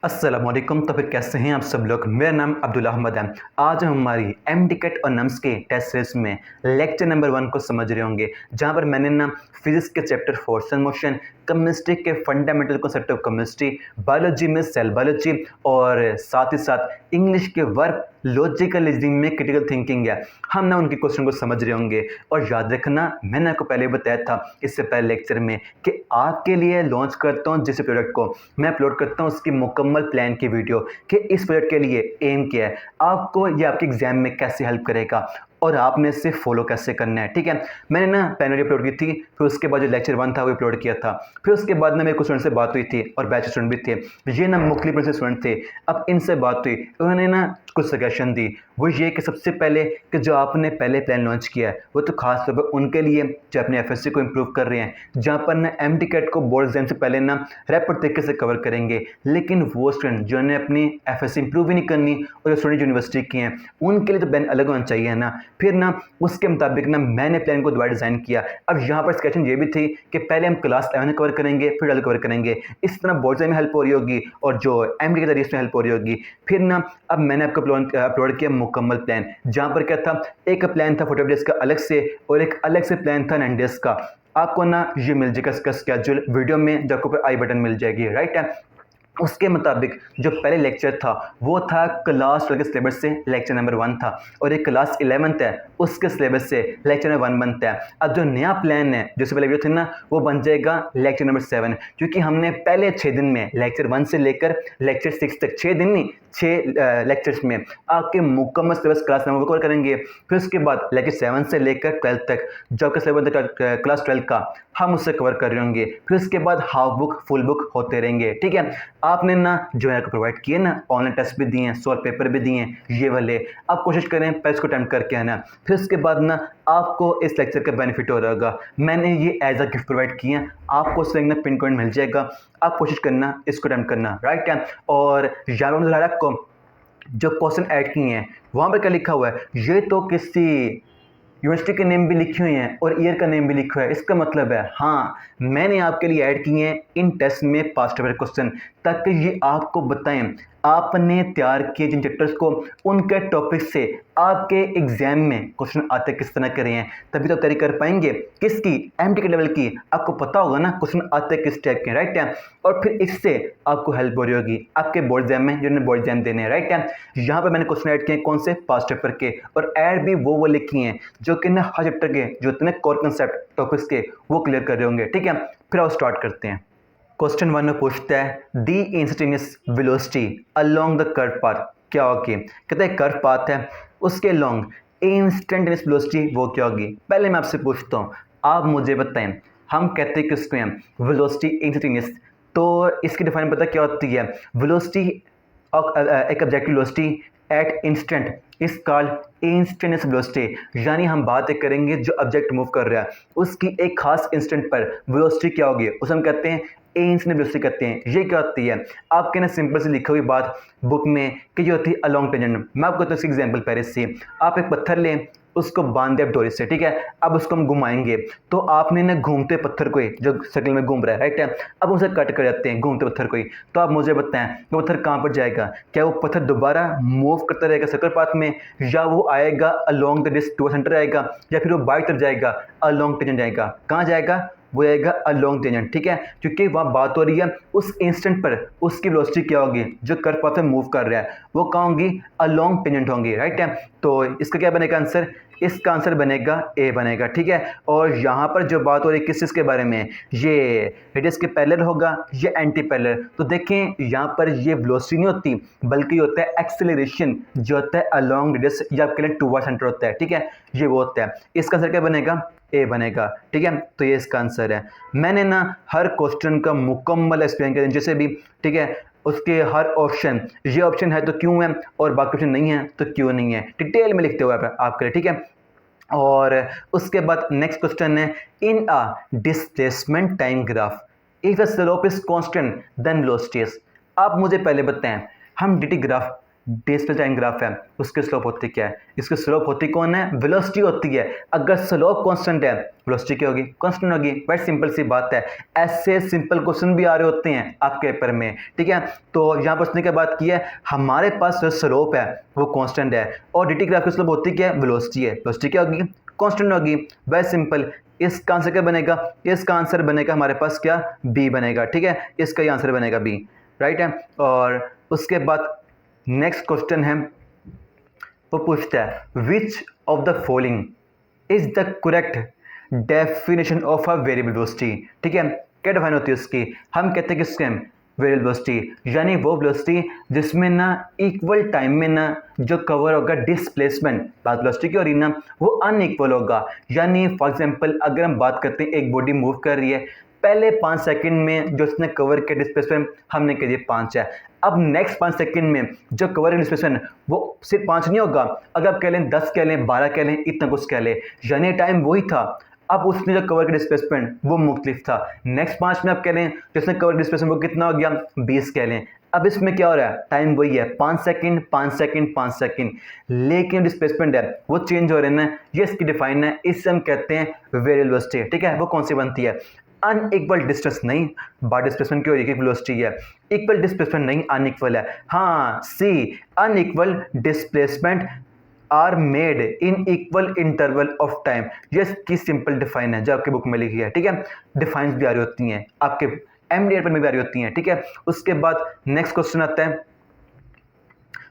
अस्सलामुअलैकुम। तो फिर कैसे हैं आप सब लोग। मेरा नाम अब्दुल्ला अहमद है। आज हम हमारी एमडीकेट और नम्स के टेस्ट सीरीज में लेक्चर नंबर 1 को समझ रहे होंगे, जहां पर मैंने ना फिजिक्स के chapter force and motion, chemistry के fundamental concept of chemistry, biology में सेल बायोलॉजी और साथ ही साथ इंग्लिश के वर्ब, लॉजिकल रीजनिंग में क्रिटिकल थिंकिंग है, हम ना उनके क्वेश्चन को समझ रहे होंगे। और याद रखना, मैंने आपको पहले बताया था इससे पहले लेक्चर में कि आपके लिए लॉन्च करता हूँ जिस प्रोडक्ट को मैं अपलोड करता हूँ उसकी मुकम्मल प्लान की वीडियो कि इस प्रोजेक्ट के लिए एम क्या है, आपको ये आपके एग्जाम में कैसे हेल्प करेगा और आपने इसे फॉलो कैसे करना है। ठीक है, मैंने ना पहले अपलोड की थी, फिर उसके बाद जो लेक्चर 1 था वो अपलोड किया था, फिर उसके बाद ना मेरे कुछ स्टूडेंट से बात हुई थी और बैच स्टूडेंट भी थे, ये ना मुख्तलिफ से स्टूडेंट थे। अब इनसे बात हुई, उन्होंने ना कुछ सजेशन दी। वो ये कि सबसे पहले कि जो आपने पहले प्लान लॉन्च किया है वो तो खास तौर पर उनके लिए जो अपने एफएससी को इम्प्रूव कर रहे हैं, जहाँ पर ना एमडीकेट को बोर्ड एग्जाम से पहले ना रैपिड तरीके से कवर करेंगे। लेकिन वो स्टूडेंट जिन्होंने अपनी एफएससी इंप्रूव ही नहीं करनी और जो स्टूडेंट यूनिवर्सिटी की हैं, उनके लिए तो प्लान अलग होना चाहिए ना। फिर ना उसके मुताबिक ना मैंने प्लान को दोबारा डिज़ाइन किया। अब यहाँ पर स्केचिंग ये भी थी कि पहले हम क्लास 11 कवर करेंगे, फिर 12 कवर करेंगे। इस तरह बोर्ड एग्जाम में हेल्प हो रही होगी और जो एमडी के जरिए इसमें हेल्प हो रही होगी। फिर ना अब मैंने आपको अपलोड किया मुकम्मल प्लान, जहाँ पर क्या था, एक प्लान था 45 डेज का अलग से और एक अलग से प्लान था 9 डेज का। आपको ना ये मिल जाएगा इसका स्केड्यूल वीडियो में, जो आपको ऊपर आई बटन मिल जाएगी, राइट है। उसके मुताबिक जो पहले लेक्चर था वो था क्लास 12 के सिलेबस से लेक्चर नंबर 1 था, और एक क्लास 11th है उसके सिलेबस से लेक्चर नंबर 1 बनता है। अब जो नया प्लान है जो पहले वीडियो थी ना, वो बन जाएगा लेक्चर नंबर 7, क्योंकि हमने पहले 6 दिन में लेक्चर 1 से लेकर लेक्चर 6 तक, 6 दिन नहीं 6 लेक्चर्स में आपके मुकम्मल सिलेबस क्लास नंबर कवर करेंगे। फिर उसके बाद लेक्चर 7 से लेकर 12 तक जो आपका सिलेबस क्लास 12 का, हम उससे कवर कर रहे होंगे। फिर उसके बाद हाफ बुक फुल बुक होते रहेंगे। ठीक है, आपने ना जो है प्रोवाइड किए ना, ऑनलाइन टेस्ट भी दिए हैं, सॉल्व पेपर भी दिए हैं, ये वाले आप कोशिश करें पहले इसको अटेम्प्ट करके आना। फिर उसके बाद ना आपको इस लेक्चर का बेनिफिट हो रहा होगा, मैंने ये एज अ गिफ्ट प्रोवाइड किए हैं, आपको उससे ना पिन पॉइंट मिल जाएगा। आप कोशिश करना इसको अटेम्प्ट करना, राइट है। और यहाँ आपको जो क्वेश्चन ऐड किए हैं वहाँ पर क्या लिखा हुआ है, ये तो किसी यूनिवर्सिटी के नेम भी लिखे हुए हैं और ईयर का नेम भी लिखा हुआ है। इसका मतलब है हाँ, मैंने आपके लिए ऐड किए हैं इन टेस्ट में पास्ट पेपर क्वेश्चन, ताकि ये आपको बताएं आपने तैयार किए जिन चैप्टर्स को, उनके टॉपिक से आपके एग्जाम में क्वेश्चन आते किस तरह के रहे हैं, तभी तो तैयारी कर पाएंगे। किसकी, एमटी के लेवल की, आपको पता होगा ना क्वेश्चन आते किस टाइप के, राइट है। और फिर इससे आपको हेल्प हो रही होगी आपके बोर्ड एग्जाम में, जिन्होंने बोर्ड एग्जाम देने हैं, राइट है। यहाँ पर मैंने क्वेश्चन ऐड किए कौन से, पास्ट पेपर के, और ऐड भी वो लिखी हैं जो कि ना हर चैप्टर के जो इतने कोर कंसेप्ट टॉपिक्स के वो क्लियर कर रहे होंगे। ठीक है, फिर आओ स्टार्ट करते हैं। क्वेश्चन 1 में पूछता है the instantaneous velocity along the curve path क्या होगी। कहते हैं कर्व पाथ है, उसके अलोंग इंस्टेंटेनियस वेलोसिटी वो क्या होगी। पहले मैं आपसे पूछता हूँ, आप मुझे बताएं, हम कहते हैं किसको हैं, वेलोसिटी इंस्टेंटेनियस। तो इसकी डिफाइन पता क्या होती है, वेलोसिटी एक ऑब्जेक्टिव वेलोसिटी एट इंस्टेंट इस कॉल्ड इंस्टेंटेनियस वेलोसिटी, यानी हम बात करेंगे जो ऑब्जेक्ट मूव कर रहा है उसकी एक खास इंस्टेंट पर वेलोसिटी क्या होगी, उसे हम कहते हैं इंस्टेंट वेलोसिटी कहते हैं। ये क्या होती है, आपके ना सिंपल से लिखी हुई बात बुक में कि ये होती है अलोंग टेंजेंट। मैं आपको तो इसकी एग्जांपल पहले से, आप एक पत्थर लें, उसको बांध दे डोरी से, ठीक है। अब उसको हम घुमाएंगे तो आपने ना घूमते पत्थर को ही जो सर्कल में घूम रहा है, राइट है, अब उसे कट कर जाते हैं घूमते पत्थर को ही। तो आप मुझे बताएं वो पत्थर कहाँ पर जाएगा, क्या वो पत्थर दोबारा मूव करता रहेगा सर्कल पाथ में, या वो आएगा along the disc to centre आएगा, या फिर वो बाई तरफ जाएगा अलोंग टेंजेंट जाएगा। कहाँ जाएगा, वो आएगा अलोंग टेंजेंट। ठीक है, क्योंकि वहाँ बात हो रही है उस इंस्टेंट पर उसकी वेलोसिटी क्या होगी जो कर्व पाथ में मूव कर रहा है, वो कहाँ होंगी, अलोंग टेंजेंट होंगी, राइट है। तो इसका क्या बनेगा आंसर, इसका आंसर बनेगा ए बनेगा। ठीक है, और यहाँ पर जो बात हो रही है किस चीज़ के बारे में, ये रेडियस के पैरेलल होगा ये एंटी पैरेलल। तो देखें यहाँ पर ये वेलोसिटी नहीं होती बल्कि होता है एक्सेलरेशन जो होता है अलोंग रेडियस, या आपके लिए टूवर्ड सेंटर होता है। ठीक है, ये वो होता है। इसका आंसर क्या बनेगा, ए बनेगा। ठीक है, तो ये इसका आंसर है। मैंने ना हर क्वेश्चन का मुकम्मल एक्सप्लेन कर दिया जैसे भी, ठीक है, उसके हर ऑप्शन, ये ऑप्शन है तो क्यों है, और बाकी ऑप्शन नहीं है तो क्यों नहीं है, डिटेल में लिखते हुए आपके लिए। ठीक है, और उसके बाद नेक्स्ट क्वेश्चन है in a displacement time graph if the slope is constant then velocity is. आप मुझे पहले बताएं, हम dt graph displacement time graph है उसकी स्लोप होती क्या है, इसकी स्लोप होती कौन है, वेलोसिटी होती है। अगर स्लोप कांस्टेंट है वेलोसिटी क्या होगी, कांस्टेंट होगी। बड़ी सिंपल सी बात है, ऐसे सिंपल क्वेश्चन भी आ रहे होते हैं आपके पेपर में, ठीक है। तो यहाँ पर उसने क्या बात की है, हमारे पास जो स्लोप है वो कांस्टेंट है और dt ग्राफ की स्लोप होती क्या है, वेलोसिटी है। वेलोसिटी क्या होगी, कांस्टेंट होगी। Very simple. इसका आंसर क्या बनेगा, इसका आंसर बनेगा हमारे पास क्या, बी बनेगा, ठीक है। इसका ही आंसर बनेगा बी, राइट है। और उसके बाद नेक्स्ट क्वेश्चन है, वो पूछता है which of the following is the correct definition of a variable velocity, ठीक है। क्या डिफाइन होती है उसकी, हम कहते हैं किसके, वेरिएबल वेलोसिटी, यानी वो वेलोसिटी जिसमें ना इक्वल टाइम में ना जो कवर होगा डिस्प्लेसमेंट, बात वेलोसिटी की हो रही ना, वो अनइक्वल होगा। यानी फॉर एग्जांपल अगर हम बात करते हैं एक बॉडी मूव कर रही है, पहले 5 सेकंड में जो उसने कवर किया डिस्प्लेसमेंट हमने कह दिया 5 है। अब नेक्स्ट 5 सेकंड में जो कवर डिस्प्लेसमेंट वो सिर्फ 5 नहीं होगा, अगर आप कह लें 10 कह लें 12 कह लें इतना कुछ कह लें, यानी टाइम वही था। अब उसने जो कवर का डिस्प्लेसमेंट वो मुख्तलिफ था। नेक्स्ट 5 में आप कह लें जिसने कवर डिस्प्लेसमेंट वो कितना हो गया, 20 कह लें। अब इसमें क्या हो रहा है, टाइम वही है 5 सेकंड 5 सेकंड 5 सेकंड, लेकिन डिस्प्लेसमेंट है वो चेंज हो रहे हैं, ये इसकी डिफाइन है, इससे हम कहते हैं वेरिएबल वेलोसिटी, ठीक है। वो कौन सी बनती है, अनइक्वल डिस्टेंस नहीं, बार डिस्प्लेसमेंट की इक्वल वेलोसिटी है, इक्वल डिस्प्लेसमेंट नहीं अनइक्वल है। हाँ C, unequal displacement are made in equal interval of time, ये इसकी सिंपल डिफाइन है जो आपकी बुक में लिखी है, ठीक है। डिफाइंस भी आ रही होती हैं आपके एमडीआर पर भी आ रही होती हैं, ठीक है। उसके बाद नेक्स्ट क्वेश्चन आता है,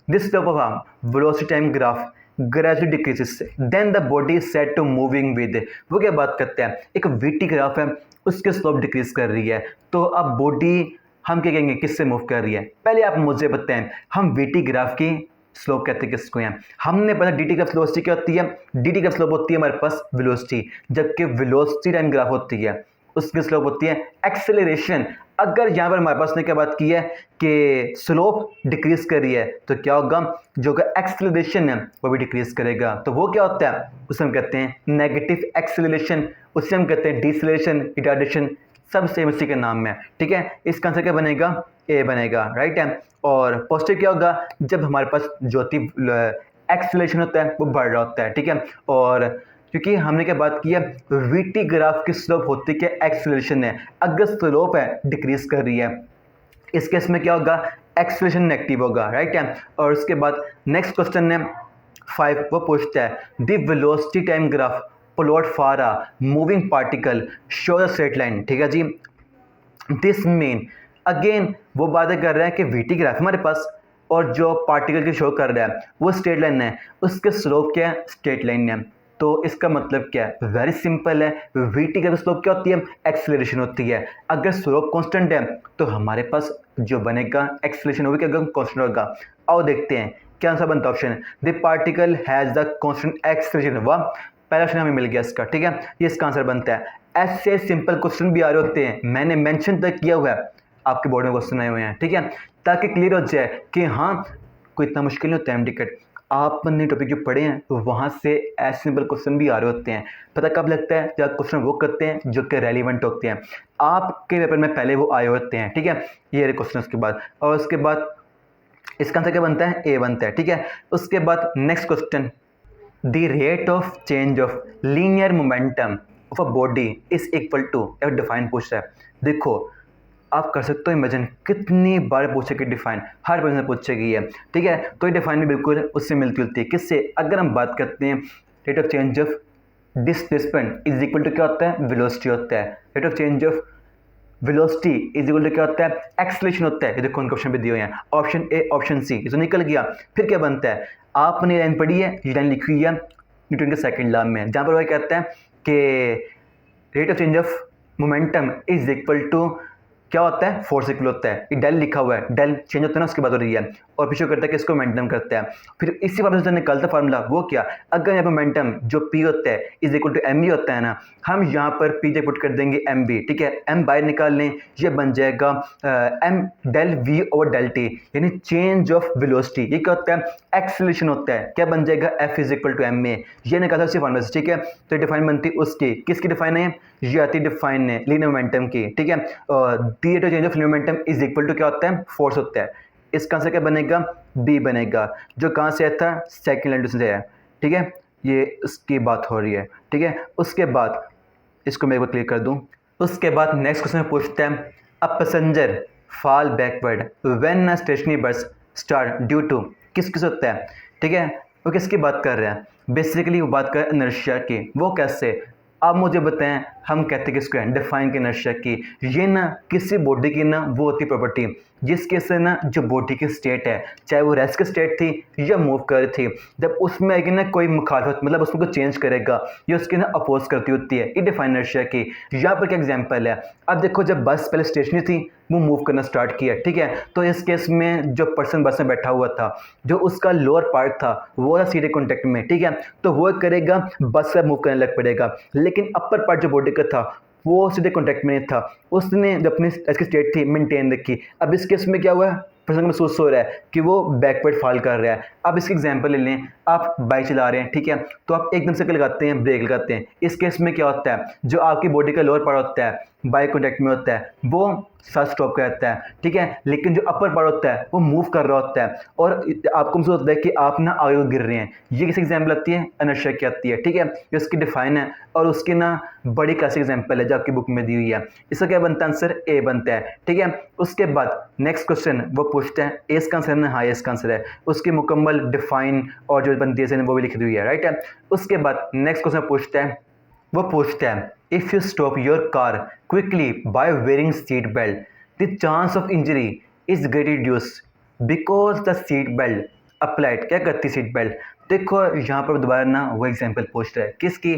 this slope of velocity time graph gradually decreases then the body is set to moving with, वो क्या बात करते हैं, एक वीटी ग्राफ है उसके स्लोप डिक्रीज कर रही है, तो अब बॉडी हम क्या कहेंगे किससे मूव कर रही है। पहले आप मुझे बताएं हम वीटी ग्राफ की स्लोप कहते हैं किसको हैं, हमने पता dt ग्राफ वेलोसिटी क्या होती है, dt ग्राफ स्लोप होती है हमारे पास वेलोसिटी, जबकि वेलोसिटी टाइम ग्राफ होती है उसकी स्लोप होती है एक्सेलरेशन। अगर यहाँ पर हमारे पास ने क्या बात की है कि स्लोप डिक्रीज कर रही है तो क्या होगा, जो का एक्सेलरेशन है वो भी डिक्रीज करेगा, तो वो क्या होता है, उसे हम कहते हैं नेगेटिव एक्सेलरेशन, उसे हम कहते हैं डिसेलरेशन रिटार्डेशन, सब सेम उसी के नाम में, ठीक है। इसका आंसर क्या बनेगा, ए बनेगा, राइट है। और पॉजिटिव क्या होगा, जब हमारे पास ज्योति एक्सेलरेशन होता है वो बढ़ रहा होता है, ठीक है। और क्योंकि हमने क्या बात की है, वीटी ग्राफ की स्लोप होती है एक्सेलरेशन है, अगर स्लोप है डिक्रीज कर रही है, इस केस में क्या होगा, एक्सेलरेशन नेगेटिव होगा, राइट है। और उसके बाद नेक्स्ट क्वेश्चन है 5, वो पूछता है the velocity time graph plot for a moving particle show the straight line, ठीक है जी। दिस मीन अगेन वो बातें कर रहा है कि वीटी ग्राफ हमारे पास और जो पार्टिकल की शो कर रहा है वो स्ट्रेट लाइन है, उसके स्लोप क्या है, स्ट्रेट लाइन है। तो इसका मतलब क्या है, वेरी सिंपल है, वीटी ग्राफ स्लोप क्या होती है, एक्सेलरेशन होती है। अगर स्लोप कांस्टेंट है तो हमारे पास जो बनेगा एक्सेलरेशन होगी क्या कांस्टेंट होगा। आओ देखते हैं क्या आंसर बनता है, option the particle has the constant acceleration, वाह पहला ऑप्शन हमें मिल गया इसका, ठीक है। ये इसका आंसर बनता है। ऐसे सिंपल क्वेश्चन भी आ रहे होते हैं, मैंने मेंशन तक किया हुआ है, आपके बोर्ड में क्वेश्चन आए हुए हैं, ठीक है, ताकि क्लियर हो जाए कि हाँ कोई इतना मुश्किल नहीं होता है टिकट, आपने टॉपिक जो पढ़े हैं तो वहाँ से ऐसे सिंपल क्वेश्चन भी आ रहे होते हैं। पता कब लगता है, जब क्वेश्चन वो करते हैं जो कि रेलिवेंट होते हैं, आपके पेपर में पहले वो आए होते हैं, ठीक है। ये क्वेश्चन उसके बाद, और उसके बाद इसका आंसर क्या बनता है, ए बनता है, ठीक है। उसके बाद next question, the rate of change of linear momentum of a body is equal to, define पूछ रहा है। देखो आप कर सकते हो इमेजिन, कितनी बार पूछेगी डिफाइन, हर बार पूछेगी है, ठीक है। तो ये डिफाइन भी बिल्कुल उससे मिलती जुलती है, किससे, अगर हम बात करते हैं rate of change of displacement is equal to क्या होता है, वेलोसिटी होता है। Rate of change of velocity is equal to क्या होता है, एक्सेलरेशन होता है। ये देखो उनके ऑप्शन भी दिए हुए हैं, ऑप्शन ए ऑप्शन सी, ये तो निकल गया। फिर क्या बनता है, आपने लाइन पढ़ी है, ये लाइन लिखी हुई है न्यूटन के सेकंड लॉ में, जहाँ पर वह कहते हैं कि rate of change of momentum is equal to क्या होता है, फोर्स इक्वल होता है। ये डेल लिखा हुआ है, डेल चेंज होता है ना उसके बाद हो रही है, और पीछे करता है कि इसको मोमेंटम करता है। फिर इसी बात से निकलता फार्मूला वो क्या, अगर यहाँ पर मोमेंटम जो पी होता है is equal to M V होता है ना, हम यहाँ पर पी जे पुट कर देंगे एम बी, ठीक है। एम बाहर निकाल लें, ये बन जाएगा M del V over del T, यानी चेंज ऑफ वेलोसिटी। ये क्या होता है, एक्सेलरेशन होता है, क्या बन जाएगा, F is equal to M A, ये निकाला उसी फार्मूला से, ठीक है। तो ये डिफाइन बनती उसकी, किसकी डिफाइन है, ये आती डिफाइन है लीनियर मोमेंटम की, ठीक है। The rate of change of linear momentum is equal to क्या होता है, फोर्स होता है। इसका आंसर क्या बनेगा, बी बनेगा, जो कहाँ से आया था, सेकेंड लैंड से आया, ठीक है, ये उसकी बात हो रही है, ठीक है। उसके बाद इसको मैं एक बार क्लियर कर दूं। उसके बाद नेक्स्ट क्वेश्चन पूछते हैं, a passenger fall backward when a stationary bus start due to, किस किस होता है, ठीक है, वो किसकी बात कर रहे हैं, बेसिकली वो बात कर रहे हैं इनर्शिया की। वो कैसे, आप मुझे बताएं, हम कहते हैं किसको है, डिफाइन की इनर्शिया की। ये ना किसी बॉडी की ना वो होती प्रॉपर्टी जिसके से ना जो बॉडी की स्टेट है, चाहे वो रेस्ट की स्टेट थी या मूव कर रही थी, जब उसमें आएगी ना कोई मुखालफत, मतलब उसको कोई चेंज करेगा या उसकी ना अपोज करती होती है, ये डिफाइन इनर्शिया की। यहाँ पर क्या एग्जांपल है, अब देखो जब बस पहले स्टेशनरी थी वो मूव करना स्टार्ट किया, ठीक है, तो इस केस में जो पर्सन बस में बैठा हुआ था, जो उसका लोअर पार्ट था वो था सीधे कॉन्टेक्ट में, ठीक है, तो वो करेगा बस से मूव करने लग पड़ेगा, लेकिन अपर पार्ट जो बॉडी का था वो सीधे कॉन्टैक्ट में नहीं था, उसने जो अपनी इसकी स्टेट थी मेंटेन रखी। अब इस केस में क्या हुआ है, पर्सन को महसूस हो रहा है कि वो बैकवर्ड फॉल कर रहा है। अब इसकी एग्जांपल ले लें, आप बाइक चला रहे हैं, ठीक है, तो आप एकदम से लगाते हैं, ब्रेक लगाते हैं, इस केस में क्या होता है, जो आपकी बॉडी का लोअर पार्ट होता है बाइक कॉन्टैक्ट में होता है वो साथ स्टॉप कर जाता है, ठीक है, लेकिन जो अपर पार्ट होता है वो मूव कर रहा होता है और आपको महसूस होता है कि आप ना आगे गिर रहे हैं। ये किस एग्जाम्पल आती है, इनर्शिया की आती है, ठीक है, ये उसकी डिफाइन है और उसकी ना बड़ी क्लासिक एग्जाम्पल है जो आपकी बुक में दी हुई है। इसका क्या बनता है, आंसर ए बनता है, ठीक है। उसके बाद नेक्स्ट क्वेश्चन वो पूछते हैं, ए इसका आंसर है ना, हाँ इसका आंसर है, उसकी मुकम्मल डिफाइन और जो बनती है वो भी लिखी हुई है, राइट है। उसके बाद नेक्स्ट क्वेश्चन पूछते हैं, वो पूछता है, if you stop your car quickly by wearing seat belt the chance of injury is great reduce because the seat belt applied, क्या करती सीट बेल्ट। देखो यहाँ पर दोबारा ना वो एग्जांपल पूछ रहा है किसकी,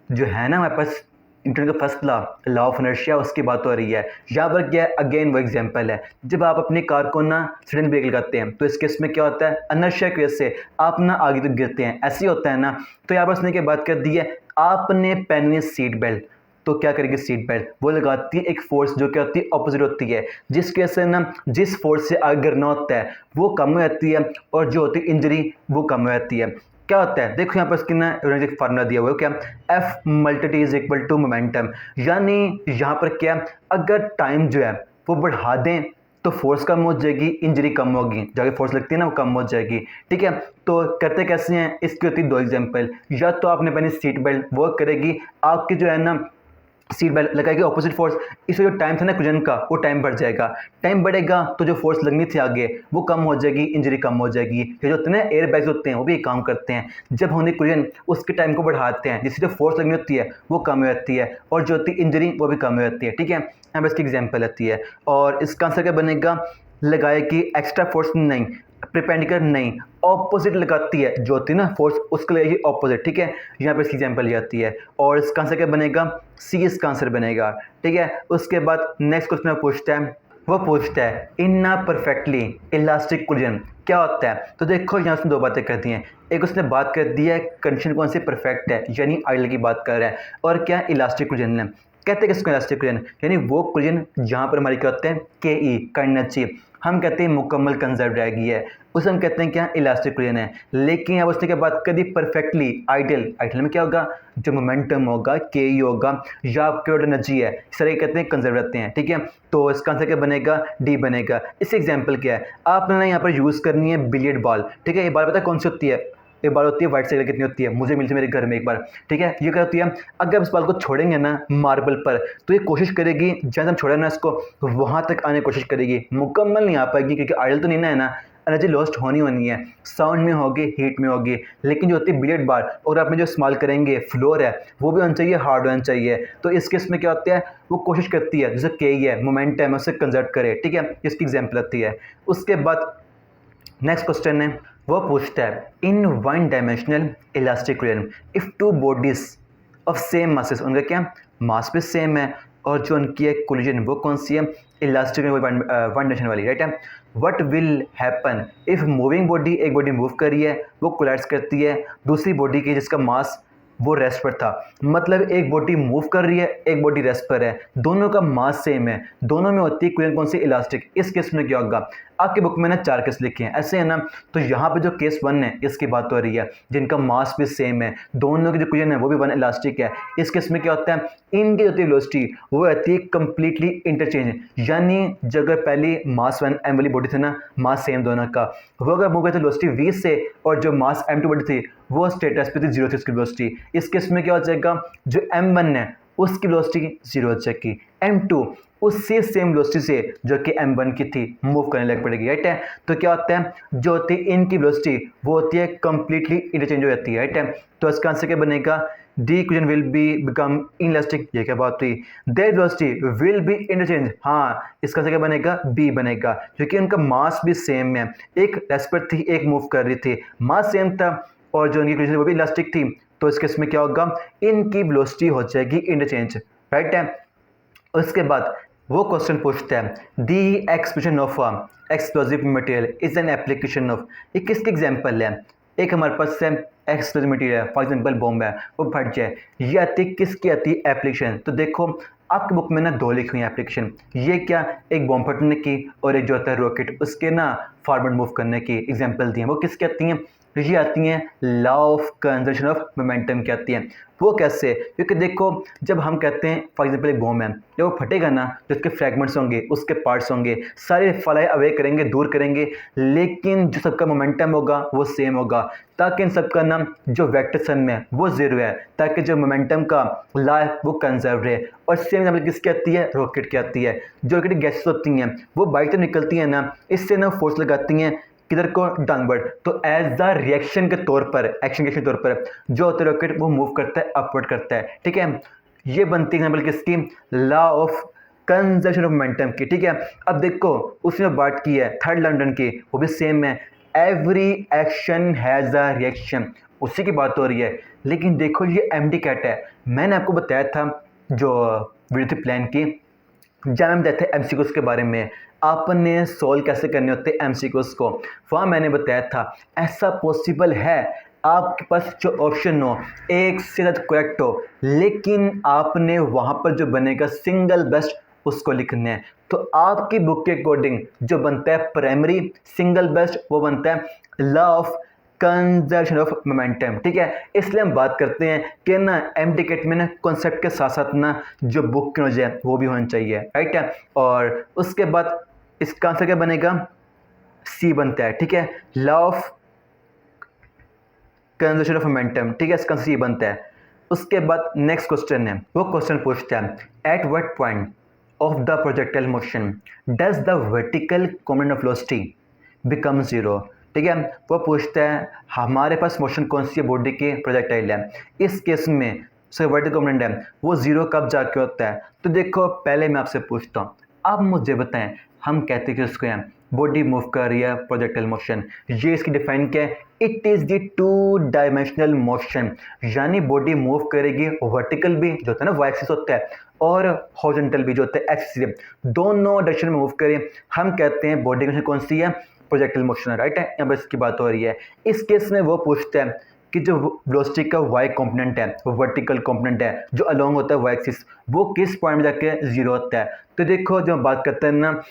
जो है ना हमारे पास न्यूटन का फर्स्ट लॉ ऑफ इनर्शिया, उसकी बात हो रही है। यहाँ पर क्या अगेन वो एग्जांपल है, जब आप अपनी कार को ना सडन ब्रेक लगाते हैं तो इस केस में क्या होता है, इनर्शिया की वजह से आप ना आगे तक गिरते हैं, ऐसे ही होता है ना। तो यहाँ पर उसने क्या बात कर दी है, आपने पहनी सीट बेल्ट, तो क्या करेगी सीट बेल्ट, वो लगाती है एक फोर्स जो क्या होती है, ऑपोजिट होती है, जिसकी वजह से ना जिस फोर्स से आगे गिरना होता है वो कम हो जाती है और जो होती है इंजरी वो कम हो जाती है। क्या होता है, देखो यहाँ पर इसकी ना एक फार्मूला दिया हुआ है, क्या, F multi T is equal to momentum, यानी यहाँ पर क्या, अगर टाइम जो है वो बढ़ा दें तो फोर्स कम हो जाएगी, इंजरी कम होगी, जाके फोर्स लगती है ना वो कम हो जाएगी, ठीक है। तो करते कैसे हैं, इसकी होती है दो एग्जांपल, या तो आपने पहनी सीट बेल्ट वर्क करेगी, आपकी जो है ना सीट बेल्ट लगाएगी ऑपोजिट फोर्स, इससे जो टाइम था ना कुजन का वो टाइम बढ़ जाएगा, टाइम बढ़ेगा तो जो फोर्स लगनी थी आगे वो कम हो जाएगी, इंजरी कम हो जाएगी। ये जो होते हैं एयर बैग्स होते हैं वो भी काम करते हैं, जब होने कुजन उसके टाइम को बढ़ाते हैं, जिससे जो फोर्स लगनी होती है वो कम हो जाती है और जो होती है इंजरी वो भी कम हो जाती है, ठीक है। यहाँ पर इसकी एग्जाम्पल आती है और इसका आंसर क्या बनेगा, लगाएगी एक्स्ट्रा फोर्स नहीं, परपेंडिकुलर नहीं, ऑपोजिट लगाती है, जो होती है ना फोर्स उसके लिए ऑपोजिट, ठीक है। यहाँ पर इसकी एग्जांपल आती है और इसका आंसर क्या बनेगा, सी इसका आंसर बनेगा, ठीक है। उसके बाद नेक्स्ट क्वेश्चन पूछता है, वो पूछता है in a perfectly elastic collision क्या होता है। तो देखो यहाँ उसने दो बातें कर दी हैं, एक उसने बात कर दी है कंडीशन कौन सी परफेक्ट है यानी आइडियल की बात कर रहा है, और क्या इलास्टिक कोलिजन है, कहते हैं किसको इलास्टिक कोलिजन, यानी वो कोलिजन जहाँ पर हमारी क्या होते हैं के ई एनर्जी हम कहते हैं मुकम्मल कंजर्व रहेगी है, उसे हम कहते हैं क्या, इलास्टिक कोलिजन है। लेकिन अब उसने क्या बात कर दी, परफेक्टली आइडियल, आइडियल में क्या होगा, जो मोमेंटम होगा के ई होगा या आपके एनर्जी है, इस तरह कहते हैं कंजर्व रहते हैं, ठीक है। तो इसका आंसर क्या बनेगा, डी बनेगा। इस एग्जाम्पल क्या है, आपने ना यहाँ पर यूज़ करनी है बिलियर्ड बॉल, ठीक है, ये बॉल पता है कौन सी होती है, एक बार होती है वाइट साइकिल कितनी होती है, मुझे मिलती है मेरे घर में एक बार, ठीक है। ये क्या होती है, अगर इस बॉल को छोड़ेंगे ना मार्बल पर तो ये कोशिश करेगी जहाँ हम छोड़े ना इसको वहाँ तक आने की कोशिश करेगी, मुकम्मल नहीं आ पाएगी क्योंकि आइडल तो नहीं ना है ना, एनर्जी लॉस्ट होनी है, साउंड में होगी, हीट में होगी। लेकिन जो होती है बिलियर्ड बार और आपने जो इस्तेमाल करेंगे फ्लोर है वो भी होना चाहिए, हार्ड होना चाहिए। तो इस केस में क्या होता है, वो कोशिश करती है जैसे के है मोमेंटम है उसे कंजर्व करे, ठीक है, इसकी एग्जाम्पल आती है। उसके बाद नेक्स्ट क्वेश्चन है, वो पूछता है in one dimensional elastic collision if two bodies of same masses, उनका क्या मास भी सेम है और जो उनकी एक कोलिजन वो कौन सी है, इलास्टिक वन डायमेंशन वाली, राइट है। What will happen if moving body, एक बॉडी मूव कर रही है वो कोलाइड्स करती है दूसरी बॉडी की जिसका मास वो रेस्ट पर था, मतलब एक बॉडी मूव कर रही है एक बॉडी रेस्ट पर है, दोनों का मास सेम है, दोनों में होती है कोलिजन कौन सी, इलास्टिक। इस केस में क्या होगा, आपके बुक में ना 4 केस लिखे हैं, ऐसे है ना। तो यहाँ पे जो केस 1 है इसकी बात हो रही है, जिनका मास भी सेम है, दोनों की जो क्वेश्चन है वो भी वन इलास्टिक है। इस केस में क्या होता है, इनकी जो वेलोसिटी वो रहती है कंप्लीटली इंटरचेंज, यानी जो अगर पहली मास 1 m वाली बॉडी थी ना, मास सेम दोनों का, वो अगर मूव करते वेलोसिटी v से, और जो मास m2 बॉडी थी वो स्टेटस पे थी 0 थी उसकी वेलोसिटी। इस केस में क्या हो जाएगा, जो m1 है उसकी वेलोसिटी 0 हो जाएगी, m2 उससे सेम वेलोसिटी से जो कि m1 की थी मूव करने लग पड़ेगी, राइट है। तो क्या होता है, जो होती है इनकी वेलोसिटी वो होती है कंप्लीटली इंटरचेंज हो जाती है, राइट है। तो इसका आंसर क्या बनेगा, D equation will be become inelastic. ये क्या बात हुई, there velocity will be interchange, हाँ इसका आंसर क्या बनेगा, बी बनेगा, क्योंकि उनका मास भी सेम है, एक रेस्ट पर थी एक मूव कर रही थी, मास सेम था और जो उनकी इक्वेशन वो भी इलास्टिक थी। तो इस केस में क्या होगा, इनकी वेलोसिटी हो जाएगी इंटरचेंज, राइट है। उसके बाद वो क्वेश्चन पूछता है, the expression of explosive material is an application of, ये किसकी एग्जांपल है। एक हमारे पास से एक्सप्लोजिव मटेरियल है, फॉर एग्जांपल बॉम्ब है, वो फट जाए, ये आती किसकी आती है एप्लीकेशन। तो देखो आपके बुक में ना 2 लिखी हुई है एप्लीकेशन, ये क्या, एक बॉम्ब फटने की और एक जो होता है रॉकेट उसके ना फॉरवर्ड मूव करने की एग्जाम्पल दी है। वो किसकी आती हैं, ये आती हैं law of conservation of momentum की आती हैं। वो कैसे, क्योंकि देखो जब हम कहते हैं फॉर एग्जांपल एक बॉम्ब है, जब वो फटेगा ना, जो उसके फ्रैगमेंट्स होंगे उसके पार्ट्स होंगे सारे फ्लाई अवे करेंगे, दूर करेंगे, लेकिन जो सबका मोमेंटम होगा वो सेम होगा, ताकि इन सबका ना जो वेक्टर सम है वो 0 है, ताकि जो मोमेंटम का लॉ है वो कंजर्व रहे। और सेम एग्जाम्पल किसकी आती है, रॉकेट की आती है। जो रॉकेट गैसेस होती हैं वो बाइक से निकलती हैं ना, इससे ना फोर्स लगाती हैं किधर को, डाउनवर्ड। तो एज द रिएक्शन के तौर पर, एक्शन के तौर पर जो होता है रॉकेट वो मूव करता है, अपवर्ड करता है, ठीक है। ये बनती है एग्जाम्पल किसकी, law of conservation of momentum की, ठीक है। अब देखो उसने बात की है थर्ड लंडन की, वो भी सेम है, every action has a reaction, उसी की बात हो रही है। लेकिन देखो ये एमडी कैट है, मैंने आपको बताया था जो वीडियो थी प्लान की, जब हम बताते हैं एमसीक्यूज के बारे में, आपने सॉल्व कैसे करने होते हैं एमसीक्यूज को, वहाँ मैंने बताया था ऐसा पॉसिबल है आपके पास जो ऑप्शन हो एक से ज़्यादा करेक्ट हो, लेकिन आपने वहाँ पर जो बनेगा सिंगल बेस्ट उसको लिखना है। तो आपकी बुक के अकॉर्डिंग जो बनता है प्राइमरी सिंगल बेस्ट वो बनता है law of conservation of momentum, ठीक है। इसलिए हम बात करते हैं कि ना एम टिकट में ना कॉन्सेप्ट के साथ साथ ना जो बुक की नॉलेज है वो भी होनी चाहिए, राइट है। और उसके बाद इसका आंसर क्या बनेगा, सी बनता है, ठीक है, law of conservation of momentum, ठीक है, इसका सी बनता है। उसके बाद नेक्स्ट क्वेश्चन है, वो क्वेश्चन पूछता है at what point of the projectile motion does the vertical component of velocity become 0, ठीक है। वो पूछता है हमारे पास मोशन कौन सी बॉडी की प्रोजेक्टाइल है, इस केस में सो वर्टिकल कंपोनेंट है वो 0 कब जाके होता है। तो देखो पहले मैं आपसे पूछता हूँ, आप मुझे बताएं, हम कहते हैं कि उसको हैं बॉडी मूव कर रही है प्रोजेक्टाइल मोशन, ये इसकी डिफाइन क्या है, it is the 2 dimensional motion, यानी बॉडी मूव करेगी वर्टिकल भी जो होता है ना वाई एक्सिस होता है, और हॉरिजॉन्टल भी जो होता है एक्सिस, दोनों डायरेक्शन में मूव करें, हम कहते हैं बॉडी मोशन कौन सी है, प्रोजेक्टाइल मोशन, राइट है। यहाँ पर इसकी बात हो रही है। इस केस में वो पूछता है कि जो वेलोसिटी का वाई कंपोनेंट है, वो वर्टिकल कंपोनेंट है जो अलोंग होता है वाई एक्सिस, वो किस पॉइंट में जाके 0 होता है। तो देखो जब बात करते हैं ना,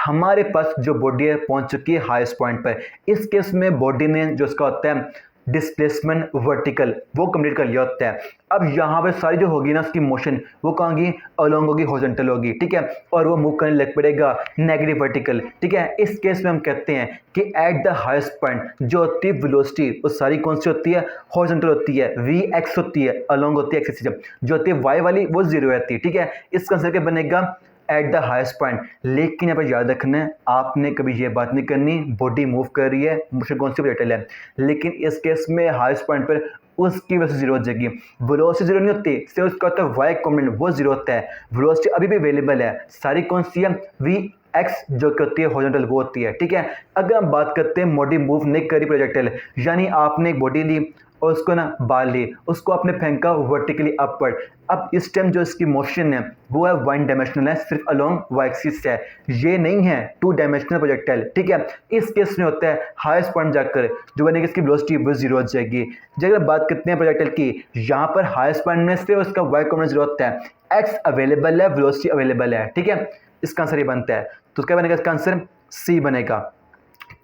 हमारे पास जो बॉडी है पहुंच चुकी है हाईएस्ट पॉइंट पर, इस केस में बॉडी ने जो उसका होता है डिस्प्लेसमेंट वर्टिकल वो कंप्लीट कर लिया होता है। अब यहाँ पे सारी जो होगी ना उसकी मोशन वो कहाँ होगी, अलोंग होगी, हॉरिजॉन्टल होगी, ठीक है, और वो मूव करने लग पड़ेगा नेगेटिव वर्टिकल, ठीक है। इस केस में हम कहते हैं कि एट द हाईएस्ट पॉइंट जो होती है वेलोसिटी वो सारी कौन सी होती है, हॉरिजॉन्टल होती है, वी एक्स होती है, अलोंग होती है एक्सिस, जो होती है वाई वाली वो 0 रहती है, ठीक है। इसका आंसर क्या बनेगा, एट द हाईएस्ट पॉइंट। लेकिन यहाँ पर याद रखना है आपने कभी ये बात नहीं करनी बॉडी मूव कर रही है मोशन कौन सी प्रोजेक्टाइल है, लेकिन इस केस में हाईएस्ट पॉइंट पर उसकी वजह से 0 हो जाएगी, वेलोसिटी 0 नहीं होती, सिर्फ उसका होता है वाई कंपोनेंट वो 0 होता है, वेलोसिटी अभी भी अवेलेबल है, सारी कौन सी है, वी एक्स जो कि होती है हॉरिजॉन्टल वो होती है, ठीक है। अगर हम बात करते हैं बॉडी मूव नहीं करी प्रोजेक्टाइल, यानी आपने एक बॉडी ली और उसको ना बाल ली, उसको आपने फेंका वर्टिकली अपवर्ड, अब इस टाइम जो इसकी मोशन है वो है 1 डायमेंशनल है, सिर्फ अलोंग वाई एक्सिस है, ये नहीं है 2 डायमेंशनल प्रोजेक्टाइल, ठीक है। इस केस में होता है हाईएस्ट पॉइंट जाकर जो बनेगी इसकी वेलोसिटी वो 0 हो जाएगी। जब अगर बात करते हैं प्रोजेक्टाइल की, यहाँ पर हाईएस्ट पॉइंट में से उसका वाई कंपोनेंट 0 होता है, एक्स अवेलेबल है, वेलोसिटी अवेलेबल है, ठीक है। इसका आंसर ये बनता है, तो क्या बनेगा, इसका आंसर सी बनेगा।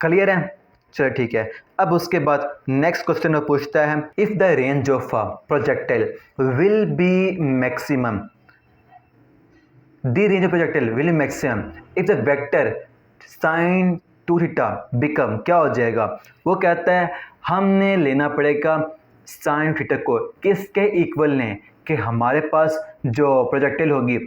क्लियर है? चलो ठीक है। अब उसके बाद नेक्स्ट क्वेश्चन वो पूछता है, if the range of a projectile will be maximum, the range of projectile will be maximum if the vector sign to theta become, क्या हो जाएगा? वो कहता है हमने लेना पड़ेगा साइन थीटा को किसके इक्वल लें कि हमारे पास जो प्रोजेक्टाइल होगी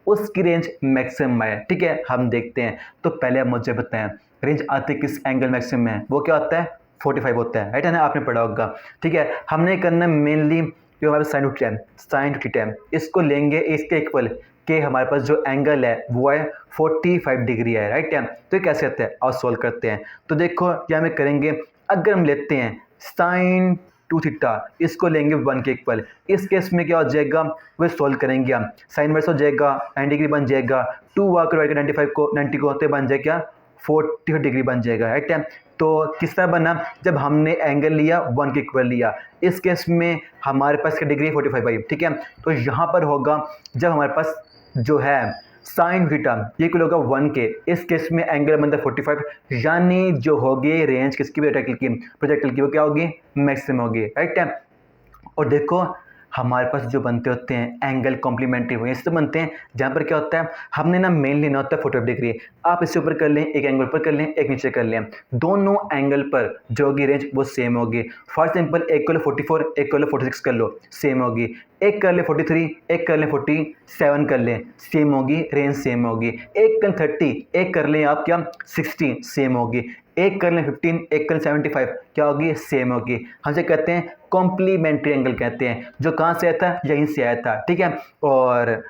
उसकी रेंज मैक्सिमम है। ठीक है, हम देखते हैं। तो पहले आप मुझे बताएं रेंज आती किस एंगल मैक्सिमम है? वो क्या होता है? 45 होता है, राइट है ना? आपने पढ़ा होगा। ठीक है, हमने करना है मेनली जो हमारे sign to theta, sign to theta इसको लेंगे इसके इक्वल कि हमारे पास जो एंगल है वो है 45 डिग्री है, राइट है? तो ये कैसे आता है? और सोल्व करते हैं। तो देखो क्या हमें करेंगे, अगर हम लेते हैं साइन टू थीटा इसको लेंगे 1 के इक्वल, इस केस में क्या हो जाएगा? वो सोल्व करेंगे हम, साइन वर्स हो जाएगा 90 डिग्री बन जाएगा, 2 वाकर 95 को 90 को होते बन जाएगा 40 डिग्री बन जाएगा, राइट है? तो किस तरह बना? जब हमने एंगल लिया 1 के इक्वल लिया, इस केस में हमारे पास क्या डिग्री 45, ठीक है? तो यहाँ पर होगा जब हमारे पास जो है साइन थीटा ये इक्वल होगा 1 के, इस केस में एंगल बनता है 45, यानी जो होगी रेंज किसकी? प्रोजेक्टाइल की वो क्या होगी? मैक्सिमम होगी, राइट है? और देखो हमारे पास जो बनते होते हैं एंगल कॉम्प्लीमेंट्री हुए इससे बनते हैं, जहाँ पर क्या होता है हमने ना मेन लेना होता है 45 डिग्री, आप इससे ऊपर कर लें, एक एंगल ऊपर कर लें, एक नीचे कर लें, दोनों एंगल पर जो होगी रेंज वो सेम होगी। फॉर एग्जाम्पल एक कर लो 44, एक कर लो 46 कर लो, सेम होगी। एक कर ले 43, एक कर ले 47 कर लें, सेम होगी, रेंज सेम होगी। एक कर 30, एक कर लें आप क्या 60, सेम होगी। एक कर लें 15, एक कर लें 75, क्या होगी? सेम होगी। हमसे कहते हैं कॉम्प्लीमेंट्री एंगल कहते हैं, जो कहाँ से आया था? यहीं से आया था, ठीक है? और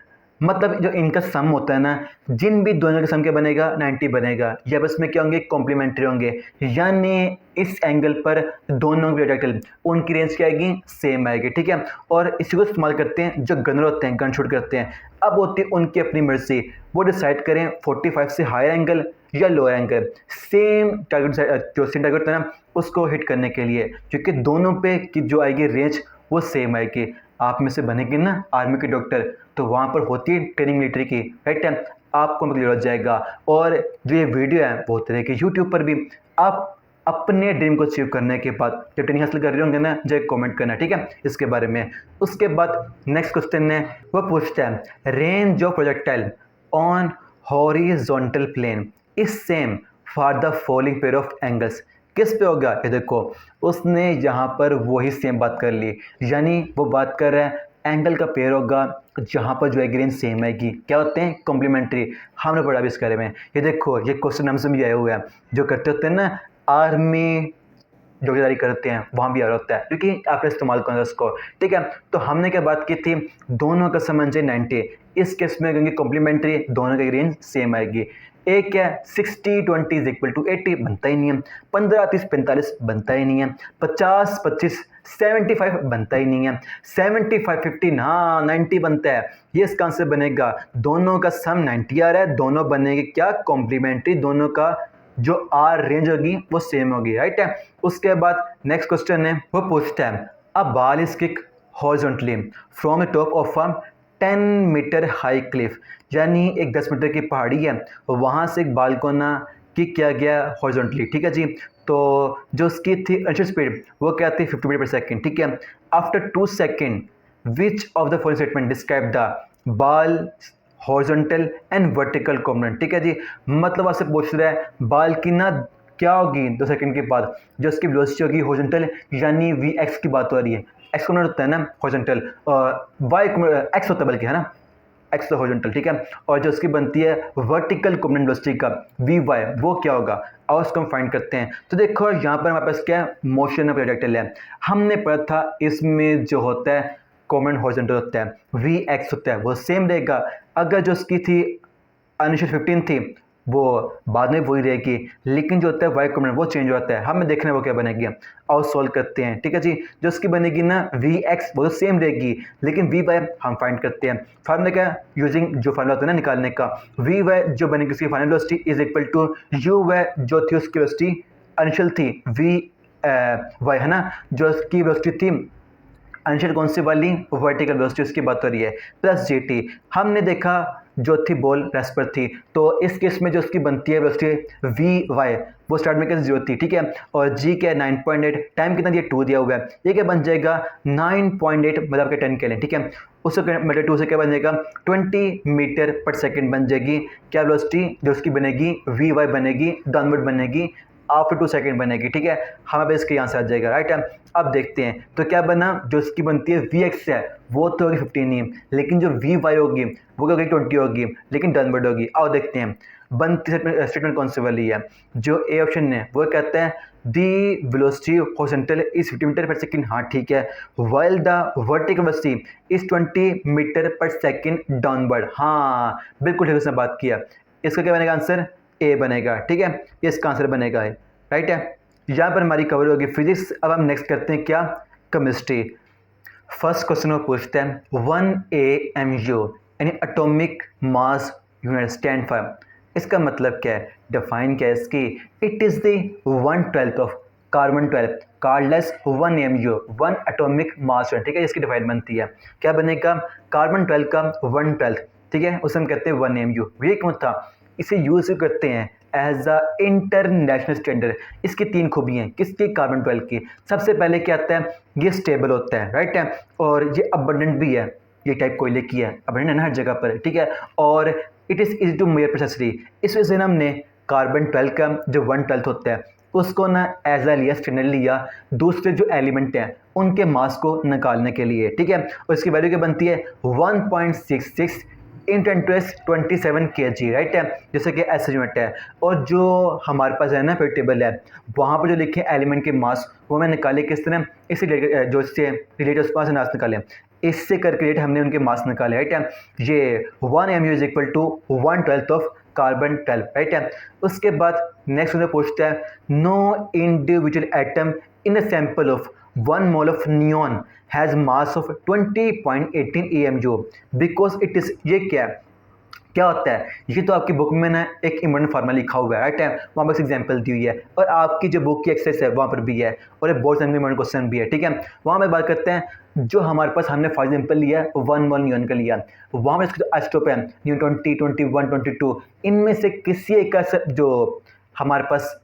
मतलब जो इनका सम होता है ना, जिन भी दोनों के सम के बनेगा 90 बनेगा, या बस में क्या होंगे? कॉम्प्लीमेंट्री होंगे, यानी इस एंगल पर दोनों प्रोजेक्टाइल उनकी रेंज क्या आएगी? सेम आएगी, ठीक है? और इसी को इस्तेमाल करते हैं जो गनर होते हैं, गन शूट करते हैं। अब होती है उनकी अपनी मर्जी, वो डिसाइड करें 45 से हायर एंगल या लोअर एंगल, सेम टारगेट जो सेम टारगेट होता है ना उसको हिट करने के लिए, क्योंकि दोनों पे की जो आएगी रेंज वो सेम आएगी। आप में से बनेगी ना आर्मी के डॉक्टर, तो वहाँ पर होती है ट्रेनिंग मिलिट्री की, राइट है? आपको मतलब हो जाएगा। और जो ये वीडियो है वो होते रहेगी यूट्यूब पर भी। आप अपने ड्रीम को अचीव करने के बाद जब ट्रेनिंग हासिल कर रहे होंगे ना, जो कमेंट करना, ठीक है, इसके बारे में। उसके बाद नेक्स्ट क्वेश्चन है वो पूछता है range of projectile on horizontal plane is same for the following pair of angles. किस पे होगा? ये देखो उसने यहाँ पर वही सेम बात कर ली, यानी वो बात कर रहा है एंगल का पेयर होगा जहाँ पर जो है रेंज सेम आएगी। क्या होते हैं? कॉम्प्लीमेंट्री। हमने पढ़ा भी इस बारे में। ये देखो ये क्वेश्चन हमसे भी आया हुआ है, जो करते होते हैं ना आर्मी जोगीदारी करते हैं वहाँ भी आ रहा होता है, क्योंकि आपने इस्तेमाल करना है उसको, ठीक है? तो हमने क्या बात की थी, दोनों का समझे 90, इस केस में क्योंकि कॉम्प्लीमेंट्री दोनों की रेंज सेम आएगी। एक क्या 60 20 इज इक्वल टू 80 बनता ही नहीं है, 15 30 45 बनता ही नहीं है, 50 25 75 बनता ही नहीं है, 75 15 हाँ 90 बनता है। ये इसका आंसर बनेगा, दोनों का सम 90 आ रहा है, दोनों बनेंगे क्या? कॉम्प्लीमेंट्री, दोनों का जो आर रेंज होगी वो सेम होगी, राइट है? उसके बाद नेक्स्ट क्वेश्चन है वो पूछता है a ball is kick horizontally from the top of a 10 metre high cliff, यानी एक 10 मीटर की पहाड़ी है, वहाँ से एक बॉल को ना किक किया गया हॉरिजॉन्टली, ठीक है जी? तो जो उसकी थी इनिशियल स्पीड वो क्या थी 50 मीटर पर सेकेंड, ठीक है? After 2 second which of the following statement describe the ball horizontal and vertical component, ठीक है जी? मतलब आपसे पूछ रहा है बॉल की ना क्या होगी 2 सेकंड के बाद, जो उसकी वेलोसिटी होगी हॉरिजॉन्टल, यानी वी एक्स की बात हो रही है। एक्स कॉम्पोनेंट होता है ना हॉरिजॉन्टल, वाई एक्स होता है बल्कि, है ना? एक्स तो हॉरिजॉन्टल, ठीक है? और जो उसकी बनती है वर्टिकल कॉम्पोनेंट वेलोसिटी का वी वाई, वो क्या होगा? और उसको हम फाइंड करते हैं। तो देखो यहाँ पर हमारे पास क्या है? मोशन ऑफ प्रोजेक्टाइल है। हमने पढ़ा था इसमें जो होता है कॉम्पोनेंट हॉरिजॉन्टल होता है, वी एक्स होता है, वो सेम रहेगा। अगर जो उसकी थी इनिशियल 15 थी वो बाद में वही रहेगी, लेकिन जो होता है वाई कॉम्पोनेंट वो चेंज होता है। हमें देखना है वो क्या बनेगी, और सॉल्व करते हैं, ठीक है जी? जो उसकी बनेगी ना वी एक्स वो तो सेम रहेगी, लेकिन वी वाई हम फाइंड करते हैं। फार्मूला क्या? यूजिंग जो फार्मूला होता है ना निकालने का, वी वाई जो बनेगी उसकी final velocity is equal to U Y जो थी उसकी वेलोसिटी इनिशियल थी वी वाई, है ना? जो उसकी वेलोसिटी थी इनिशियल कौन सी वाली? वर्टिकल वेलोसिटी उसकी बात हो रही है, प्लस जी टी। हमने देखा जो थी बॉल रेस्ट पर थी, तो इस केस में जो उसकी बनती है वेलोसिटी वी वाई, वो स्टार्ट में कैसे 0 थी, ठीक है। और जी क्या है 9.8, टाइम कितना दिया 2 दिया हुआ है, ये क्या बन जाएगा 9.8 मतलब आपके 10 के लिए, ठीक है। उससे मीटर 2 से क्या बन जाएगा 20 मीटर पर सेकेंड बन जाएगी क्या वेलोसिटी जो उसकी बनेगी वी वाई बनेगी, डाउनवर्ड बनेगी आफ्टर 2 सेकेंड बनेगी, ठीक है। हमें पे इसके आंसर आ जाएगा, राइट है। अब देखते हैं तो क्या बना, जो इसकी बनती है वी एक्स है वो तो होगी 15 ही, लेकिन जो वी वाई होगी वो क्या होगी 20 होगी, लेकिन डाउनवर्ड होगी। आओ देखते हैं बनती स्टेटमेंट कौन सी वाली है। जो ए ऑप्शन है वो कहता है the velocity horizontal is 50 meter per second, हाँ ठीक है। While the vertical velocity is 20 meter per second downward, हाँ बिल्कुल ठीक उसने बात किया। इसका क्या बनेगा आंसर ए बनेगा, ठीक है। ये इसका आंसर बनेगा है, राइट है। यहाँ पर हमारी कवर होगी फिजिक्स। अब हम नेक्स्ट करते हैं क्या, केमिस्ट्री। फर्स्ट क्वेश्चन में पूछते हैं 1 AMU यानी atomic mass unit stand for, इसका मतलब क्या है, डिफाइन क्या है इसकी, it is the 1/12 of carbon 12 cardless 1 AMU 1 atomic mass unit, ठीक है। इसकी डिफाइन बनती है क्या बनेगा कार्बन 12 का 1/12, ठीक है, उसे हम कहते हैं 1 AMU। ये क्यों था, इसे यूज़ करते हैं एज अ इंटरनेशनल स्टैंडर्ड। इसकी 3 खूबियाँ हैं, किसकी, कार्बन 12 की। सबसे पहले क्या आता है, ये स्टेबल होता है, राइट है, और ये अबंडेंट भी है, ये टाइप कोयले की है, अबंडेंट है ना हर जगह पर, ठीक है। और it is easy to measure precisely, इस वजह से ना हमने कार्बन 12 का जो 1/12 होता है उसको ना एज अ लिया स्टैंडर्ड लिया दूसरे जो एलिमेंट हैं उनके मास को निकालने के लिए, ठीक है। और इसकी वैल्यू क्या बनती है 1.66 इन 10⁻27 kg, राइट है, जैसे कि ऐसे यूनिट है। और जो हमारे पास है ना फिर टेबल है, वहाँ पर जो लिखे एलिमेंट के मास वो मैं निकाले किस तरह, इससे जो इससे रिलेटेड उसके पास मास निकाले, इससे करके रेट हमने उनके मास निकाले, राइट है। ये 1 AMU is equal to 1/12 of carbon 12, right है। उसके बाद नेक्स्ट मुझे पूछता है no individual atom in the sample of 1 mole of neon has mass of 20.18 AMU because it is, ये क्या होता है, ये तो आपकी बुक में ना एक इम्पोर्टेंट फार्मूला लिखा हुआ है, राइट है, वहाँ पर एग्जांपल दी हुई है, और आपकी जो बुक की एक्सरसाइज है वहाँ पर भी है, और एक बहुत सारे इम्पोर्टेंट क्वेश्चन भी है, ठीक है। वहाँ पर बात करते हैं जो हमारे पास हमने फॉर एग्जाम्पल लिया 1 मोल नियॉन का लिया, वहाँ पर इसका आइसोटोप है नियॉन 20, 21, 22, इनमें से किसी एक का जो हमारे पास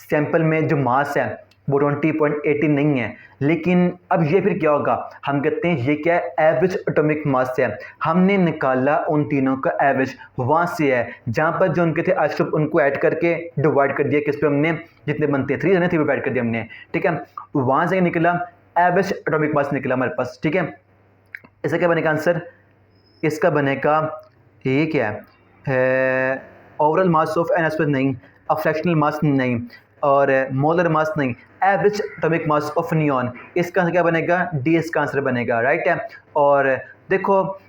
सैंपल में जो मास है वो 20.18 नहीं है। लेकिन अब ये फिर क्या होगा, हम कहते हैं ये क्या है, एवरेज एटॉमिक मास है, हमने निकाला उन तीनों का एवरेज, वहाँ से है जहाँ पर जो उनके थे आइसोटोप उनको ऐड करके डिवाइड कर दिया, किस पे हमने जितने बनते हैं 3 जने 3 डिवाइड कर दिया हमने, ठीक है। वहाँ से निकला एवरेज एटॉमिक मास निकला हमारे पास, ठीक है। इसका क्या बनेगा आंसर, इसका बनेगा ये क्या है, overall mass of an aspect नहीं, फ्रैक्शनल मास नहीं, और मोलर मास नहीं, average atomic mass of neon, इसका आंसर क्या बनेगा डी, इसका आंसर बनेगा, राइट है। और देखो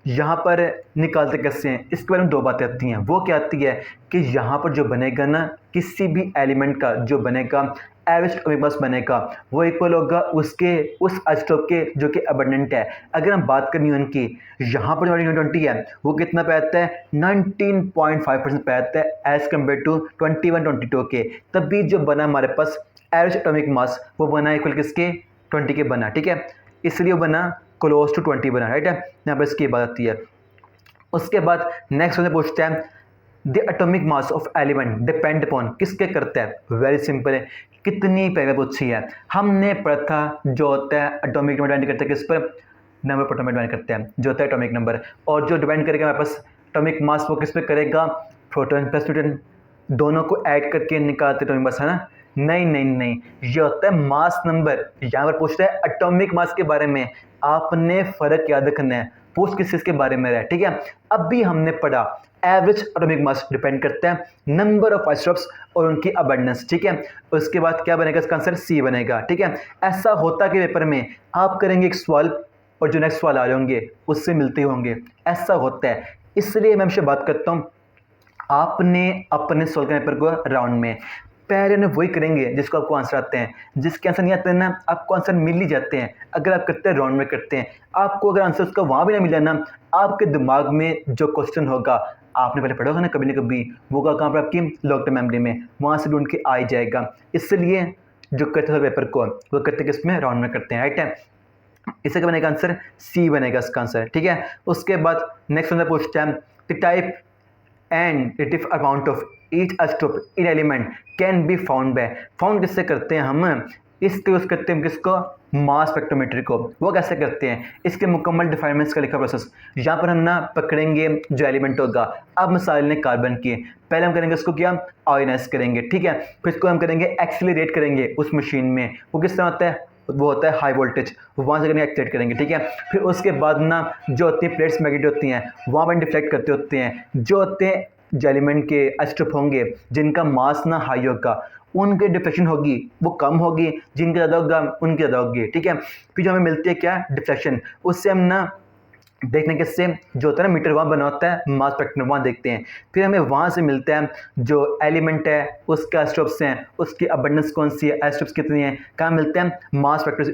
यहाँ पर निकालते कैसे हैं, इसके बारे में 2 बातें आती हैं। वो क्या आती है कि यहाँ पर जो बनेगा ना किसी भी एलिमेंट का जो बनेगा एवरेज एटॉमिक मास बनेगा वो इक्वल होगा उसके उस आइसोटोप के जो कि अबंडेंट है। अगर हम बात करें नियॉन की, यहाँ पर जो 20 है वो कितना पे आता है 19.5% पे आता है एज कम्पेयर टू 21, 22 के, तभी जो बना हमारे पास एवरेज एटॉमिक मास वो बना इक्वल किसके 20 के बना, ठीक है, इसलिए वो बना क्लोज टू 20 बना, राइट है। यहाँ पर इसकी बात आती है। उसके बाद नेक्स्ट मुझे पूछते हैं the atomic mass of element depend upon, किसके करता है, वेरी सिंपल है, कितनी पहले पूछी है, हमने पढ़ा था जो होता है एटॉमिक नंबर डिपेंड करता है किस पर, नंबर पर एटॉमिक डिपेंड करते हैं जो होता है एटॉमिक नंबर, और जो डिपेंड करेगा हमारे पास एटॉमिक मास वो किस पे करेगा, प्रोटॉन प्लस न्यूट्रॉन दोनों को ऐड करके निकालते एटॉमिक मास, है ना। नहीं नहीं नहीं, ये होता है मास नंबर। यहाँ पर पूछता है एटॉमिक मास के बारे में, आपने फर्क याद रखना है, पूछ किस चीज़ के बारे में रहा है, ठीक है। अब भी हमने पढ़ा एवरेज एटॉमिक मास डिपेंड करता है नंबर ऑफ आइसोटोप्स और उनकी अबंडेंस, ठीक है। उसके बाद क्या बनेगा, इसका आंसर सी बनेगा, ठीक है। ऐसा होता कि पेपर में आप करेंगे एक सवाल और जो नेक्स्ट सवाल आ रहे होंगे उससे मिलते होंगे, ऐसा होता है। इसलिए मैं हमसे बात करता हूँ आपने अपने सवाल के पेपर को राउंड में पहले ने वही करेंगे जिसको आपको आंसर आते हैं, जिसके आंसर नहीं आते हैं ना आपको आंसर मिल ही जाते हैं अगर आप करते हैं राउंड में करते हैं। आपको अगर आंसर उसका वहाँ भी ना मिला ना, आपके दिमाग में जो क्वेश्चन होगा आपने पहले पढ़ा होगा ना कभी ना कभी, वो कहाँ पर आपकी लॉन्ग टर्म मेमोरी में, वहाँ से ढूंढ के आ ही जाएगा। इसलिए जो करते हैं पेपर को वो करते किस में, राउंड में करते हैं, राइट है। इसका क्या बनेगा आंसर, सी बनेगा इसका आंसर, ठीक है। उसके बाद नेक्स्ट हमसे पूछता है the type and relative amount of each isotope in element can be found by. Found किससे करते हैं हम? इसके यूज़ करते हैं किसको? मास स्पेक्ट्रोमेट्री को। वो कैसे करते हैं? इसके मुकम्मल डिफाइनमेंट्स का लिखा प्रोसेस। यहाँ पर हम ना पकड़ेंगे जो एलिमेंट होगा। अब मिसाल ने कार्बन की, पहले हम करेंगे उसको क्या? आयोनाइज करेंगे, ठीक है। फिर इसको हम करेंगे एक्सीलरेट करेंगे उस मशीन में। वो किस तरह होता है? वो होता है हाई वोल्टेज, वहाँ से करेंगे एक्सीलरेट करेंगे, ठीक है। फिर उसके बाद ना जो होती है प्लेट्स मैग्नेट होती हैं, वहाँ पर डिफ्लेक्ट करते होते हैं। जो होते हैं जो एलिमेंट के आइसोटोप होंगे जिनका मास ना हाई होगा, उनकी डिफ्लेक्शन होगी वो कम होगी, जिनके ज़्यादा होगा उनकी ज़्यादा होगी, ठीक है। फिर जो हमें मिलती है क्या? डिफ्लेक्शन। उससे हम ना देखने किससे? जो होता है ना मीटर, वहाँ बना होता है मास स्पेक्ट्रम, वहाँ देखते हैं। फिर हमें वहाँ से मिलता है जो एलिमेंट है उसके आइसोटोप्स हैं, उसकी अबंडेंस कौन सी है, आइसोटोप्स कितनी है, कहाँ मिलते हैं? मास स्पेक्ट्रो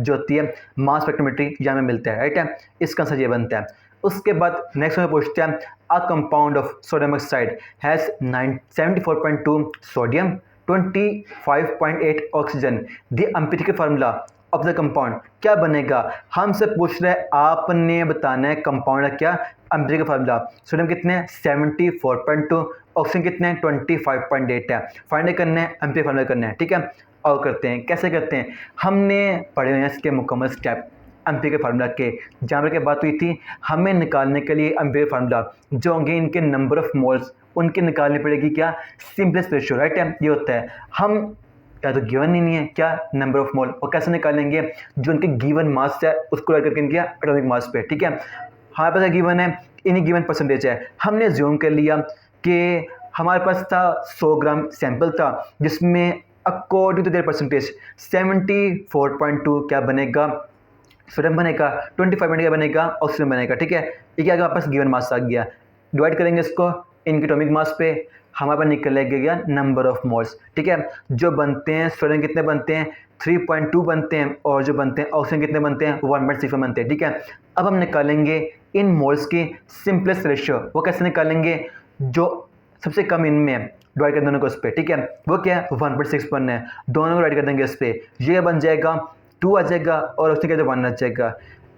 जो होती है मास स्पेक्ट्रोमेट्री, यहाँ में मिलता है, राइट है। इसका आंसर ये बनता है। उसके बाद नेक्स्ट में पूछते हैं a compound of sodium oxide has 74.2 sodium 25.8 oxygen, the empirical formula of the compound क्या बनेगा? हमसे पूछ रहे हैं, आपने बताना है कंपाउंड का क्या एम्पिरिकल फार्मूला। सोडियम कितने हैं? 74.2, ऑक्सीजन कितने हैं? 25.8 है। फाइंड करना है, एम्पिरिकल फार्मूला करना है, ठीक है। और करते हैं, कैसे करते हैं? हमने पढ़े हुए हैं इसके मुकम्मल स्टेप एम्पिरिकल फार्मूला के, जहाँ पर क्या बात हुई थी, हमें निकालने के लिए एम्पिरिकल फार्मूला जो होंगे इनके नंबर ऑफ मोल्स, उनकी निकालनी पड़ेगी क्या? सिंपलेस्ट रेशियो, राइट है। ये होता है हम या तो गिवन ही नहीं है क्या नंबर ऑफ मोल, और कैसे निकालेंगे? जो उनके गिवन मास है उसको ऐड करके इनके एटॉमिक मास पे, ठीक है। हमारे पास गिवन है, इन्हीं गिवन परसेंटेज है। हमने ज्यूम कर लिया कि हमारे पास था 100 ग्राम सैंपल था, जिसमें अकॉर्डिंग टू देयर परसेंटेज 74.2 क्या बनेगा? सोडियम बनेगा, 25 क्या बनेगा? ऑक्सीजन बनेगा, ठीक है। ये क्या हमारे पास गिवन मास आ गया। डिवाइड करेंगे इसको इनके एटॉमिक मास पे, हमारे पास निकलेगा नंबर ऑफ मोल्स, ठीक है। जो बनते हैं सोडियम कितने बनते हैं? 3.2 बनते हैं, और जो बनते हैं ऑक्सीजन कितने बनते हैं? 1.6 बनते हैं, ठीक है। अब हम निकालेंगे इन मोल्स की सिंपलेस्ट रेशियो। वो कैसे निकालेंगे? जो सबसे कम इनमें है डिवाइड कर दोनों को उस पर, ठीक है। वो क्या है? 1.6 बनना है, दोनों को डिवाइड कर देंगे इस पर, ये बन जाएगा 2 आ जाएगा, और उसके क्या 1 आ जाएगा।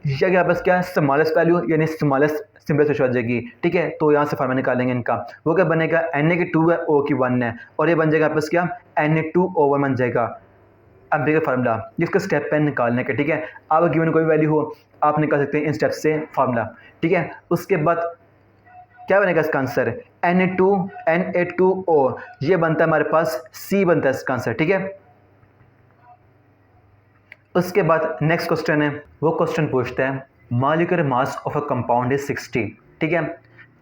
ये क्या बस क्या? स्मॉलेस्ट वैल्यू यानी स्मॉलेस्ट सिंपलेस्ट रेशियो आ जाएगी, ठीक है। तो यहाँ से फार्मूला निकालेंगे इनका। वो क्या बनेगा? Na की 2 है, O की 1 है, और ये बन जाएगा आपस क्या? Na2O1 बन जाएगा एम्पिरिकल फार्मूला, जिसका स्टेप है निकालने के, ठीक है। आप गिवन कोई वैल्यू हो आप निकाल सकते हैं इन स्टेप से फार्मूला, ठीक है। उसके बाद क्या बनेगा इसका आंसर? Na2O, ये बनता है हमारे पास C बनता है इसका आंसर, ठीक है। उसके बाद नेक्स्ट क्वेश्चन है, वो क्वेश्चन पूछता है molecular mass of a compound is 60, ठीक है,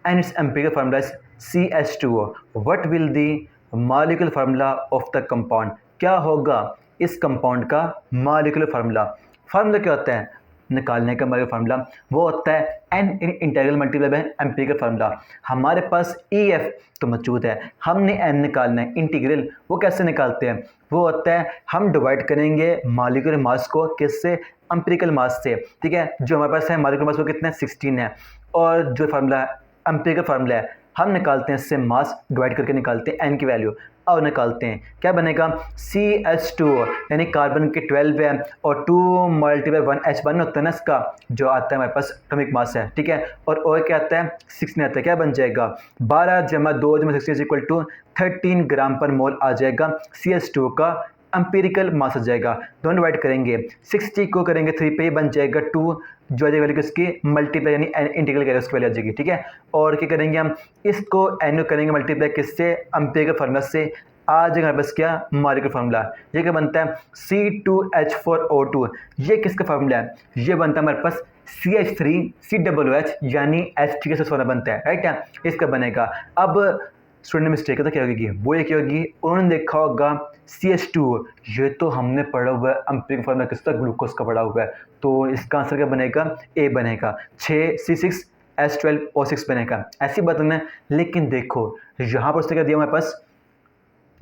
and it's empirical formula is CH2O। What will the molecular formula of the compound? क्या होगा इस कंपाउंड का मॉलिक्यूलर फार्मूला? फार्मूला क्या होता है निकालने का? मॉलिक्यूलर फार्मूला वो होता है n integral multiply by empirical formula. हमारे पास EF तो मौजूद है, हमने n निकालना है इंटीग्रल। वो कैसे निकालते हैं? वो होता है हम डिवाइड करेंगे मॉलिक्यूलर मास को किससे? एम्पिरिकल मास से, ठीक है। जो हमारे पास है मॉलिक्यूलर मास वो कितना है? 16 है, और जो फार्मूला एम्पिरिकल फार्मूला है हम निकालते हैं इससे मास डिवाइड करके निकालते हैं n की वैल्यू, और निकालते हैं क्या बनेगा? CH2O, यानी कार्बन के 12 है, और 2 मल्टीप्लाई 1H1 होता है ना इसका, जो आता है हमारे पास एटॉमिक मास है, ठीक है। और O क्या आता है? 16 आता है। क्या बन जाएगा? 12 जमा 2 जमा 16 इक्वल टू 13 ग्राम पर मोल आ जाएगा CH2O का एम्पिरिकल मास आ जाएगा। दोनों डिवाइड करेंगे, 60 को करेंगे 3 पे, बन जाएगा 2, जो आ जाएगा वैल्यू किसकी? मल्टीप्लाई यानी इंटीग्रल करेंगे उसकी वैल्यू आ जाएगी, ठीक है। और क्या करेंगे हम? इसको एन करेंगे मल्टीप्लाई किससे? एम्पिरिकल फार्मूला से, आ जाएगा हमारे पास क्या? Molecular formula. ये क्या बनता है? C2H4O2। ये किसका फार्मूला है? ये बनता है हमारे पास CH3COOH यानी H3SO4 बनता है, राइट है। इसका बनेगा। अब स्टूडेंट ने मिस्टेक तो क्या होगी? वो ये क्या होगी? उन्होंने देखा होगा CH2, ये तो हमने पढ़ा हुआ है एम्पिरिकल फार्मूला किसका? ग्लूकोज का पढ़ा हुआ है, तो इसका आंसर क्या बनेगा? A बनेगा। 6C6H12O6 बनेगा, ऐसी बात है। लेकिन देखो यहाँ पर उसने क्या दिया हमारे पास?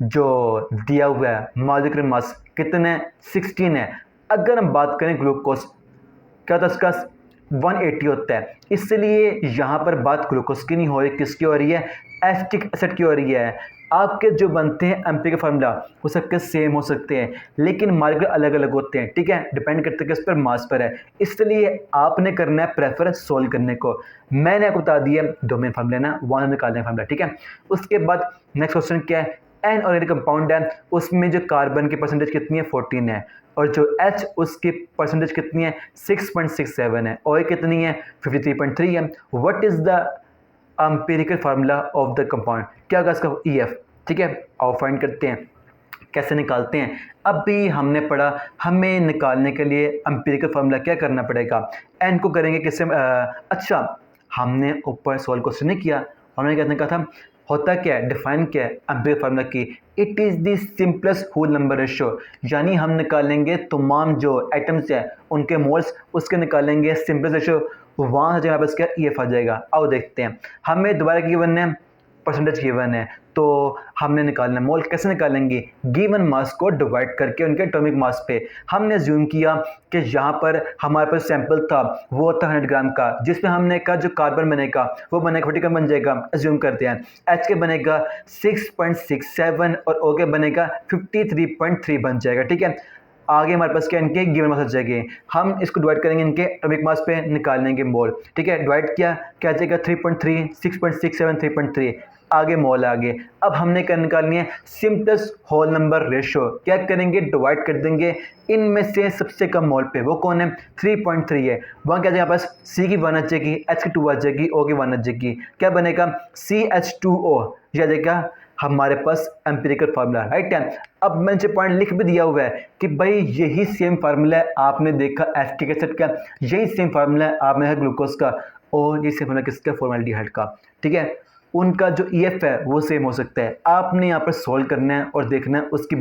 जो दिया हुआ है मॉलिक्यूलर मास कितने? 16 है। अगर हम बात करें ग्लूकोज, क्या होता है इसका? 180 होता है, इसलिए यहाँ पर बात ग्लूकोज की नहीं हो रही, किसकी हो रही है? एसिटिक एसिड की हो रही है। आपके जो बनते हैं एम्पिरिकल फार्मूला वो सबके सेम हो सकते हैं, लेकिन मालिक्यूल अलग अलग होते हैं, ठीक है, डिपेंड करते हैं किस पर, मास पर है। इसलिए आपने करना है प्रेफर सोल्व करने को। मैंने आपको बता दिया दो मेन फार्मूले ना, वन निकालने फार्मूला, ठीक है। उसके बाद नेक्स्ट क्वेश्चन क्या है, एन ऑर्गेनिक कंपाउंड है, उसमें जो कार्बन की परसेंटेज कितनी है 14 है, और जो H उसकी परसेंटेज कितनी है 6.67 है, और कितनी है 53.3 है। What is the empirical formula of the compound, क्या होगा इसका EF, ठीक है। आओ फाइंड करते हैं कैसे निकालते हैं। अभी हमने पढ़ा हमें निकालने के लिए एम्पिरिकल फार्मूला क्या करना पड़ेगा, एन को करेंगे किससे, अच्छा हमने ऊपर सॉल्व क्वेश्चन नहीं किया, हमने कहने का था होता क्या है, डिफाइन क्या है एम्पिरिकल फार्मूला की, it is the simplest whole number ratio, यानी हम निकालेंगे तमाम जो एटम्स है उनके मोल्स, उसके निकालेंगे सिंपलेस्ट रेशियो, वहाँ से हमारे पास क्या EF आ जाएगा। आओ देखते हैं, हमें दोबारा गिवन है परसेंटेज गिवन है, तो हमने निकालना मोल, कैसे निकालेंगे, गिवन मास को डिवाइड करके उनके एटॉमिक मास पे। हमने अज्यूम किया कि यहाँ पर हमारे पास सैंपल था वो था 100 ग्राम का, जिसमें हमने कहा जो कार्बन बनेगा वो बनेगा 40 ग्राम बन जाएगा, अज्यूम करते हैं। H के बनेगा 6.67 और O के बनेगा 53.3 बन जाएगा, ठीक है। आगे हमारे पास क्या इनके गिवन मास आ जाएंगे, हम इसको डिवाइड करेंगे इनके एटॉमिक मास पे, निकाल लेंगे मोल, ठीक है। डिवाइड किया क्या आ जाएगा 3.3, 6.67, 3.3, आगे मोल आगे। अब हमने क्या निकालनी है सिंपलेस्ट होल नंबर रेशियो, क्या करेंगे डिवाइड कर देंगे इनमें से सबसे कम मोल पे, वो कौन है 3.3 है, वहाँ क्या आ जाएगा पास C की 1 आ जाएगी, H की 2 आ जाएगी, O की 1 आ जाएगी, क्या बनेगा CH2O, यह आ जाएगा हमारे पास एम्पिरिकल फार्मूला, राइट है। अब मैंने जो पॉइंट लिख भी दिया हुआ है कि भाई यही सेम फार्मूला है आपने देखा एसिटिक एसिड का, यही सेम फार्मूला है आपने देखा ग्लूकोज का, और ये सेम फार्मूला किसका फॉर्मेल्डिहाइड का, ठीक है। उनका जो EF है वो सेम हो सकता है, आपने यहाँ पर सोल्व करना है और देखना है उसकी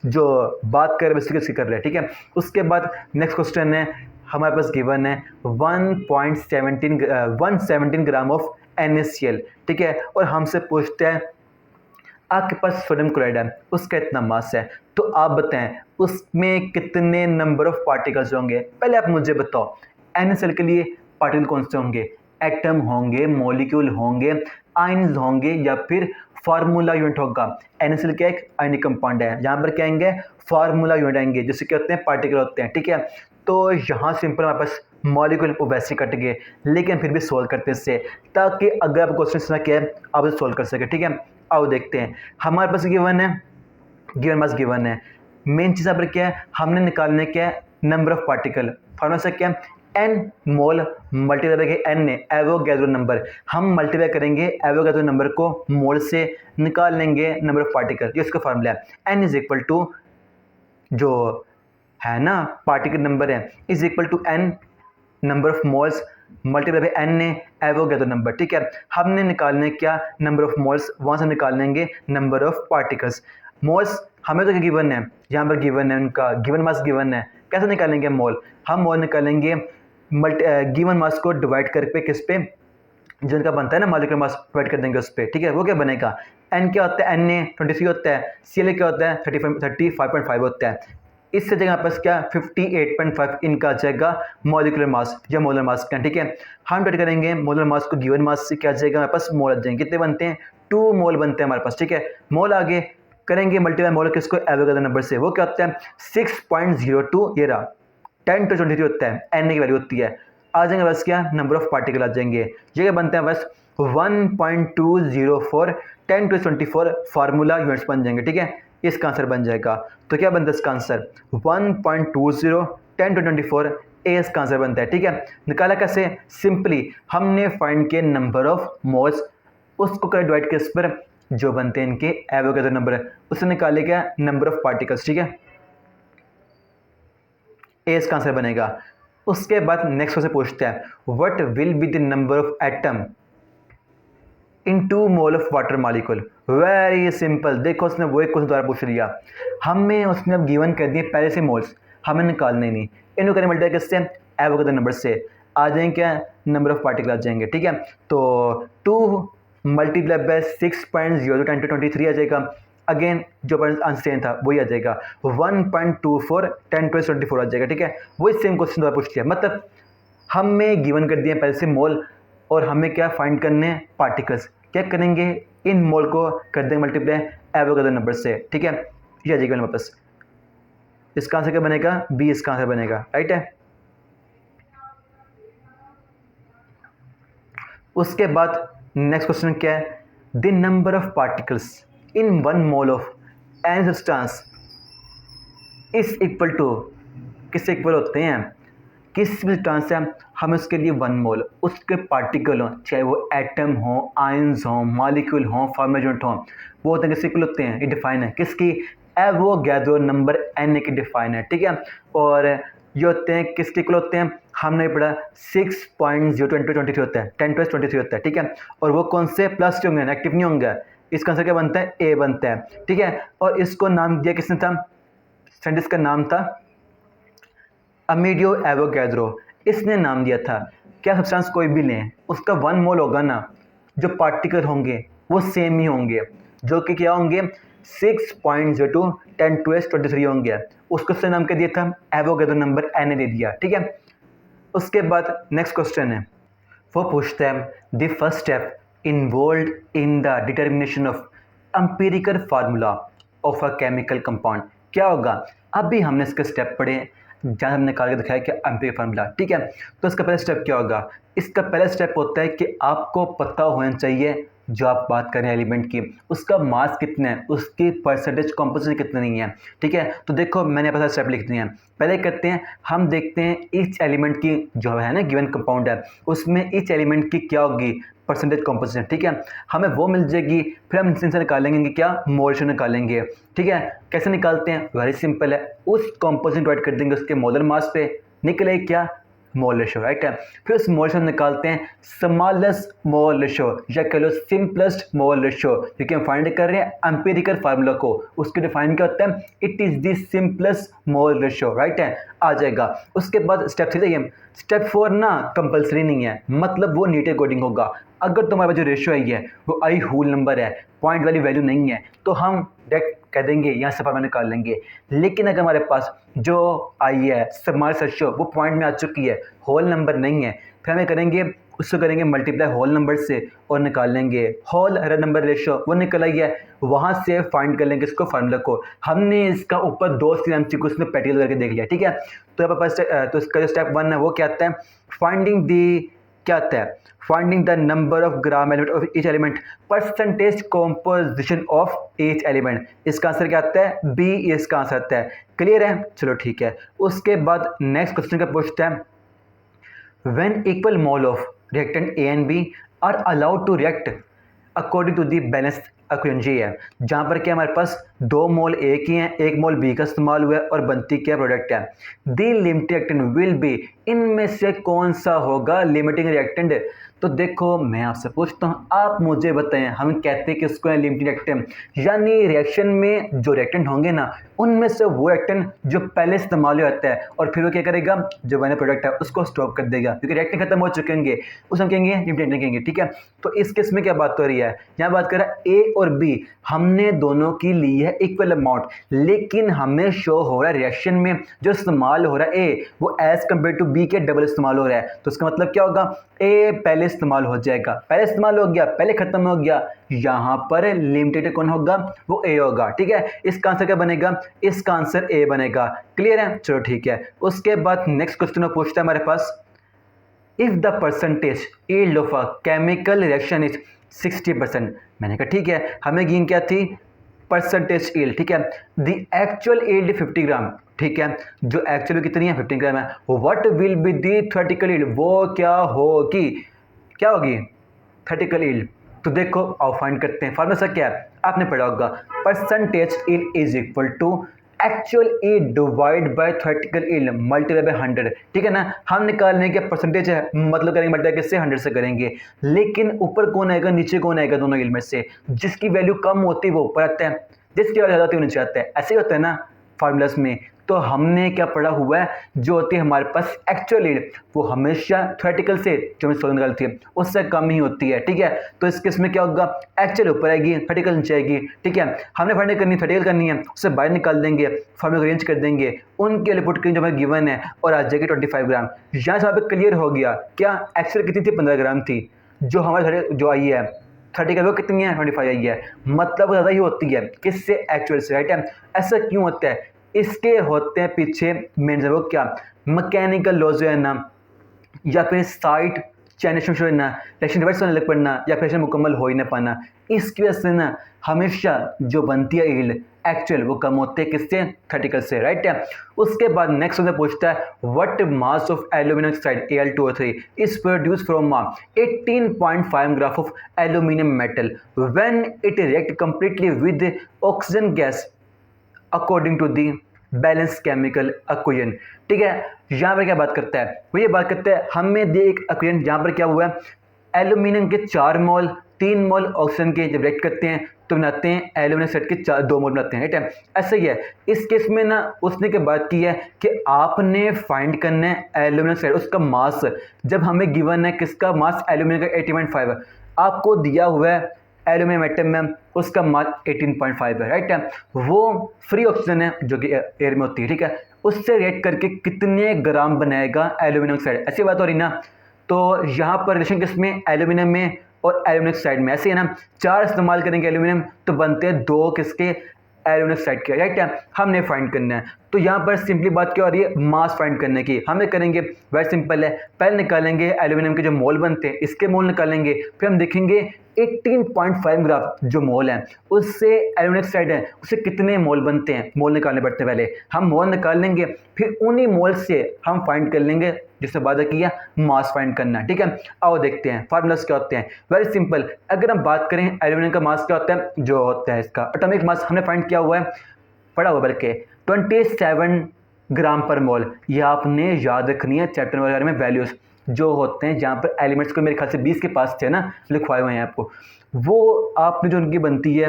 जो बात कर रहे हैं कर रहे हैं, ठीक है। उसके बाद नेक्स्ट क्वेश्चन है हमारे पास गिवन है 117 ग्राम ऑफ NaCl, ठीक है, और हमसे पूछते हैं आपके पास सोडियम क्लोराइड है, उसका इतना मास है, तो आप बताएं उसमें कितने नंबर ऑफ पार्टिकल्स होंगे। पहले आप मुझे बताओ NaCl के लिए पार्टिकल कौन से होंगे, एटम होंगे, मॉलिक्यूल होंगे, आयन्स होंगे, या फिर फार्मूला यूनिट होगा। NaCl क्या एक आयनिक कंपाउंड है, यहाँ पर क्या आएंगे फार्मूला यूनिट आएंगे, जिससे क्या होते हैं पार्टिकल होते हैं, ठीक है। तो यहाँ सिंपल हमारे पास मॉलिक्यूल वो वैसे कट गए, लेकिन फिर भी सोल्व करते इससे, ताकि अगर आप क्वेश्चन सुना क्या है आप उसे सोल्व कर सके, ठीक है। आओ देखते हैं, हमारे पास गिवन है, गिवन मास गिवन है, मेन चीज़ यहाँ पर क्या है हमने निकालने क्या है नंबर ऑफ पार्टिकल, फार्मूला से क्या है N मोल मल्टीप्लाई करेंगे N ने एवोगैड्रो नंबर, हम मल्टीप्लाई करेंगे एवोगैड्रो नंबर को मोल से, निकाल लेंगे नंबर ऑफ पार्टिकल, ये इसका फार्मूला है। N इज इक्वल टू जो है ना पार्टिकल नंबर है is equal to N number of moles multiply by N ने एवोगैड्रो नंबर, ठीक है। हमने निकालने क्या नंबर ऑफ मोल्स, वहाँ से निकाल लेंगे नंबर ऑफ पार्टिकल्स। मोल्स हमें तो गिवन है, यहाँ पर गिवन है उनका गिवन मास गिवन है, कैसे निकालेंगे मोल, हम मोल निकालेंगे गिवन मास को डिवाइड करके किस पे, जिनका बनता है ना मॉलिक्यूलर मास डिवाइड कर देंगे उस पर, ठीक है। वो क्या बनेगा N क्या होता है Na 23 होता है, Cl क्या होता है 35.5 होता है, इससे जगह पास क्या 58.5 इनका आ जाएगा मॉलिक्यूलर मास या मोलर मास का, ठीक है। हम डिवाइड करेंगे मोलर मास को गिवन मास से, क्या आ जाएगा हमारे पास मोल आ जाएंगे, कितने बनते हैं 2 मोल बनते हैं हमारे पास, ठीक है। मोल आगे करेंगे मल्टीप्लाई मोल किसको एवोगैड्रो नंबर से, वो क्या होता है 6.02, ये रहा 10 to 23 होता है, N की वैल्यू होती है, आ जाएंगे बस क्या नंबर ऑफ पार्टिकल आ जाएंगे, ये क्या बनते हैं बस 1.204 10 to 24 फार्मूला यूनिट्स बन जाएंगे, ठीक है। इसका आंसर बन जाएगा, तो क्या बनता है इसका आंसर 1.20 10 to 24 ए इसका आंसर बनता है, ठीक है। निकाला कैसे, सिंपली हमने फाइंड किए नंबर ऑफ मोल्स, उसको कर डिवाइड किस पर जो बनते हैं इनके एवोगैड्रो नंबर, उससे निकाले क्या नंबर ऑफ पार्टिकल्स, ठीक है, ए इसका आंसर बनेगा। उसके बाद नेक्स्ट से पूछते हैं what will be the number of atom in 2 mole of water molecule. Very simple, देखो उसने वो एक क्वेश्चन द्वारा पूछ लिया, हमें उसने अब गिवन कर दिए पहले से मोल्स, हमें निकालने नहीं, इनको करें मल्टीप्लाई किससे एवोगैड्रो नंबर से, आ जाएंगे क्या नंबर ऑफ पार्टिकल आ जाएंगे, ठीक है। तो 2 मल्टीप्लाई बाय 6.0 10 to 23 आ जाएगा, अगेन जो आंसर सेम था वही आ जाएगा 1.24 10 to 24 आ जाएगा, ठीक है। वही सेम क्वेश्चन द्वारा पूछ लिया, मतलब हमें गिवन कर दिए पहले से मोल और हमें क्या फाइंड करने हैं पार्टिकल्स, क्या करेंगे इन मोल को कर देंगे मल्टीप्लाई एवोगाड्रो नंबर से, ठीक है। ये आ जाएगा मेरे पास, इसका आंसर क्या बनेगा, बी इसका आंसर बनेगा, राइट है। उसके बाद नेक्स्ट क्वेश्चन क्या है, the number of particles in 1 mole of any substance is equal to, किससे इक्वल होते हैं, किस सब्सटेंस है हम उसके लिए 1 मोल उसके पार्टिकल हो, चाहे वो एटम हो, आयंस हो, मॉलिक्यूल हो, फॉर्मेजेंट हो, वो होते हैं किससे इक्वल होते हैं, ये डिफाइन है किसकी, एवोगाड्रो नंबर एन की डिफाइन है, ठीक है। और ये होते हैं किसके इक्वल होते हैं, हमने पढ़ा 6.023 होता है, 10⁻23 होता है, ठीक है। और वो कौन से प्लस होंगे, नेगेटिव नहीं होंगे, इसका आंसर क्या बनता है, ए बनता है, ठीक है। और इसको नाम दिया किसने था, साइंटिस्ट का नाम था अमेलियो एवोगाड्रो, इसने नाम दिया था। क्या सब्सटेंस कोई भी लें उसका 1 मोल होगा ना, जो पार्टिकल होंगे वो सेम ही होंगे, जो कि क्या होंगे 6.02 10⁻23 होंगे, उसको उसने नाम क्या दिया था, एवोगाड्रो नंबर एन दे दिया, ठीक है। उसके बाद नेक्स्ट क्वेश्चन है, वो पूछता है the first step involve in the determination of empirical formula of a chemical compound, क्या होगा। अभी हमने इसके स्टेप पढ़े जहाँ हमने निकाल के दिखाया कि एम्पिरिकल फार्मूला, ठीक है। तो इसका पहला स्टेप क्या होगा, इसका पहला स्टेप होता है कि आपको पता होना चाहिए जो आप बात करें एलिमेंट की, उसका मास कितना है, उसकी परसेंटेज कॉम्पोजिशन कितनी है, ठीक है। तो देखो मैंने पहला स्टेप लिख दिया है, पहले करते हैं हम देखते हैं ईच एलिमेंट की जो है ना गिवन कंपाउंड है उसमें ईच एलिमेंट की क्या होगी परसेंटेज कॉम्पोजिशन, ठीक है। हमें वो मिल जाएगी, फिर हम इनसे निकालेंगे कि क्या मोल रेशियो निकालेंगे, ठीक है। कैसे निकालते हैं, वेरी सिंपल है, उस कॉम्पोजिशन डिवाइड कर देंगे उसके मोलर मास पे, निकले क्या मोल रेशियो, राइट है। फिर उस मोल रेशियो निकालते हैं स्मॉलेस्ट मोल रेशियो या कह लो सिंपलेस्ट मोल रेशियो, क्योंकि हम फाइंड कर रहे हैं एम्पिरिकल फार्मूला को, उसके डिफाइन क्या होता है, it is the simplest mole ratio, right है, आ जाएगा। उसके बाद स्टेप 3 देखिए, स्टेप 4 ना कंपलसरी नहीं है, मतलब वो नीट अकॉर्डिंग होगा। अगर तुम्हारे पास जो रेशियो आई है वो आई होल नंबर है, पॉइंट वाली वैल्यू नहीं है, तो हम डायरेक्ट कह देंगे यहाँ से फॉर्मूला निकाल लेंगे। लेकिन अगर हमारे पास जो आई है स्मॉलेस्ट रेशियो वो पॉइंट में आ चुकी है, होल नंबर नहीं है, फिर हमें करेंगे उसको करेंगे मल्टीप्लाई होल नंबर से और निकाल लेंगे होल नंबर रेशियो, वो निकल आई है, वहाँ से फाइंड कर लेंगे इसको फार्मूला को। हमने इसका ऊपर 2 MCQ में प्रैक्टिकल करके देख लिया, ठीक है। तो यहाँ पर तो इसका जो स्टेप 1 है वो क्या आता है, फाइंडिंग दी, क्या आता है, finding the number of gram element of each element, percentage composition of each element, इसका आंसर क्या आता है, बी इसका आंसर आता है। क्लियर है, चलो ठीक है। उसके बाद नेक्स्ट क्वेश्चन का पूछता है when equal mole of reactant A and B are allowed to react according to the balance equation है, जहाँ पर क्या हमारे पास 2 मोल ए की हैं, 1 मोल बी का इस्तेमाल हुआ है और बनती क्या प्रोडक्ट है, दी लिमिटिंग रिएक्टेंट विल बी, इनमें से कौन सा होगा लिमिटिंग रिएक्टेंट। तो देखो मैं आपसे पूछता हूँ, आप मुझे बताएं, हम कहते हैं कि उसको है लिमिटिंग रिएक्टेंट, यानी रिएक्शन में जो रिएक्टेंट होंगे ना उनमें से वो रिएक्टेंट जो पहले इस्तेमाल होता है और फिर वो क्या करेगा, जो बने प्रोडक्ट है उसको स्टॉप कर देगा, क्योंकि रिएक्टेंट खत्म हो चुके होंगे, उस हम कहेंगे लिमिटिंग कहेंगे, ठीक है। तो इस केस में क्या बात हो रही है, यहाँ बात कर रहा है ए और बी, हमने दोनों की ली है इक्वल अमाउंट, लेकिन हमें शो हो रहा है रिएक्शन में जो इस्तेमाल हो रहा है ए वो एज कम्पेयर टू बी के डबल इस्तेमाल हो रहा है। तो इसका मतलब क्या होगा, ए पहले इस्तेमाल हो जाएगा, पहले इस्तेमाल हो गया, पहले खत्म हो गया, यहाँ पर लिमिटेड कौन होगा, वो ए होगा, ठीक है। इसका आंसर क्या बनेगा, इसका आंसर ए बनेगा। क्लियर है, चलो ठीक है। उसके बाद नेक्स्ट क्वेश्चन पूछता है हमारे पास, if the percentage yield of a chemical reaction is 60%, मैंने कहा ठीक है, हमें गिन क्या थी, परसेंटेज यील्ड, ठीक है। द एक्चुअल यील्ड 50 ग्राम, ठीक है, जो एक्चुअल कितनी है 15 ग्राम है, what will be the theoretical yield, वो क्या होगी, क्या होगी थ्योरेटिकल यील्ड। तो देखो आओ फाइंड करते हैं, फार्मूला क्या है, आपने पढ़ा होगा, percentage yield is equal to actual yield divide by theoretical yield multiply by 100, ठीक है ना। हम निकालने के परसेंटेज है, मतलब करेंगे मल्टीप्लाई किससे, 100 से करेंगे, लेकिन ऊपर कौन आएगा नीचे कौन आएगा, दोनों यील्ड में से जिसकी वैल्यू कम होती है वो ऊपर आता है, जिसकी वैल्यू ज़्यादा होती है वो नीचे आता है, ऐसे ही होता है ना फार्मूलास में। तो हमने क्या पढ़ा हुआ है, जो होती है हमारे पास एक्चुअल यील्ड वो हमेशा थ्योरेटिकल से जो हमने सॉल्व निकालती है उससे कम ही होती है, ठीक है। तो इस केस में क्या होगा, एक्चुअल ऊपर आएगी, थ्योरेटिकल नीचे आएगी, ठीक है। हमने फाइंड करनी थ्योरेटिकल करनी है, उससे बाहर निकाल देंगे, फार्मूला को अरेंज कर देंगे, उनके लिए पुट करेंगे जो हमें गिवन है और आ जाएगी 25 ग्राम। यहाँ से वहाँ पर क्लियर हो गया, क्या एक्चुअल कितनी थी, 15 ग्राम थी, जो हमारे जो आई है 30 का वो कितनी है 25 आई है, मतलब ज़्यादा ही होती है किससे एक्चुअल से, राइट है। ऐसा क्यों होता है, इसके होते हैं पीछे मेन वो क्या मैकेनिकल लॉज है ना, या फिर साइट चैनल शो ना रिएक्शन रिवर्स होने लग पड़ना, या फिर रिएक्शन मुकम्मल हो ही ना पाना। इसकी वजह से ना हमेशा जो बनती है यील्ड एक्चुअल वो कम होते हैं किससे, क्रिटिकल से, राइट है। उसके बाद नेक्स्ट हमसे पूछता है what mass of aluminium oxide Al2O3 is produce from 18.5 gram of aluminium metal when it react completely with oxygen gas according to the balance chemical equation. ठीक है, यहाँ पर क्या बात करता है, वो ये बात करता है हमें दिए एक इक्वेशन जहाँ पर क्या हुआ है एल्यूमिनियम के 4 मोल 3 मोल ऑक्सीजन के जब रिएक्ट करते हैं तो बनाते हैं एल्यूमिनियम सेट के 2 मोल बनाते हैं, राइट है। ऐसा ही है इस केस में ना, उसने क्या बात की है कि आपने फाइंड करना है एल्यूमिनियम सेट उसका मास, जब हमें गिवन है किसका मास एल्यूमिनियम का 18.5 आपको दिया हुआ है एल्यूमिनियम एटम में उसका मास 18.5 है, राइट है। वो फ्री ऑक्सीजन है जो कि एयर में होती है, ठीक है, उससे रिएक्ट करके कितने ग्राम बनाएगा एल्यूमिनियम ऑक्साइड, ऐसी बात हो रही ना। तो यहाँ पर रिलेशन किसमें एल्यूमिनियम में और एल्यूमिनियम ऑक्साइड में, ऐसे है ना, 4 इस्तेमाल करेंगे एल्यूमिनियम तो बनते हैं 2 किसके एल्यूमिनियम ऑक्साइड के, राइट है। हमने फाइंड करना है तो यहाँ पर सिंपली बात क्या हो रही है मास फाइंड करने की, हमें करेंगे वेरी सिंपल है, पहले निकालेंगे एल्यूमिनियम के जो मोल बनते हैं इसके मोल निकालेंगे, फिर हम देखेंगे 18.5 ग्राम जो मोल है उससे एल्यूमिनियम ऑक्साइड है उससे कितने मोल बनते हैं, मोल निकालने पड़ते हैं, पहले हम मोल निकाल लेंगे फिर उन्हीं मोल से हम फाइंड कर लेंगे जिसने वादा किया मास फाइंड करना, ठीक है। आओ देखते हैं फार्मूलास क्या होते हैं, वेरी सिंपल। अगर हम बात करें एल्यूमिनियम का मास क्या होता है, जो होता है इसका एटॉमिक मास हमने फाइंड किया हुआ है, पढ़ा हुआ बल्कि 27 ग्राम पर मोल। ये आपने याद रखनी है चैप्टर वगैरह में वैल्यूज जो होते हैं जहाँ पर एलिमेंट्स को मेरे ख्याल से 20 के पास थे ना लिखवाए हुए हैं आपको, वो आपने जो उनकी बनती है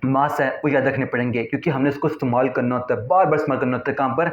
मास है वो याद रखने पड़ेंगे क्योंकि हमने इसको इस्तेमाल करना होता है, बार बार इस्तेमाल करना होता है, कहाँ पर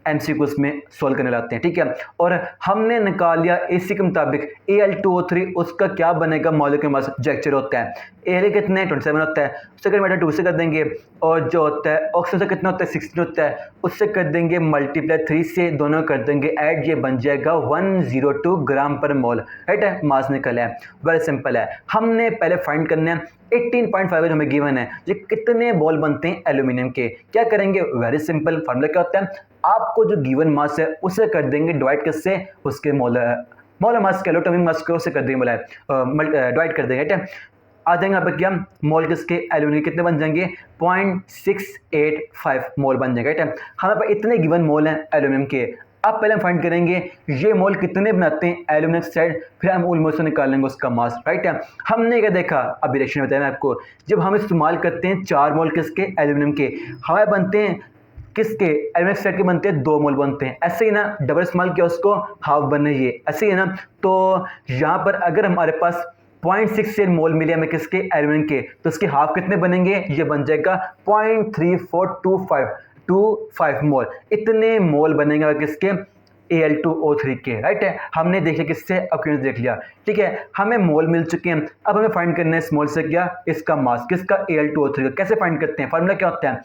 MCQs में सोल्व करने लाते हैं, ठीक है। और हमने निकाल लिया इसी के मुताबिक Al2O3 उसका क्या बनेगा मॉलिक्यूलर मास जो एक्चुअल होता है, Al कितने 27 होता है, उससे अगर मैटर 2 से कर देंगे, और जो होता है ऑक्सीजन से कितना होता है 16 होता है, उससे कर देंगे मल्टीप्लाई 3 से, दोनों कर देंगे ऐड, ये बन जाएगा 102 ग्राम पर मोल, राइट है, मास निकला है। वेरी सिंपल है, हमने पहले फाइंड करना है 18.5 हमें गिवन है, ये कितने मोल बनते हैं एल्यूमिनियम के, क्या करेंगे वेरी सिंपल, फार्मूला क्या होता है आपको जो गिवन मास है उसे कर देंगे डिवाइड किससे, उसके मोलर मास कह लो एटॉमिक मास को, उसे कर देंगे डिवाइड कर देंगे, ठीक है। आ जाएंगे यहाँ पर क्या मोल किसके एल्यूमिनियम कितने बन जाएंगे 0.685 मोल बन जाएगा, ठीक है। हमारे पास इतने गिवन मोल हैं एल्यूमिनियम के, अब पहले हम फाइंड करेंगे ये मोल कितने बनाते हैं एल्यूमिनियम ऑक्साइड, फिर हम उन मोल से निकालेंगे उसका मास, राइट है। हमने क्या देखा अभी रिएक्शन बताया मैं आपको, जब हम इस्तेमाल करते हैं 4 मोल किसके एल्यूमिनियम के, हमारे बनते हैं किसके एल्यूमिनियम ऑक्साइड के बनते हैं 2 मोल बनते हैं, ऐसे ही ना डबल इस्तेमाल किया उसको हाफ बने ये, ऐसे ही है ना। तो यहाँ पर अगर हमारे पास 0.6 से मोल मिले हमें किसके एल्यूमिनियम के, तो इसके हाफ कितने बनेंगे, ये बन जाएगा 0.3425 मोल, इतने मोल बनेंगे किसके Al2O3 के, राइट है। हमने देखे किससे इक्वेशन देख लिया, ठीक है, हमें मोल मिल चुके हैं, अब हमें फाइंड करना है स्मॉल से क्या इसका मास किसका Al2O3 का, कैसे फाइंड करते हैं, फार्मूला क्या होता है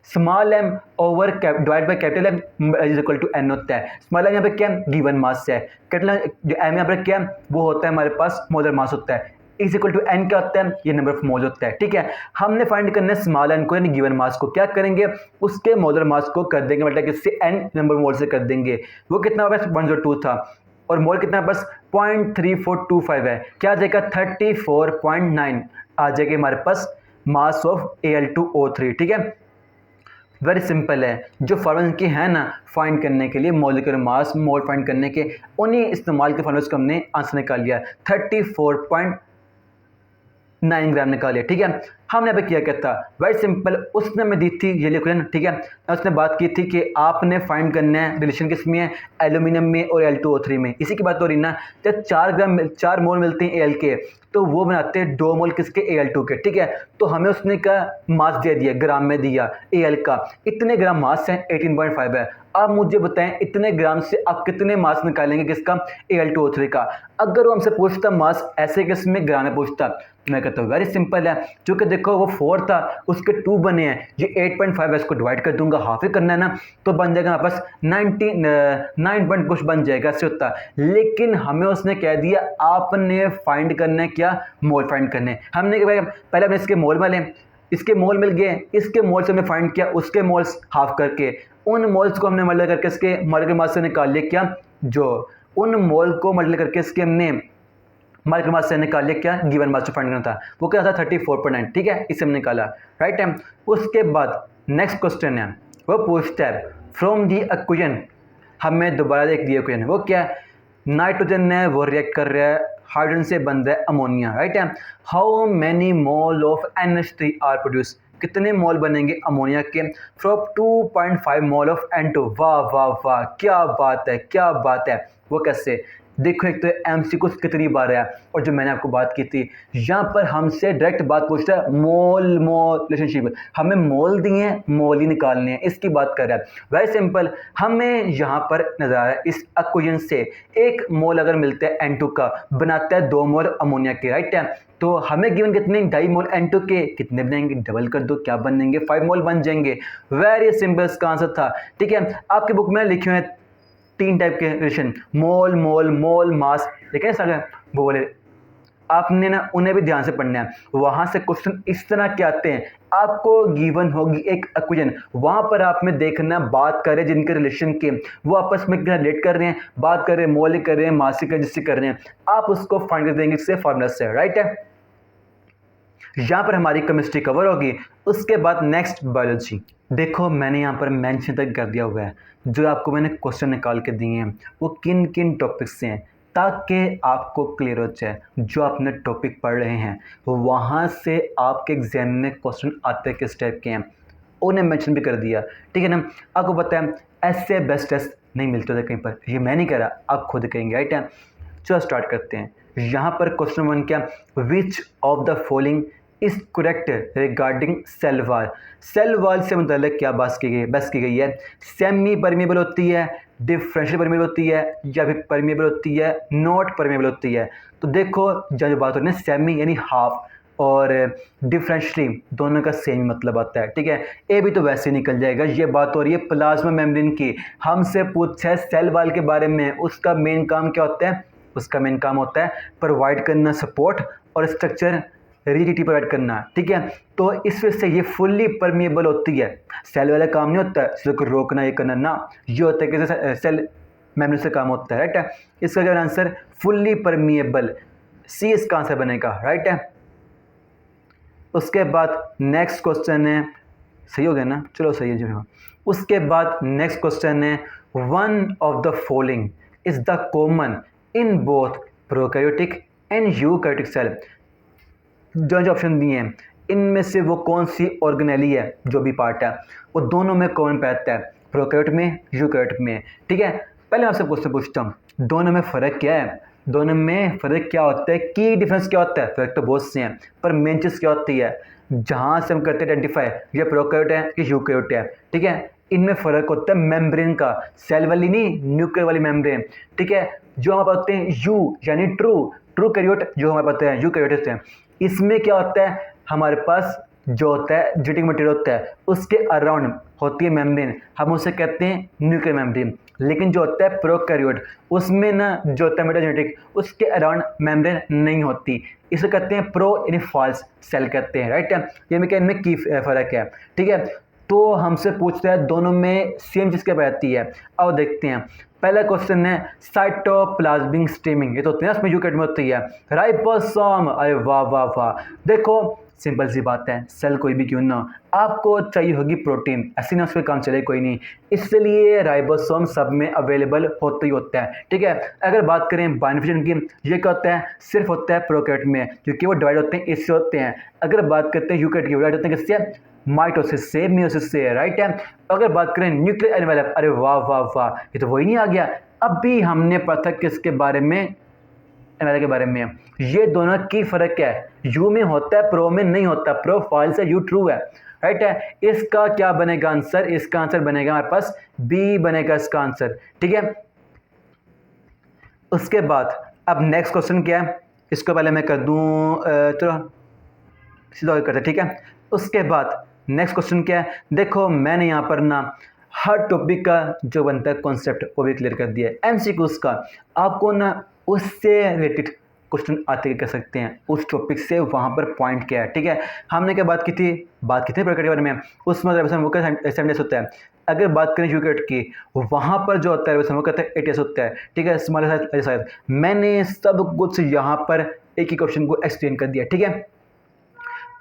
small m over divide by capital M is equal to n होता है। स्मॉल m यहाँ पे क्या गिवन मास है, कैपिटल जो m यहाँ पर क्या वो होता है हमारे पास मोलर मास होता है, इज इक्वल टू n क्या होता है ये नंबर ऑफ मोल होता है, ठीक है। हमने फाइंड करना है स्मॉल n को यानी गिवन मास को, क्या करेंगे उसके मोलर मास को कर देंगे मतलब किससे n नंबर मोल से कर देंगे, वो कितना हमारे पास 102 था और मोल कितना बस 0.3425 है, क्या आ जाएगा 34.9 आ जाएगा हमारे पास मास ऑफ Al2O3, ठीक है। वेरी सिंपल है, जो फॉर्मूला के हैं ना फाइंड करने के लिए मॉलिक्यूलर मास मोल फाइंड करने के, उन्हीं इस्तेमाल के फॉर्मूले को हमने आंसर निकाल लिया 34.9 ग्राम निकाल लिया, ठीक है। हमने अभी किया क्या था वेरी सिंपल, उसने हमें दी थी ये लिखो, ठीक है, उसने बात की थी कि आपने फाइंड करना है रिलेशन किसमें है एल्यूमिनियम में और Al2O3 में, इसी की बात हो रही ना, जब 4 मोल मिलते हैं Al के तो वो बनाते हैं 2 मोल किसके Al2 के, ठीक है। तो हमें उसने का मास दे दिया ग्राम में दिया Al का, इतने ग्राम मास है 18.5 है। अब मुझे बताएं इतने ग्राम से आप कितने मास निकालेंगे किसका Al2O3 का, अगर वो हमसे पूछता मास ऐसे किसमें ग्राम में पूछता, मैं कहता हूँ वेरी सिंपल है, क्योंकि देखो वो 4 था, उसके 2 बने हैं, ये 8.5 है, इसको डिवाइड कर दूंगा, हाफ ही करना है ना, तो बन जाएगा हमारे पास 9 पॉइंट कुछ बन जाएगा, ऐसे होता। लेकिन हमें उसने कह दिया आपने फाइंड करना है क्या, मोल फाइंड करने हैं। हमने क्या, पहले अपने इसके मोल वाले, इसके मोल मिल गए, इसके मोल से हमने फाइंड किया उसके मोल्स हाफ करके, उन मोल्स को हमने मल्टीप्लाई करके इसके मॉलिक्यूलर मास से निकाल लिया क्या, जो उन मोल को मल्टीप्लाई करके इसके हमने मॉलिक्यूलर मास से निकाल लिया क्या, गिवन मास जो फाइंड करना था, वो क्या था 34.9, ठीक है, इसे हमने निकाला, राइट है। उसके बाद नेक्स्ट क्वेश्चन है, वो पूछता है फ्रॉम दी इक्वेशन, हमें दोबारा एक दिया इक्वेशन, वो क्या है, नाइट्रोजन है वो रिएक्ट कर रहा है, हाइड्रोजन से बन रहा है अमोनिया, राइट है। How many mole of NH3 are produce, कितने मोल बनेंगे अमोनिया के फ्रॉम 2.5 मोल ऑफ N2। वाह वाह वाह, क्या बात है, क्या बात है। वो कैसे, देखो एक तो MCQ कितनी बार है, और जो मैंने आपको बात की थी, यहाँ पर हमसे डायरेक्ट बात पूछता है मोल मोल रिलेशनशिप, हमें मोल दिए हैं, मोल ही निकालने हैं, इसकी बात कर रहा है। वेरी सिंपल, हमें यहाँ पर नजर आ रहा है इस इक्वेशन से 1 मोल अगर मिलता है N2 का, बनाता है 2 मोल अमोनिया के, राइट है। तो हमें गिवन कितने, 2.5 मोल N2 के, कितने बनेंगे, डबल कर दो, क्या बनेंगे, 5 मोल बन जाएंगे। वेरी सिंपल इसका आंसर था, ठीक है। आपकी बुक में लिखे हुए हैं 3 टाइप के रिलेशन, मोल मोल मोल मास, लेकिन सर वो बोले आपने ना उन्हें भी ध्यान से पढ़ना है, वहाँ से क्वेश्चन इस तरह के आते हैं, आपको गिवन होगी एक इक्वेशन, वहाँ पर आप में देखना बात करें जिनके रिलेशन के वो आपस में रिलेट कर रहे हैं, बात कर रहे हैं, मोल कर रहे हैं, मासिक जिससे कर रहे हैं, आप उसको फाइंड कर देंगे इससे फॉर्मूला से, राइट है। यहाँ पर हमारी केमिस्ट्री कवर होगी। उसके बाद नेक्स्ट बायोलॉजी, देखो मैंने यहाँ पर मेंशन तक कर दिया हुआ है, जो आपको मैंने क्वेश्चन निकाल के दिए हैं वो किन किन टॉपिक्स से हैं, ताकि आपको क्लियर हो जाए जो आपने टॉपिक पढ़ रहे हैं वहाँ से आपके एग्जाम में क्वेश्चन आते किस टाइप के हैं, उन्हें मेंशन भी कर दिया, ठीक है ना। आपको पता है ऐसे बेस्ट टेस्ट नहीं मिलते थे कहीं पर, ये मैं नहीं कह रहा, आप खुद कहेंगे, राइट है। चलो स्टार्ट करते हैं। यहाँ पर क्वेश्चन 1 क्या, which of the following is correct regarding cell wall. Cell wall से मतलब क्या बात की गई है, सेमी परमेबल होती है, डिफरेंशियल परमेबल होती है, या फिर परमेबल होती है, नॉट परमेबल होती है। तो देखो जो बात हो रही है सेमी यानी हाफ, और डिफरेंशियली दोनों का सेम मतलब आता है, ठीक है। ए भी तो वैसे निकल जाएगा। ये बात हो रही है प्लाज्मा मेम्ब्रेन की, हमसे पूछा है सेल वॉल के बारे में, उसका मेन काम क्या होता है, उसका मेन काम होता है प्रोवाइड करना सपोर्ट और स्ट्रक्चर रिजिडिटी प्रोवाइड करना, ठीक है। तो इस वजह से ये फुल्ली परमिएबल होती है, सेल वाला काम नहीं होता है सेल को रोकना ये करना ना, ये होता है कि सेल मेम्ब्रेन से काम होता है, राइट है। इसका क्या आंसर फुल्ली परमिएबल, सी इसका आंसर बनेगा, राइट है। उसके बाद नेक्स्ट क्वेश्चन है, सही हो गया ना, चलो सही है जो। उसके बाद नेक्स्ट क्वेश्चन है, one of the following is the common in both prokaryotic and eukaryotic cell. जो ऑप्शन दिए हैं इनमें से वो कौन सी ऑर्गेनेली है, जो भी पार्ट है वो दोनों में कॉमन पाता है, प्रोकैरियोट में, यूकैरियोट में, ठीक है। पहले मैं आपसे क्वेश्चन पूछता हूँ, दोनों में फ़र्क क्या है, दोनों में फ़र्क क्या होता है, की डिफरेंस क्या होता है, फ़र्क तो बहुत से हैं पर मेन चीज़ क्या होती है, जहाँ से हम करते हैं आइडेंटिफाई ये प्रोकैरियोट है ये यूकैरियोट है, ठीक है। इनमें फ़र्क होता है मेम्ब्रेन का, सेल वाली नहीं न्यूक्लियर वाली मेम्ब्रेन, ठीक है। जो हमारे पास होते हैं यू यानी ट्रू कैरियोट, जो हमारे पास हैं यूकैरियोट होते हैं, इसमें क्या होता है हमारे पास जो होता है जेनेटिक मटेरियल होता है उसके अराउंड होती है मेम्ब्रेन, हम उसे कहते हैं न्यूक्लियर मेम्ब्रेन। लेकिन जो होता है प्रोकैरियोट उसमें ना जो होता है मेटाजेनेटिक उसके अराउंड मेम्ब्रेन नहीं होती, इसे कहते हैं प्रो यानी फॉल्स सेल कहते हैं, राइट है। ये में क्या इनमें की फ़र्क है, ठीक है। तो हमसे पूछते हैं दोनों में सेम चीज़ क्या रहती है, अब देखते हैं। पहला क्वेश्चन है साइटोप्लाज्मिक स्ट्रीमिंग, ये तो होती है उसमें यूकैरियोट में होती है, राइबोसोम, अरे वाह वाह वाह। देखो सिंपल सी बात है, सेल कोई भी क्यों ना आपको चाहिए होगी प्रोटीन, ऐसे ना उस पर काम चले कोई नहीं, इसलिए राइबोसोम सब में अवेलेबल होता ही होता है, ठीक है। अगर बात करें बाइंडिंग की, ये क्या होता है सिर्फ होता है प्रोकैरियोट में क्योंकि वो डिवाइड होते हैं इससे होते हैं। अगर बात करते हैं यूकैरियोट की, डिवाइड होते हैं किससे, माइटोसिस से, मियोसिस से, राइट है। अगर बात करें न्यूक्लियर एनवेलप, अरे वाह वाह वाह, ये तो वही नहीं आ गया। अभी हमने पता किसके बारे में, एनवेलप के बारे में, ये दोनों की फ़र्क क्या है, यू में होता है प्रो में नहीं होता, प्रो फॉल्स है यू ट्रू है, राइट है। इसका क्या बनेगा आंसर, इसका आंसर बनेगा हमारे पास बी बनेगा इसका आंसर, ठीक है। उसके बाद अब नेक्स्ट क्वेश्चन क्या है, इसको पहले मैं कर दूं, चलो सीधा आगे करते हैं, ठीक है। उसके बाद नेक्स्ट क्वेश्चन क्या है, देखो मैंने यहाँ पर ना हर टॉपिक का जो बनता है कॉन्सेप्ट वो भी क्लियर कर दिया है। एमसीक्यूज का आपको ना उससे रिलेटेड क्वेश्चन आते कर सकते हैं, उस टॉपिक से वहाँ पर पॉइंट क्या है, ठीक है। हमने क्या बात की थी प्रॉपर्टी के बारे में, उसमें वो क्या 7 डेज होता है। अगर बात करें यूकेट की, वहाँ पर जो होता है वो कहता है 8 डेज होता है, ठीक है। स्मॉल साइज मैंने सब कुछ यहाँ पर एक ही क्वेश्चन को एक्सप्लेन कर दिया, ठीक है।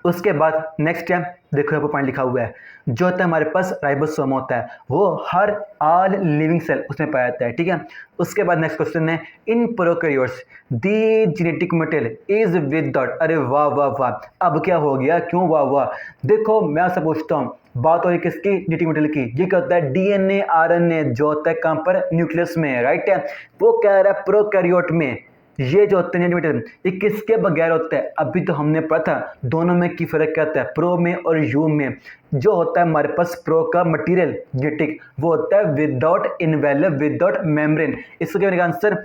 उसके बाद नेक्स्ट है, देखो यहाँ पर पॉइंट लिखा हुआ है, जो होता है हमारे पास राइबोसोम होता है, वो हर ऑल लिविंग सेल उसमें पाया जाता है, ठीक है। उसके बाद नेक्स्ट क्वेश्चन है, in prokaryotes the genetic material is without, अरे वाह वाह वाह, अब क्या हो गया, क्यों वाह वाह। देखो मैं आपसे पूछता हूँ, बात हो रही किसकी, जेनेटिक मटेरियल की। ये क्या होता है, डीएनए आरएनए जो होता है कहाँ पर, न्यूक्लियस में, राइट है। वो कह रहा है प्रोकैरियोट में ये जो होते हैं मटेरियल ये किसके बगैर होता है। अभी तो हमने पढ़ा था दोनों में की फर्क क्या होता है, प्रो में और यू में। जो होता है हमारे पास प्रो का मटेरियल जेनेटिक, वो होता है विदाउट इनवेलप विदाउट मेम्ब्रेन। इसका क्या बनेगा आंसर,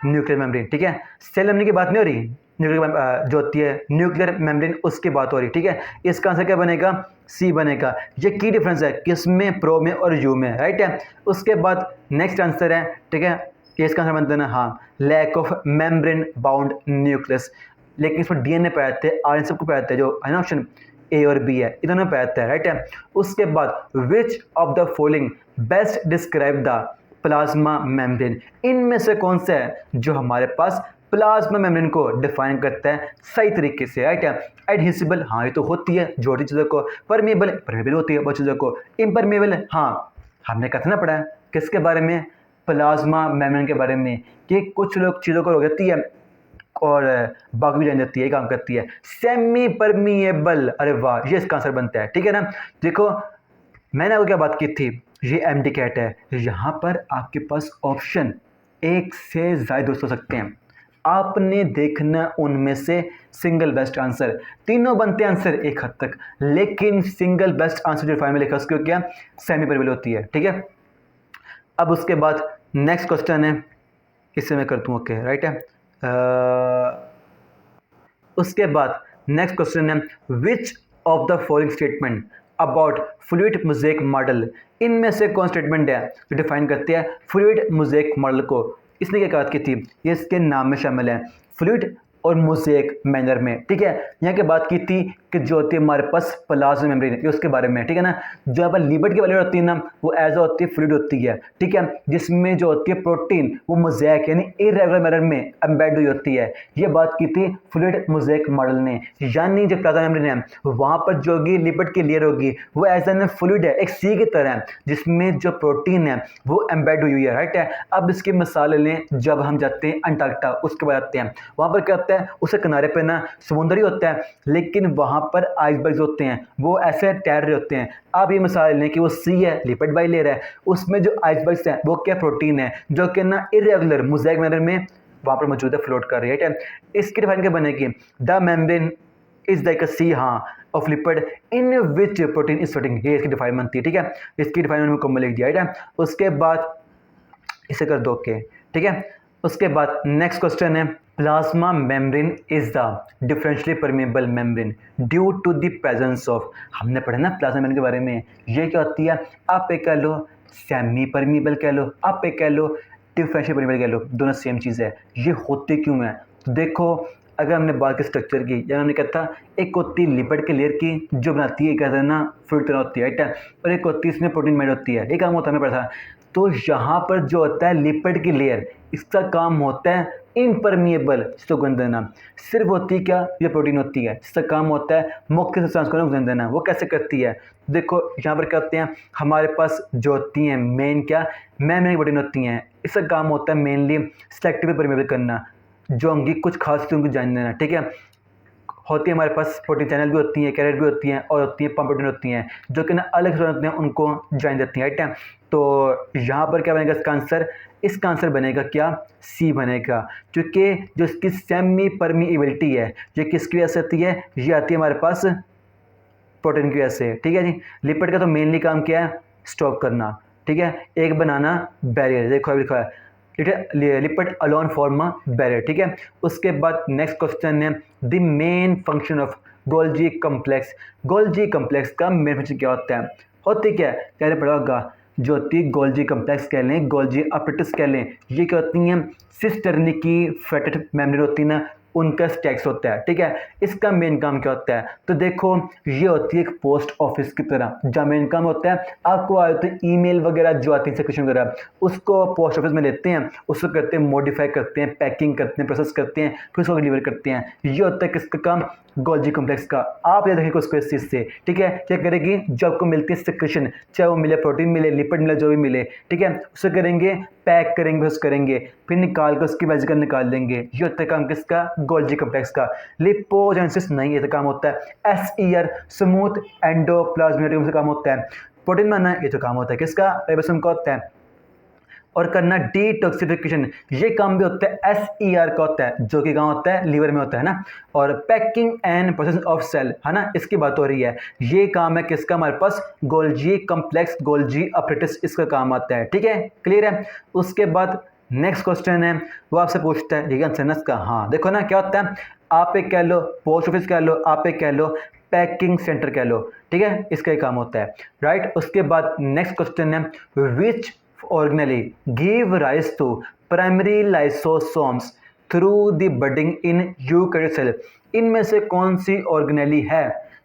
न्यूक्लियर मेम्ब्रेन, ठीक है। सेल मेम्ब्रेन की बात नहीं हो रही, न्यूक्लियर जो होती है न्यूक्लियर मेम्ब्रेन उसकी बात हो रही, ठीक है। इसका आंसर क्या बनेगा, सी बनेगा। ये की डिफरेंस है किसमें, प्रो में और यू में, राइट है। उसके बाद नेक्स्ट आंसर है, ठीक है, इसका आंसर बनता है ना, हाँ, lack of membrane bound nucleus. लेकिन इसमें डीएनए पे आते हैं, आरएनए सबको पे आता है, जो है ना ऑप्शन ए और बी है, इन्होंने पे आता है, राइट है। उसके बाद विच of the following best describe the plasma membrane, इनमें से कौन सा है जो हमारे पास प्लाज्मा मेम्ब्रेन को डिफाइन करता है सही तरीके से, राइट है। एडहिसिबल, हाँ ये तो होती है जोड़ी चीज़ों को, परमेबल होती है बहुत चीज़ों को, इम्परमेबल, हाँ हमने कहा था ना पढ़ा है किसके बारे में, प्लाज्मा मेम्ब्रेन के बारे में, कि कुछ लोग चीज़ों को रोक देती है और बाकी भी जान जाती है, काम करती है। सेमी परमिएबल, अरे वाह, ये इसका आंसर बनता है, ठीक है ना। देखो मैंने आपको क्या बात की थी, ये एम्प्टी कैट है, यहाँ पर आपके पास ऑप्शन एक से ज़्यादा दोस्त हो सकते हैं, आपने देखना उनमें से सिंगल बेस्ट आंसर। तीनों बनते हैं आंसर एक हद तक, लेकिन सिंगल बेस्ट आंसर जो फाइनल में लिखा उसको क्या, सेमी परमिएबल होती है, ठीक है। अब उसके बाद नेक्स्ट क्वेश्चन है, इसे मैं कर दूँ, ओके राइट है। उसके बाद नेक्स्ट क्वेश्चन है, which of the following statement about fluid mosaic model, इनमें से कौन स्टेटमेंट है जो डिफाइन करते हैं फ्लूइड मोज़ेक मॉडल को। इसने क्या बात की थी, ये इसके नाम में शामिल है, फ्लूइड और मोज़ेक मैनर में, ठीक है। यहाँ की बात की थी कि जो होती है हमारे पास प्लाज्मा मेम्ब्रेन, ये उसके बारे में, ठीक है ना। जो यहाँ पर लिपिड की वैल्यू होती है ना, वो एज होती है फ्लूइड होती है, ठीक है, जिसमें जो होती है प्रोटीन वो मोज़ेक यानी इरेगुलर मैनर में एम्बेड हुई होती है। ये बात की थी फ्लूइड मोज़ेक मॉडल ने, यानी जो प्लाज्मा मेम्ब्रेन है वहाँ पर जो होगी लिपिड की लेयर होगी वो एज एन फ्लूइड है, एक सी की तरह, जिसमें जो प्रोटीन है वो एम्बेड हुई है, राइट है। अब इसकी मिसाल लें, जब हम जाते हैं अंटार्कटिका, उसके बाद आते हैं वहाँ पर क्या होता है, उसके किनारे पे ना समुद्र ही होता है, लेकिन वहाँ पर आइसबर्ग्स होते हैं, वो ऐसे तैर रहे होते हैं। आप ये मिसाल लें कि वो सी है, लिपिड बाई लेयर है, उसमें जो आइसबर्ग्स हैं वो क्या, प्रोटीन है, जो कि ना इरेगुलर मोज़ेक मैनर में वहाँ पर मौजूद है, फ्लोट कर रही है, ठीक है। इसकी डिफाइन क्या बनेगी, the membrane is like a sea, हाँ, of lipid in which protein is floating, ये इसकी डिफाइन बनती है, ठीक है। इसकी डिफाइन मैंने मुकम्मल लिख दिया, ठीक है। उसके बाद इसे कर दो, ओके, ठीक है। उसके बाद नेक्स्ट क्वेश्चन है, plasma membrane is the differentially permeable membrane due to the presence of, हमने पढ़ा ना प्लाज्मा मेम्ब्रेन के बारे में, ये क्या होती है, आप एक कह लो सेमी परमेबल कह लो, आप एक कह लो डिफरेंशियल परमेबल कह लो, दोनों सेम चीज़ है। ये होते क्यों है, तो देखो अगर हमने बात की स्ट्रक्चर की, या हमने कहता एक होती है लिपिड के लेयर की जो बनाती है, कहते हैं ना फ्लूइड तरह होती है, राइट है, और एक होती है इसमें प्रोटीन मेड होती है, ये काम होता है हमें पढ़ा। तो यहाँ पर जो होता है लिपिड की लेयर, इसका काम होता है इम्परमिएबल, इसको गुण देना। सिर्फ होती है क्या, ये प्रोटीन होती है, इसका काम होता है मुख्य सब्सटेंस को गुण देना। वो कैसे करती है, देखो यहाँ पर क्या होते हैं हमारे पास जो होती हैं मेन क्या, मेम्ब्रेन प्रोटीन होती हैं, इसका काम होता है मेनली सेलेक्टिव परमेबल करना, जो उनकी कुछ खास उनको जान देना, ठीक है। होती है हमारे पास प्रोटीन चैनल भी होती हैं, कैरेट भी होती हैं, और होती है पंप प्रोटीन होती हैं, जो कि ना अलग से होते हैं, उनको ज्वाइन देती हैं, राइट है। तो यहाँ पर क्या बनेगा इसका आंसर, इसका आंसर बनेगा क्या, सी बनेगा, क्योंकि जो इसकी सेमी परमिएबिलिटी है ये किसकी वजह से आती है, ये आती है हमारे पास प्रोटीन की वजह से, ठीक है जी। लिपिड का तो मेनली काम क्या है, स्टॉप करना, ठीक है, एक बनाना बैरियर, देखो अभी लिखा है lipid alone form a barrier, ठीक है। उसके बाद नेक्स्ट क्वेश्चन है, the main function of Golgi complex. Golgi complex का मेन फंक्शन क्या होता है? होती क्या है, क्या पढ़ा होगा? जो होती है गोल्जी कम्प्लेक्स कह लें, गोल्जी अपरेटस कह लें, ये क्या होती हैं? सिस्टर्नी की फैटेड मेम्ब्रेन होती है ना, उनका स्टैक्स होता है। ठीक है, इसका मेन काम क्या होता है? तो देखो, ये होती है एक पोस्ट ऑफिस की तरह, जहाँ मेन काम होता है आपको आए होते हैं ईमेल वगैरह जो आती है सेक्शन वगैरह, उसको पोस्ट ऑफिस में लेते हैं, उसको करते हैं मॉडिफाई करते हैं, पैकिंग करते हैं, प्रोसेस करते हैं, फिर उसको डिलीवर करते हैं। ये होता है किसका काम? गोल्जी कॉम्प्लेक्स का। आप याद रखिएगा उसको इस चीज़ से। ठीक है, क्या करेगी? जो आपको मिलती है सेक्रेशन, चाहे वो मिले प्रोटीन मिले, लिपिड मिले, जो भी मिले, ठीक है, उसे करेंगे पैक करेंगे, प्रोसेस करेंगे, फिर निकाल कर उसकी वेजिकल निकाल देंगे। ये होता है काम किसका? गोल्जी कॉम्प्लेक्स का। लिपोजेनेसिस नहीं, ये तो काम होता है SER, स्मूथ एंडोप्लाज्मिक से काम होता है। प्रोटीन बनाना, ये तो काम होता है किसका? राइबोसोम का होता है। और करना डिटॉक्सिफिकेशन, ये काम भी होता है SER का होता है, जो कि कहाँ होता है? लीवर में होता है ना। और packing and process of cell, है ना, इसकी बात हो रही है। ये काम है किसका हमारे पास? गोल्जी कम्प्लेक्स, गोल्जी अपरेटस, इसका काम आता है। ठीक है, क्लियर है? उसके बाद नेक्स्ट क्वेश्चन है, वो आपसे पूछता है ये आंसर का। हाँ देखो ना, क्या होता है? आप एक कह लो पोस्ट ऑफिस कह लो, आप एक कह लो पैकिंग सेंटर कह लो। ठीक है, इसका ही काम होता है, राइट। उसके बाद नेक्स्ट क्वेश्चन है, विच organelle give rise to primary lysosomes through the budding in eukaryotic cell। इनमें से कौन सी ऑर्गेनेली है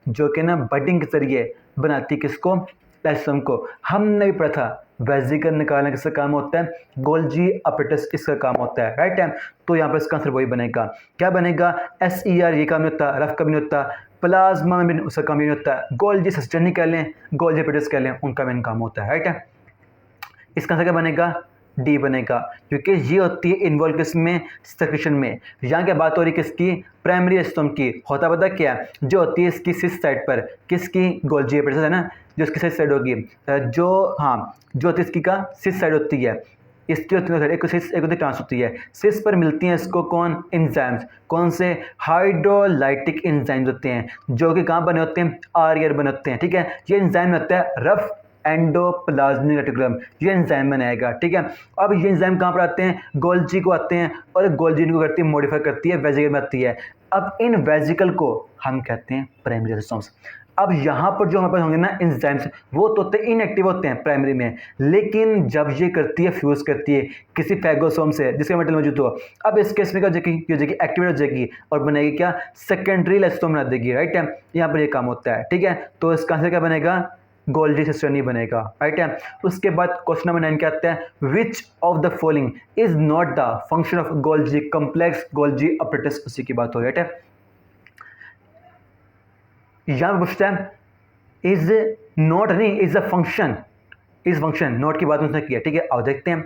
जो कि ना बडिंग के जरिए बनाती किसको? लाइसोसोम को। हमने भी पढ़ा था वेजिकल निकालने किसका काम होता है? गोल्जी अपरेटस, इसका काम होता है, राइट है। तो यहाँ पर इसका आंसर वही बनेगा। क्या बनेगा? SER ये काम नहीं होता, रफ का भी नहीं होता, प्लाज्मा में भी उसका काम नहीं होता, गोल्जी सिस्टर्नी कह लें, गोल्जी अपरेटस कह लें, उनका मेन काम होता है, राइट है। इसका आंसर क्या बनेगा? डी बनेगा, क्योंकि ये होती है इन्वॉल्व किसमें? सेक्रेशन में। यहाँ क्या बात हो रही है किसकी? प्राइमरी लाइसोसोम की। होता पता क्या? जो होती है इसकी सिस साइड पर, किसकी? गोल्जी अपरेटस है ना, जो इसकी सिस साइड होगी, जो हाँ जो होती है इसकी का सिस साइड होती है, इसकी होती है एक सिस, एक होती ट्रांस होती है। सिस पर मिलती हैं इसको कौन? एंजाइम्स। कौन से? हाइड्रोलाइटिक एंजाइम्स होते हैं, जो कि कहाँ बने होते हैं? RER बने होते हैं। ठीक है, ये एंजाइम होता है रफ एंडोप्लाज्मिक रेटिकुलम, ये एंजाइम बनाएगा। ठीक है, अब ये एंजाइम कहाँ पर आते हैं? गोल्जी को आते हैं, और गोल्जी इनको करती है मॉडिफाई करती है, वेजिकल में आती है। अब इन वेजिकल को हम कहते हैं प्राइमरी लाइसोसोम्स। अब यहाँ पर जो हमारे पास होंगे ना एंजाइम्स, वो तो होते हैं इनएक्टिव होते हैं प्राइमरी में, लेकिन जब ये करती है फ्यूज करती है किसी फैगोसोम से जिसका मेटल मौजूद हो, अब इस केस में क्या हो जाएगी? एक्टिवेट हो जाएगी और बनेगी क्या? सेकेंडरी लाइसोसोम बना देगी, राइट है। यहाँ पर ये काम होता है। ठीक है, तो इसका आंसर क्या बनेगा? गोल्जी सिस्टर्नी बनेगा, राइट है। उसके बाद क्वेश्चन नंबर 9 क्या आता है? Which of the following is not the function of Golgi complex, Golgi apparatus, उसी की बात हो रही है, राइट है। यहां पर पूछता है इज नॉट नहीं, is a function, is function, note की बात उसने की है। ठीक है, आओ देखते हैं।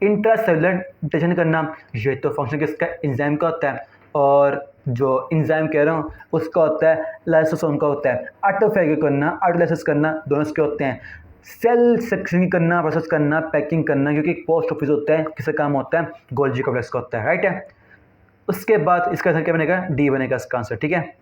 इंट्रासेलुलर डिटेक्शन करना, ये तो फंक्शन किसका? एंजाइम का होता है, और जो एंजाइम कह रहा हूँ उसका होता है लाइसोसोम का होता है। ऑटोफैगी करना, ऑटोलाइसिस करना, दोनों इसके होते हैं। सेल सेक्शन करना, प्रोसेस करना, पैकिंग करना, क्योंकि पोस्ट ऑफिस होता है, किसका काम होता है? गोल्जी कॉम्प्लेक्स का होता है, राइट है। उसके बाद इसका आंसर क्या बनेगा? डी बनेगा इसका आंसर। ठीक है,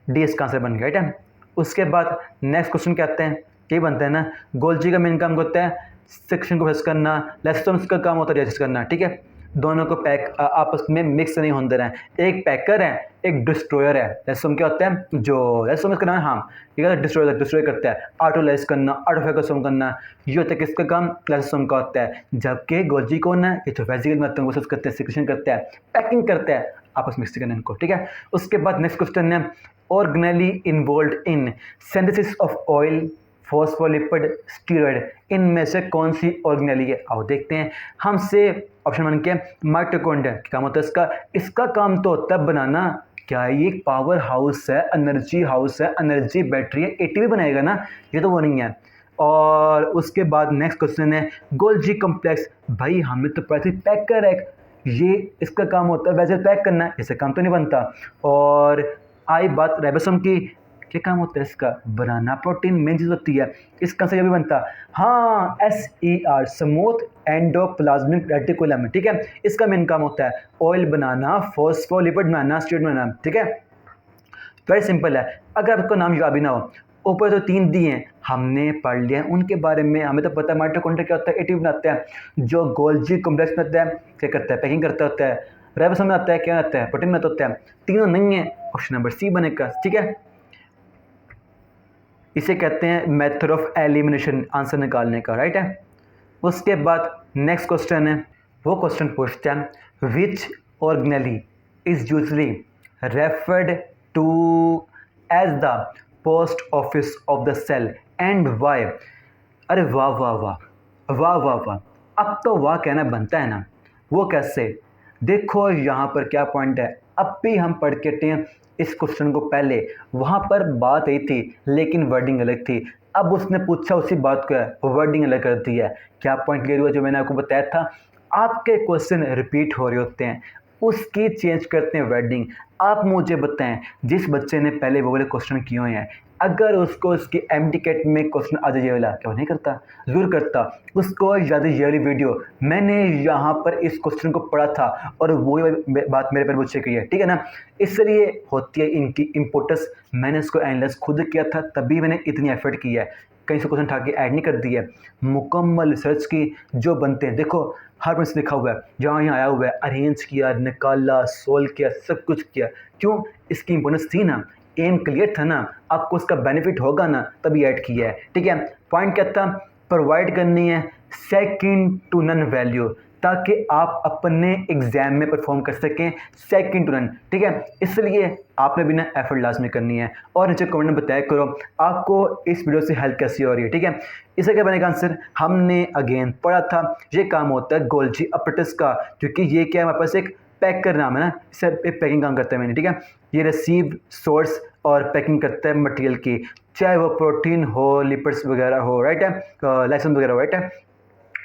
डी इसका आंसर बन गया, राइट है। उसके बाद नेक्स्ट क्वेश्चन क्या आते हैं? ये बनता है ना, गोल्जी का मेन काम होता है सेक्शन को प्रोसेस करना, लाइसोसोम्स का काम होता है डाइजेस्ट करना। ठीक है, दोनों को पैक आपस में मिक्स नहीं होने देना है। एक पैकर है, एक डिस्ट्रॉयर है। लाइसोसोम क्या होता है? जो लाइसोसोम इसका नाम है, हाँ ये डिस्ट्रॉय करता है, ऑटोलाइज करना, ऑटोफैगोसोम करना, ये होता है किसका काम? लाइसोसोम का होता है। जबकि गोल्जी कौन है? ये तो वेजिकल में प्रोसेस करते हैं, सिक्रेशन करता है, पैकिंग करता है, आपस मिक्स करना इनको। ठीक है, उसके बाद नेक्स्ट क्वेश्चन है, organelle involve in synthesis of oil, phospholipid, steroid, इनमें से कौन सी ऑर्गेनेली है? आओ देखते हैं। हमसे ऑप्शन 1 के माइटोकॉन्ड्रिया काम होता है इसका। इसका काम तो होता है बनाना, क्या ये एक पावर हाउस है, एनर्जी हाउस है, एनर्जी बैटरी है, ATP बनाएगा ना, ये तो वो नहीं है। और उसके बाद नेक्स्ट क्वेश्चन है गोल्जी कम्प्लेक्स। भाई हमें तो पता है पैकर है, ये इसका काम होता है वैसे पैक करना, इससे काम तो नहीं बनता। और आई बात राइबोसोम की, क्या काम होता है इसका? बनाना प्रोटीन मेन चीज़ होती है, इसका से भी बनता। हाँ SER, स्मूथ एंडोप्लाज्मिक रेटिकुलम। ठीक है, इसका मेन काम होता है ऑयल बनाना, फॉस्फोलिपिड बनाना, स्टीरॉयड बनाना। ठीक है, वेरी सिंपल है। अगर आपको नाम याद भी ना हो, ऊपर तो 3 दिए हैं, हमने पढ़ लिया है उनके बारे में, हमें तो पता है माइटोकॉन्ड्रिया क्या होता है, ATP बनाता है। जो गोल्जी कॉम्प्लेक्स में होता है क्या करता है? पैकिंग करता होता है, राइबोसोम में आता है, क्या आता है, प्रोटीन में होता है, तीनों नहीं है, ऑप्शन नंबर सी बनेगा। ठीक है, इसे कहते हैं मेथड ऑफ एलिमिनेशन, आंसर निकालने का, राइट है। उसके बाद नेक्स्ट क्वेश्चन है, वो क्वेश्चन पूछता है which organelle is usually referred to as the post office of the cell and why. अरे वाह वाह वाह वाह वाह वाह, अब तो वाह कहना बनता है ना। वो कैसे, देखो यहाँ पर क्या पॉइंट है, अब भी हम पढ़ के हटे हैं इस क्वेश्चन को, पहले वहाँ पर बात यही थी लेकिन वर्डिंग अलग थी, अब उसने पूछा उसी बात को है, वर्डिंग अलग कर दी है। क्या पॉइंट क्लियर हुआ जो मैंने आपको बताया था, आपके क्वेश्चन रिपीट हो रहे होते हैं, उसकी चेंज करते हैं वर्डिंग। आप मुझे बताएं, जिस बच्चे ने पहले वो वाले क्वेश्चन किए हुए हैं, अगर उसको उसकी एमटीकेट में क्वेश्चन आ जाए वाला, क्या वो नहीं करता, ज़रूर करता। उसको याद है ये वाली वीडियो, मैंने यहाँ पर इस क्वेश्चन को पढ़ा था और वो बात मेरे पर पूछे गई है, ठीक है ना। इसलिए होती है इनकी इम्पोर्टेंस, मैंने इसको एनालाइज खुद किया था, तभी मैंने इतनी एफर्ट की है, कहीं से क्वेश्चन उठा के ऐड नहीं कर दिया है। मुकम्मल रिसर्च की जो बनते हैं, देखो हर मिनट लिखा हुआ है, जहाँ यहाँ आया हुआ है, अरेंज किया, निकाला, सोल्व किया, सब कुछ किया। क्यों, इसकी इंपॉर्टेंस थी ना, एम क्लियर था ना, आपको उसका बेनिफिट होगा ना, तभी ऐड किया है। ठीक है, पॉइंट क्या था, प्रोवाइड करनी है सेकंड टू नन वैल्यू, ताकि आप अपने एग्जाम में परफॉर्म कर सकें सेकंड टू नन। ठीक है, इसलिए आपने भी ना एफर्ट लाजमी करनी है। और नीचे कमेंट में बताया करो आपको इस वीडियो से हेल्प कैसी हो रही है। ठीक है, इसका क्या बनेगा आंसर, हमने अगेन पढ़ा था, ये काम होता है गोल्जी अपरेटस का, क्योंकि ये क्या है हमारे पास एक पैकर नाम है ना, इससे एक पैकिंग काम करता है मैंने। ठीक है, ये रिसीव, सोर्स और पैकिंग करता है मटेरियल की, चाहे वो प्रोटीन हो, लिपिड्स वगैरह हो, राइट है, लाइसोसोम वगैरह हो, राइट है।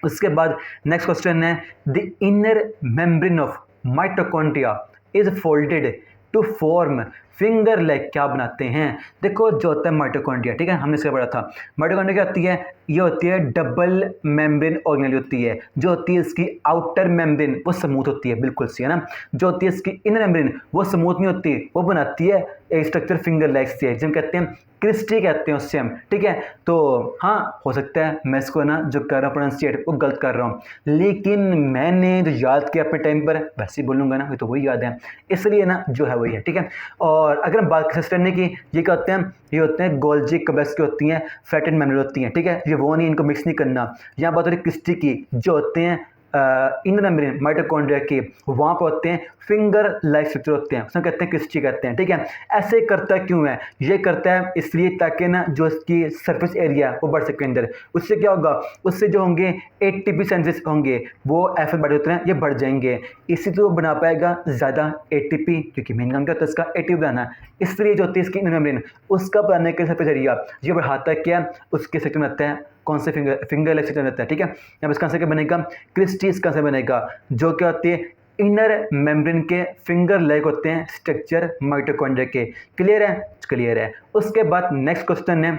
उसके बाद नेक्स्ट क्वेश्चन है, the inner membrane of mitochondria is folded to form finger leg, क्या बनाते हैं। देखो जो होता है माइटोकॉन्ड्रिया, ठीक है, हमने इससे पढ़ा था, माइटोकॉन्ड्रिया क्या होती है, ये होती है डबल मेम्ब्रेन ऑर्गेनेल होती है। जो होती है इसकी आउटर मेम्ब्रेन वो स्मूथ होती है, बिल्कुल सी है ना। जो होती है इसकी इनर मेम्ब्रेन वो स्मूथ नहीं होती, वो बनाती है एक स्ट्रक्चर फिंगर लेग से, जिसे कहते हैं क्रिस्टी कहते हैं उससे हम। ठीक है, तो हाँ हो सकता है मैं इसको ना जो कर रहा हूँ प्रोनाउंसिएट वो गलत कर रहा हूँ, लेकिन मैंने जो याद किया अपने टाइम पर वैसे ही बोलूँगा ना, तो वही याद है, इसलिए ना जो है वही है। ठीक है, और अगर हम बात कर करने की, ये क्या होते हैं, ये होते हैं गोल्जी कब्लेक्स की होती हैं, फ्लैटेंड मेम्ब्रेन होती हैं। ठीक है, ये वो नहीं, इनको मिक्स नहीं करना। यहाँ बात हो रही क्रिस्टी की, जो होते हैं इनर मेम्ब्रेन माइटोकॉन्ड्रिया के, वहाँ पर होते हैं फिंगर लाइक स्ट्रक्चर होते हैं, उसमें कहते हैं क्रिस्टी कहते हैं। ठीक है, ऐसे करता क्यों है, ये करता है इसलिए ताकि ना जो इसकी सरफेस एरिया वो बढ़ सके अंदर। उससे क्या होगा, उससे जो होंगे एटीपी सेंसेस होंगे वो एफ बढ़ होते हैं, ये बढ़ जाएंगे, इसी तो बना पाएगा ज़्यादा एटीपी, क्योंकि मेन काम क्या होता है इसका एटीपी बनाना। इसलिए जो होती है इसकी इनर मेम्ब्रेन, उसका बनाने के सरफेस एरिया ये बढ़ाता है, क्या उसके सेक्टर में आता है, कौन से फिंगर लेग सेक्टर में आता है। ठीक है, अब इसका आंसर क्या बनेगा, क्रिस्टी इसका आंसर बनेगा, जो क्या होती है इनर मेम्ब्रेन के फिंगर लेग होते हैं स्ट्रक्चर माइटोकॉन्ड्रिया के। क्लियर है, क्लियर है। उसके बाद नेक्स्ट क्वेश्चन है,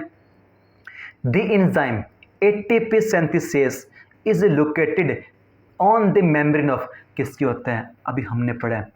the enzyme ATP synthesis is located on the membrane of, किसकी होता है, अभी हमने पढ़ा है,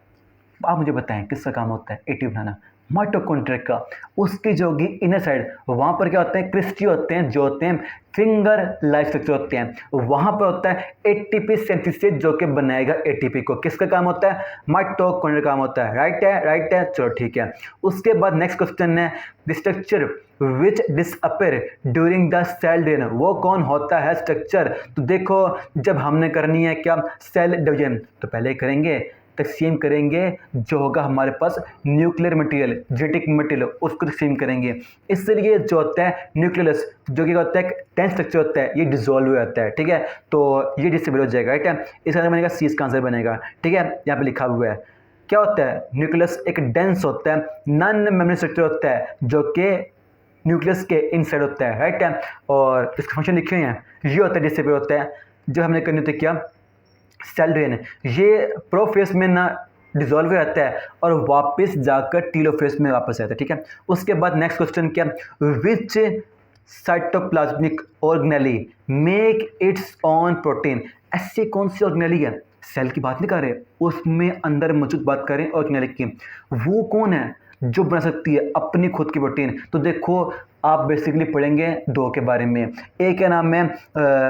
आप मुझे बताएं किसका काम होता है एटीपी बनाना, माइटोकॉन्ड्रिया का। उसकी जो होगी इनर साइड, वहाँ पर क्या होते हैं, क्रिस्टी होते हैं, जो होते हैं फिंगर लाइक स्ट्रक्चर होते हैं, वहाँ पर होता है एटीपी सिंथेसिस, जो कि बनाएगा एटीपी को। किसका काम होता है, माइटोकॉन्ड्रिया का काम होता है, राइट है, राइट है, चलो ठीक है। उसके बाद नेक्स्ट क्वेश्चन है, the structure which disappear during the cell division, वो कौन होता है स्ट्रक्चर। तो देखो जब हमने करनी है क्या, सेल डिवीजन, तो पहले करेंगे तकसीम करेंगे, जो होगा हमारे पास न्यूक्लियर मटेरियल, जेनेटिक मटेरियल, उसको तकसीम करेंगे। इसलिए जो होता है न्यूक्लियस, जो कि होता है टेंस स्ट्रक्चर होता है, ये डिसॉल्व हो जाता है। ठीक है, तो ये डिसेबल हो जाएगा, राइट है, इसका आंसर बनेगा सी, इसका आंसर बनेगा। ठीक है, यहाँ पे लिखा हुआ है क्या होता है, न्यूक्लियस एक डेंस होता है, नॉन मेम्ब्रेनस स्ट्रक्चर होता है, जो कि न्यूक्लियस के इनसाइड होता है, राइट है, और इसके फंक्शन लिखे हुए हैं, ये होता है डिसेबल होता है। जो हमने करनी होती है क्या, सेल डिवीजन, ये प्रोफेस में ना डिसॉल्व हो जाता है और वापस जाकर टीलोफेस में वापस आता है। ठीक है, उसके बाद नेक्स्ट क्वेश्चन क्या, which cytoplasmic organelle make its own protein, ऐसी कौन सी ऑर्गेनेली है, सेल की बात नहीं कर रहे, उसमें अंदर मौजूद बात करें ऑर्गेनेली की, वो कौन है जो बना सकती है अपनी खुद की प्रोटीन। तो देखो आप बेसिकली पढ़ेंगे दो के बारे में, एक का नाम है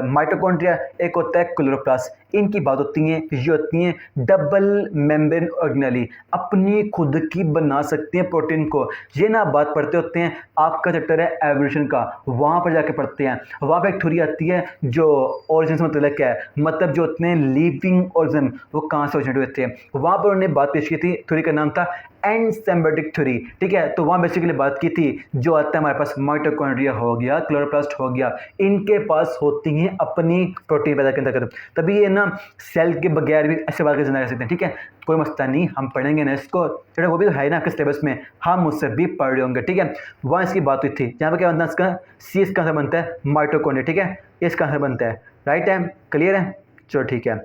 माइटोकॉन्ड्रिया, एक होता है क्लोरोप्लास्ट। इनकी बात होती है, ये होती हैं डबल मेम्ब्रेन ऑर्गेनेली, अपनी खुद की बना सकते हैं प्रोटीन को। ये ना बात पढ़ते होते हैं, आपका चैप्टर है एवोल्यूशन का, वहाँ पर जाके पढ़ते हैं। वहाँ पर एक थ्योरी आती है जो ओरिजिन से मतलब क्या है, मतलब जो होते हैं लिविंग ऑर्गेनिज्म वो कहाँ से ओरिजिनेट हुए थे। वहाँ पर उन्होंने बात पेश की थी, थ्योरी का नाम था एंड सिम्बायोटिक थ्योरी, ठीक है। तो वहाँ बेसिकली बात की थी जो आता है हमारे पास माइटोकॉन्ड्रिया हो गया, क्लोरोप्लास्ट हो गया, इनके पास होती हैं अपनी प्रोटीन पैदा करने की, तभी ये ना सेल के बगैर भी ऐसे बात जिंदा रह सकते हैं, ठीक है। कोई मसला नहीं, हम पढ़ेंगे ना इसको, चलो वो भी है ना आपके सिलेबस में, हम उससे भी पढ़ रहे होंगे, ठीक है। वहाँ इसकी बात हुई थी, यहाँ पर क्या बनता है इसका, सी इसका आंसर बनता है माइटोकॉन्ड्रिया, ठीक है, इसका आंसर बनता है, राइट है, क्लियर है, चलो ठीक है।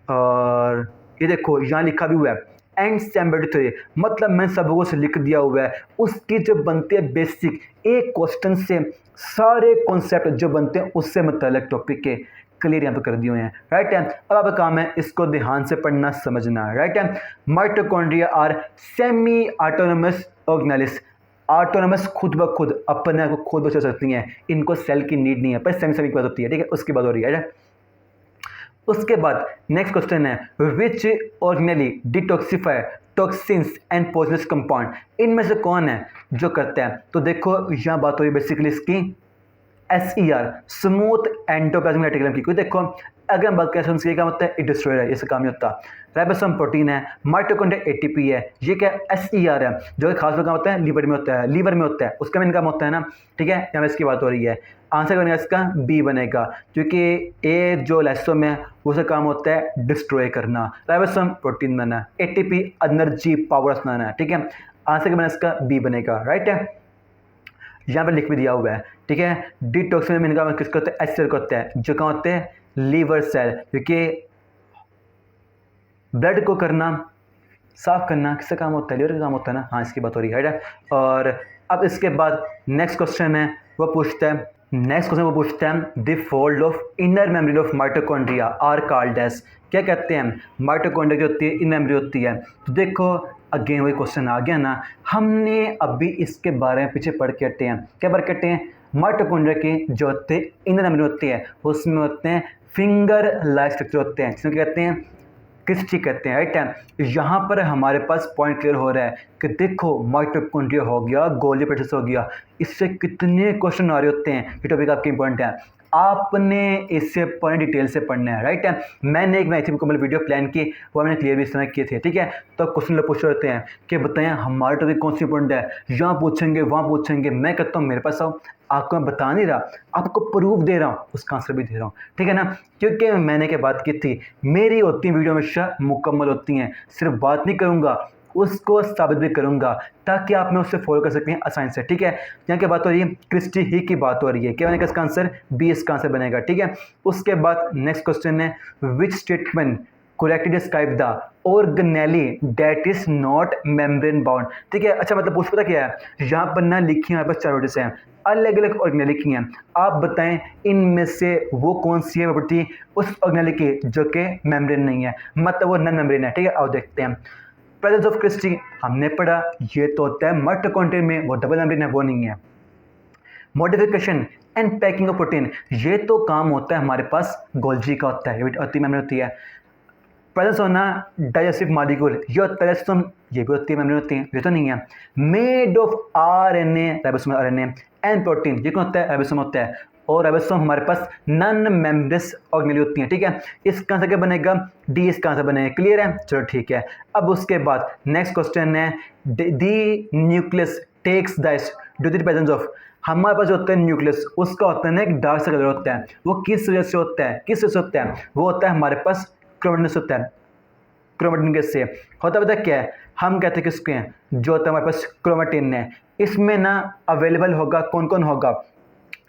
और ये देखो यहाँ लिखा भी हुआ है एंड सिम्बायोटिक थ्योरी, मतलब मैं सबको से लिख दिया हुआ है, उसकी जो बनते हैं बेसिक एक क्वेश्चन से सारे कॉन्सेप्ट जो बनते हैं उससे मतलब टॉपिक के क्लियर यहाँ पे कर दिए हुए हैं, राइट है। अब आपका काम है इसको ध्यान से पढ़ना समझना, राइट है। Mitochondria are semi autonomous organelles, autonomous खुद ब खुद अपने आप को खुद बचा सकती हैं, इनको सेल की नीड नहीं है, पर सेमी सेमी की बात होती है, ठीक है, उसकी बात हो रही है। उसके बाद नेक्स्ट क्वेश्चन है which organelle detoxify toxins and poisonous compound, इनमें से कौन है जो करता है। तो देखो यहाँ बात हो रही है बेसिकली इसकी SER स्मूथ एंडोप्लाज्मिक रेटिकुलम की। कोई देखो अगर हम बात करें क्या होता है, डिस्ट्रॉयर है, इसका काम नहीं होता। राइबोसोम प्रोटीन है, माइटोकॉन्ड्रिया ATP है, ये क्या SER है जो खास काम होता है लीवर में होता है, लीवर में होता है, उसका मेन काम होता है ना, ठीक है। यहाँ इसकी बात हो रही है, आंसर बनेगा इसका B बनेगा, क्योंकि ए जो लाइसोसोम है उसका काम होता है डिस्ट्रॉय करना, राइबोसोम प्रोटीन बनाना, ATP एनर्जी पावर बनाना, ठीक है। आंसर क्या बना इसका B बनेगा, राइट है। यहाँ पर लिख भी दिया हुआ है, ठीक है। डिटॉक्सिफिकेशन का किसका होता है, SER का होता है, जो कहाँ होते हैं लीवर सेल, क्योंकि ब्लड को करना साफ करना किसका काम होता है, लीवर का काम होता है ना, हाँ इसकी बात हो रही है, राइट है। और अब इसके बाद नेक्स्ट क्वेश्चन है वो पूछता है the fold of inner memory of mitochondria are called as, क्या कहते हैं, माइटोकॉन्ड्रिया जो होती है इनर मेमोरी होती है। तो देखो अगेन वही क्वेश्चन आ गया ना, हमने अभी इसके बारे में पीछे पढ़ के हटे हैं, क्या पढ़ के हटे हैं, माइटोकॉन्ड्रिया के जो होते हैं इनर मेमोरी होती है उसमें होते हैं फिंगर लाइक स्ट्रक्चर होते हैं, जिसमें क्या कहते हैं क्रिस्टी कहते हैं, राइट है। यहाँ पर हमारे पास पॉइंट क्लियर हो रहा है कि देखो माइटोकॉन्ड्रिया हो गया, गोल्गी प्रोसेस हो गया, इससे कितने क्वेश्चन आ रहे होते हैं, ये टॉपिक आपके इंपॉर्टेंट है, आपने इससे पढ़ने डिटेल से पढ़ना है, राइट है। मैंने एक मैथ मुकम्मल वीडियो प्लान की, वो मैंने क्लियर भी इस तरह किए थे, ठीक है। तो क्वेश्चन लोग पूछ रहे होते हैं कि बताएं हमारा टॉपिक कौन सी इंपॉर्टेंट है, यहाँ पूछेंगे वहाँ पूछेंगे, मैं कहता हूँ मेरे पास आओ, आपको मैं बता नहीं रहा, आपको प्रूफ दे रहा हूँ, उसका आंसर भी दे रहा हूँ, ठीक है ना। क्योंकि मैंने क्या बात की थी, मेरी होती है वीडियो हमेशा मुकम्मल होती हैं, सिर्फ बात नहीं करूँगा उसको साबित भी करूँगा ताकि आप में उससे फॉलो कर सकते हैं आसानी से, ठीक है। यहाँ की बात हो रही है क्रिस्टी ही की बात हो रही है, क्या बनेगा इसका आंसर B इसका आंसर बनेगा, ठीक है। उसके बाद नेक्स्ट क्वेश्चन है which statement correctly describe the organelle that is not membrane bound, ठीक है। अच्छा मतलब पूछ पता क्या है, यहाँ पर ना लिखी है, बस 4 वर्ड्स हैं, अलग अलग ऑर्गेनेली की हैं, आप बताएं इनमें से वो कौन सी है प्रॉपर्टी उस ऑर्गेनेली की जो कि मेम्ब्रेन नहीं है, मतलब वो नॉन मेम्ब्रेन है, ठीक है। आओ देखते हैं प्रेजेंस ऑफ क्रिस्टी हमने पढ़ा, ये तो होता है माइटोकॉन्ड्रिया में, वो डबल मेम्ब्रेन है, वो नहीं है। Modification and packing of protein, ये तो काम होता है हमारे पास गोल्जी का होता है, अति मेम्ब्रेन होती है। प्रेजेंस होना डाइजेस्टिव मॉलिक्यूल, ये होता है राइबोसोम, ये भी होती है मेम्ब्रेन होती है, ये तो नहीं है। Made of RNA ribosome RNA and protein, ये कौन होता है राइबोसोम होता है, और राइबोसोम हमारे पास नॉन मेम्ब्रेनस ऑर्गेनेली होती हैं, ठीक है। इसका आंसर क्या बनेगा D इसका आंसर बनेगा, क्लियर है, चलो ठीक है। अब उसके बाद नेक्स्ट क्वेश्चन है the nucleus takes the due to the presence of, हमारे पास जो होता है न्यूक्लियस उसका होता है ना एक डार्क सा कलर होता है, वो किस वजह से होता है, किस वजह से होता है, वो होता है हमारे पास क्रोमेटिन से होता है, क्रोमेटिन कैसे होता है पता क्या है, हम कहते हैं किसके हैं, जो होता है हमारे पास क्रोमेटिन है, इसमें ना अवेलेबल होगा कौन कौन होगा,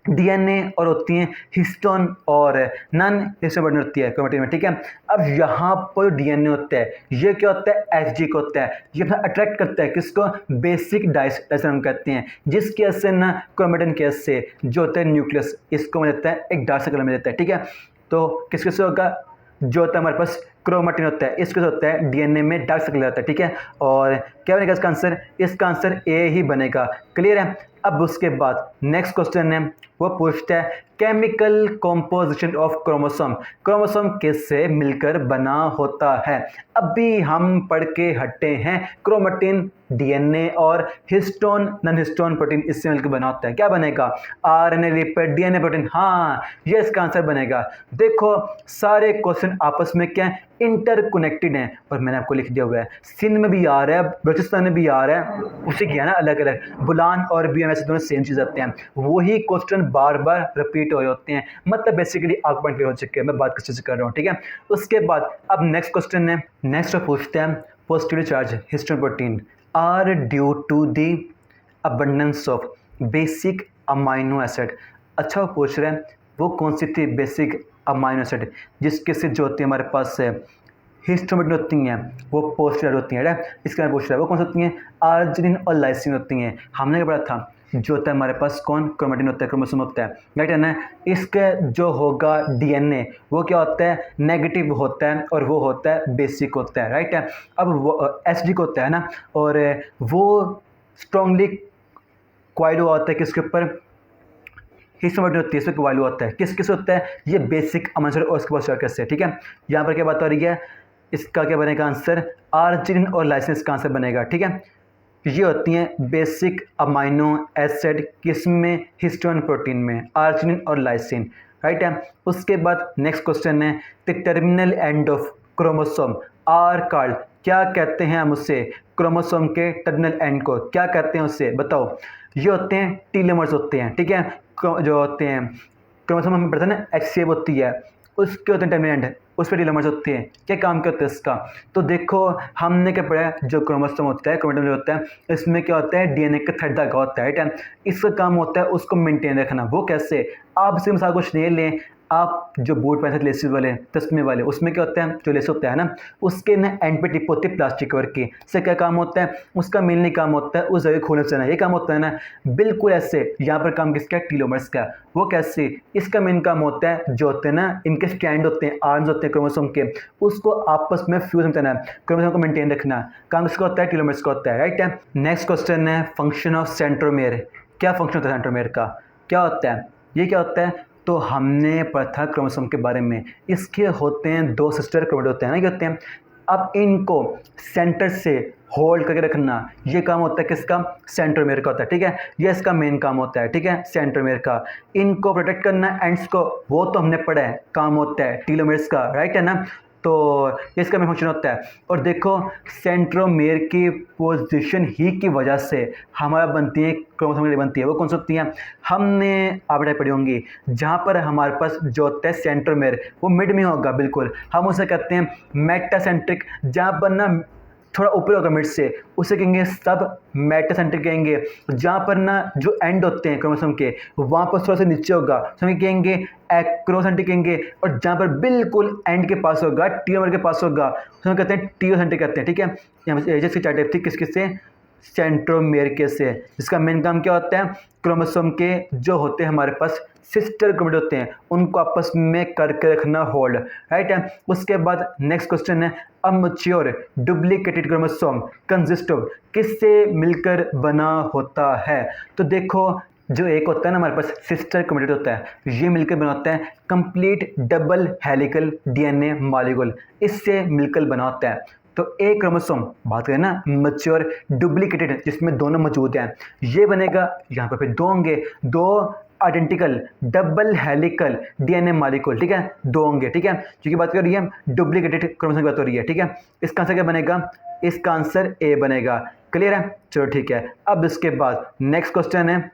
DNA और होती हैं हिस्टोन और नॉन हिस्टोन होती है क्रोमेटिन में, ठीक है। अब यहाँ पर DNA होता है, ये क्या होता है Hg को होता है, ये अपना अट्रैक्ट करता है किसको, बेसिक डाइस्टर हम कहते हैं, जिसकी वजह से ना क्रोमेटिन के से जो होता है न्यूक्लियस इसको मिल जाता है एक डार्क कलर में देता है, ठीक है। तो किसके से होगा, जो होता है हमारे पास क्रोमेटिन होता है, इसके होता है DNA में डार्क सर्कल आता है, ठीक है। और क्या बनेगा इसका आंसर, इसका आंसर A ही बनेगा, क्लियर है। अब उसके बाद नेक्स्ट क्वेश्चन है, वो पूछता है chemical composition of chromosome, chromosome किससे मिलकर बना होता है। अभी हम पढ़ के हटे हैं क्रोमेटिन, डीएनए और हिस्टोन नॉन हिस्टोन प्रोटीन इससे मिलकर बना होता है। क्या बनेगा? RNA lipid DNA protein. हाँ, ये इसका आंसर बनेगा। देखो सारे क्वेश्चन आपस में क्या है, इंटरकनेक्टेड हैं। और मैंने आपको लिख दिया हुआ है, सिंध में भी आ रहा है, बलूचिस्तान में भी आ रहा है, उसे किया ना अलग अलग, बुलान और बीएमएस दोनों सेम चीज़ आते हैं, वही क्वेश्चन बार बार रिपीट हो रहे होते हैं। मतलब बेसिकली आपको पॉइंट क्लियर हो चुके हैं, मैं बात किस चीज़ से कर रहा हूँ, ठीक है। उसके बाद अब नेक्स्ट क्वेश्चन है, नेक्स्ट पूछते हैं positively charge histone protein are due to the abundance of basic amino acid. अच्छा वो पूछ रहे हैं वो कौन सी थी बेसिक अमाइनो एसिड जिसके से जो होती है हमारे पास हिस्टोन होती हैं वो पॉजिटिव होती हैं, राइट। इसके बारे में पूछ रहा है वो कौन सी होती हैं, आर्जिनिन और लाइसिन होती हैं। हमने क्या पढ़ा था, जो होता है हमारे पास कौन, क्रोमेटिन होता है, क्रोमोसोम होता है, राइट है ना। इसका जो होगा डीएनए वो क्या होता है, नेगेटिव होता है और वो होता है बेसिक होता है, राइट है। अब वो एसिडिक होता है ना, और वो स्ट्रांगली क्वाइल हुआ होता है किसके ऊपर, हिस्टोन होती है, इसमें क्वाइल हुआ होता है, किस किस होता है, ये बेसिक अमाइनो एसिड और उसके बाद कैसे, ठीक है। यहाँ पर क्या बात हो रही है, इसका क्या बनेगा आंसर, आर्जिनिन और लाइसिन का आंसर बनेगा, ठीक है। ये होती हैं बेसिक अमाइनो एसिड किसमें, हिस्टोन प्रोटीन में, आर्जिनिन और लाइसिन, राइट है। उसके बाद नेक्स्ट क्वेश्चन है the terminal end of chromosome are called, क्या कहते हैं हम उससे, क्रोमोसोम के टर्मिनल एंड को क्या कहते हैं उससे, बताओ। ये होते हैं टीलोमर्स होते हैं, ठीक है। जो होते हैं क्रोमोसोम हमें पता है ना एच शेप होती है, उसके होते हैं टर्मिनल एंड, उस पर टीलोमर्स होते हैं। क्या काम क्या होता है इसका, तो देखो हमने क्या पढ़ा है, जो क्रोमोसोम होता है, क्रोमेटिन होता है, इसमें क्या होता है, डीएनए का थर्ड धागा होता है, राइट है। इसका काम होता है उसको मेंटेन रखना। वो कैसे, आप सिर्फ मिसाल कुछ नहीं लें, आप जो बूट पहनते थे लेसिस वाले, तस्मे वाले, उसमें क्या होता है, जो लेस होता है ना, उसके ना एंड पे टिप होती है प्लास्टिक कवर की, इससे क्या काम होता है, उसका मेनली काम होता है उस जगह खोलने से ना, ये काम होता है ना। बिल्कुल ऐसे यहाँ पर काम किसका, टीलोमर्स का। वो कैसे, इसका मेन काम होता है जो होते हैं ना, इनके स्टैंड होते हैं, आर्म्स होते हैं क्रोमोसोम के, उसको आपस में फ्यूज होता है, क्रोमोसोम को मेंटेन रखना, काम किसका होता है, टीलोमर्स का होता है, राइट है। नेक्स्ट क्वेश्चन है फंक्शन ऑफ सेंट्रोमेयर, क्या फंक्शन होता है सेंट्रोमेयर का, क्या होता है, ये क्या होता है, तो हमने पढ़ा था क्रोमोसोम के बारे में, इसके होते हैं दो सिस्टर क्रोमेटिन होते हैं ना, क्या होते हैं। अब इनको सेंटर से होल्ड करके रखना, ये काम होता है किसका, सेंट्रोमेयर का होता है, ठीक है। ये इसका मेन काम होता है, ठीक है, सेंट्रोमेयर का। इनको प्रोटेक्ट करना एंड्स को, वो तो हमने पढ़ा है, काम होता है टीलोमेयर्स का, राइट है ना। तो ये इसका मेन फंक्शन होता है। और देखो सेंट्रोमेयर की पोजीशन ही की वजह से हमारा बनती है क्रोमोसोम बनती है, वो कौन सी होती हैं, हमने आप पढ़ी होंगी, जहाँ पर हमारे पास जो होता है सेंट्रोमेयर वो मिड में होगा, बिल्कुल हम उसे कहते हैं मेटासेंट्रिक, जहाँ पर ना थोड़ा ऊपर होगा मिड से, उसे कहेंगे सब मेटासेंट्रिक कहेंगे। जहाँ पर ना जो एंड होते हैं क्रोमोसोम के वहाँ पर थोड़ा सा नीचे होगा तो हम कहेंगे एक्रोसेंट्रिक कहेंगे, और जहाँ पर बिल्कुल एंड के पास होगा, टीलोमर के पास होगा, तो हम कहते हैं टीलोसेंट्रिक कहते हैं, ठीक है। यहाँ पर जैसे चार टाइप थी, किस किस से, सेंट्रोमेयर के से, जिसका मेन काम क्या होता है, क्रोमोसोम के जो होते हैं हमारे पास सिस्टर क्रोमेटिन होते हैं उनको आपस में करके रखना होल्ड, राइट है। उसके बाद नेक्स्ट क्वेश्चन है अमच्योर डुप्लीकेटेड क्रोमोसोम कंसिस्ट ऑफ, किससे मिलकर बना होता है। तो देखो जो एक होता है ना हमारे पास सिस्टर क्रोमेटिन होता है, ये मिलकर बना होता है complete double helical DNA molecule, इससे मिलकर बना होता है। तो एक क्रोमोसोम बात करें ना मैच्योर डुप्लीकेटेड जिसमें दोनों मौजूद हैं, ये बनेगा, यहाँ पर फिर दो होंगे, दो identical double helical DNA molecule, ठीक है, दो होंगे, ठीक है। क्योंकि बात कर रही है डुप्लीकेटेड क्रोमोसोम की बात हो रही है, ठीक है। इसका आंसर क्या बनेगा, इसका आंसर ए बनेगा, क्लियर है, चलो ठीक है। अब इसके बाद नेक्स्ट क्वेश्चन है,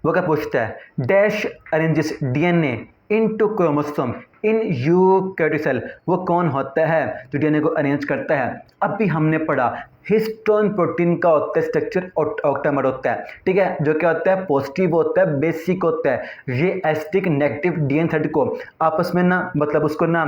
वो क्या पूछता है, dash arranges DNA into chromosome in eukaryotic cell, वो कौन होता है जो डीएनए को अरेंज करता है। अभी हमने पढ़ा हिस्टोन प्रोटीन का होता है स्ट्रक्चर ऑक्टामर होता है, ठीक है, जो क्या होता है पॉजिटिव होता है, बेसिक होता है। ये एसिडिक नेगेटिव डीएनए थर्ड को आपस में ना, मतलब उसको ना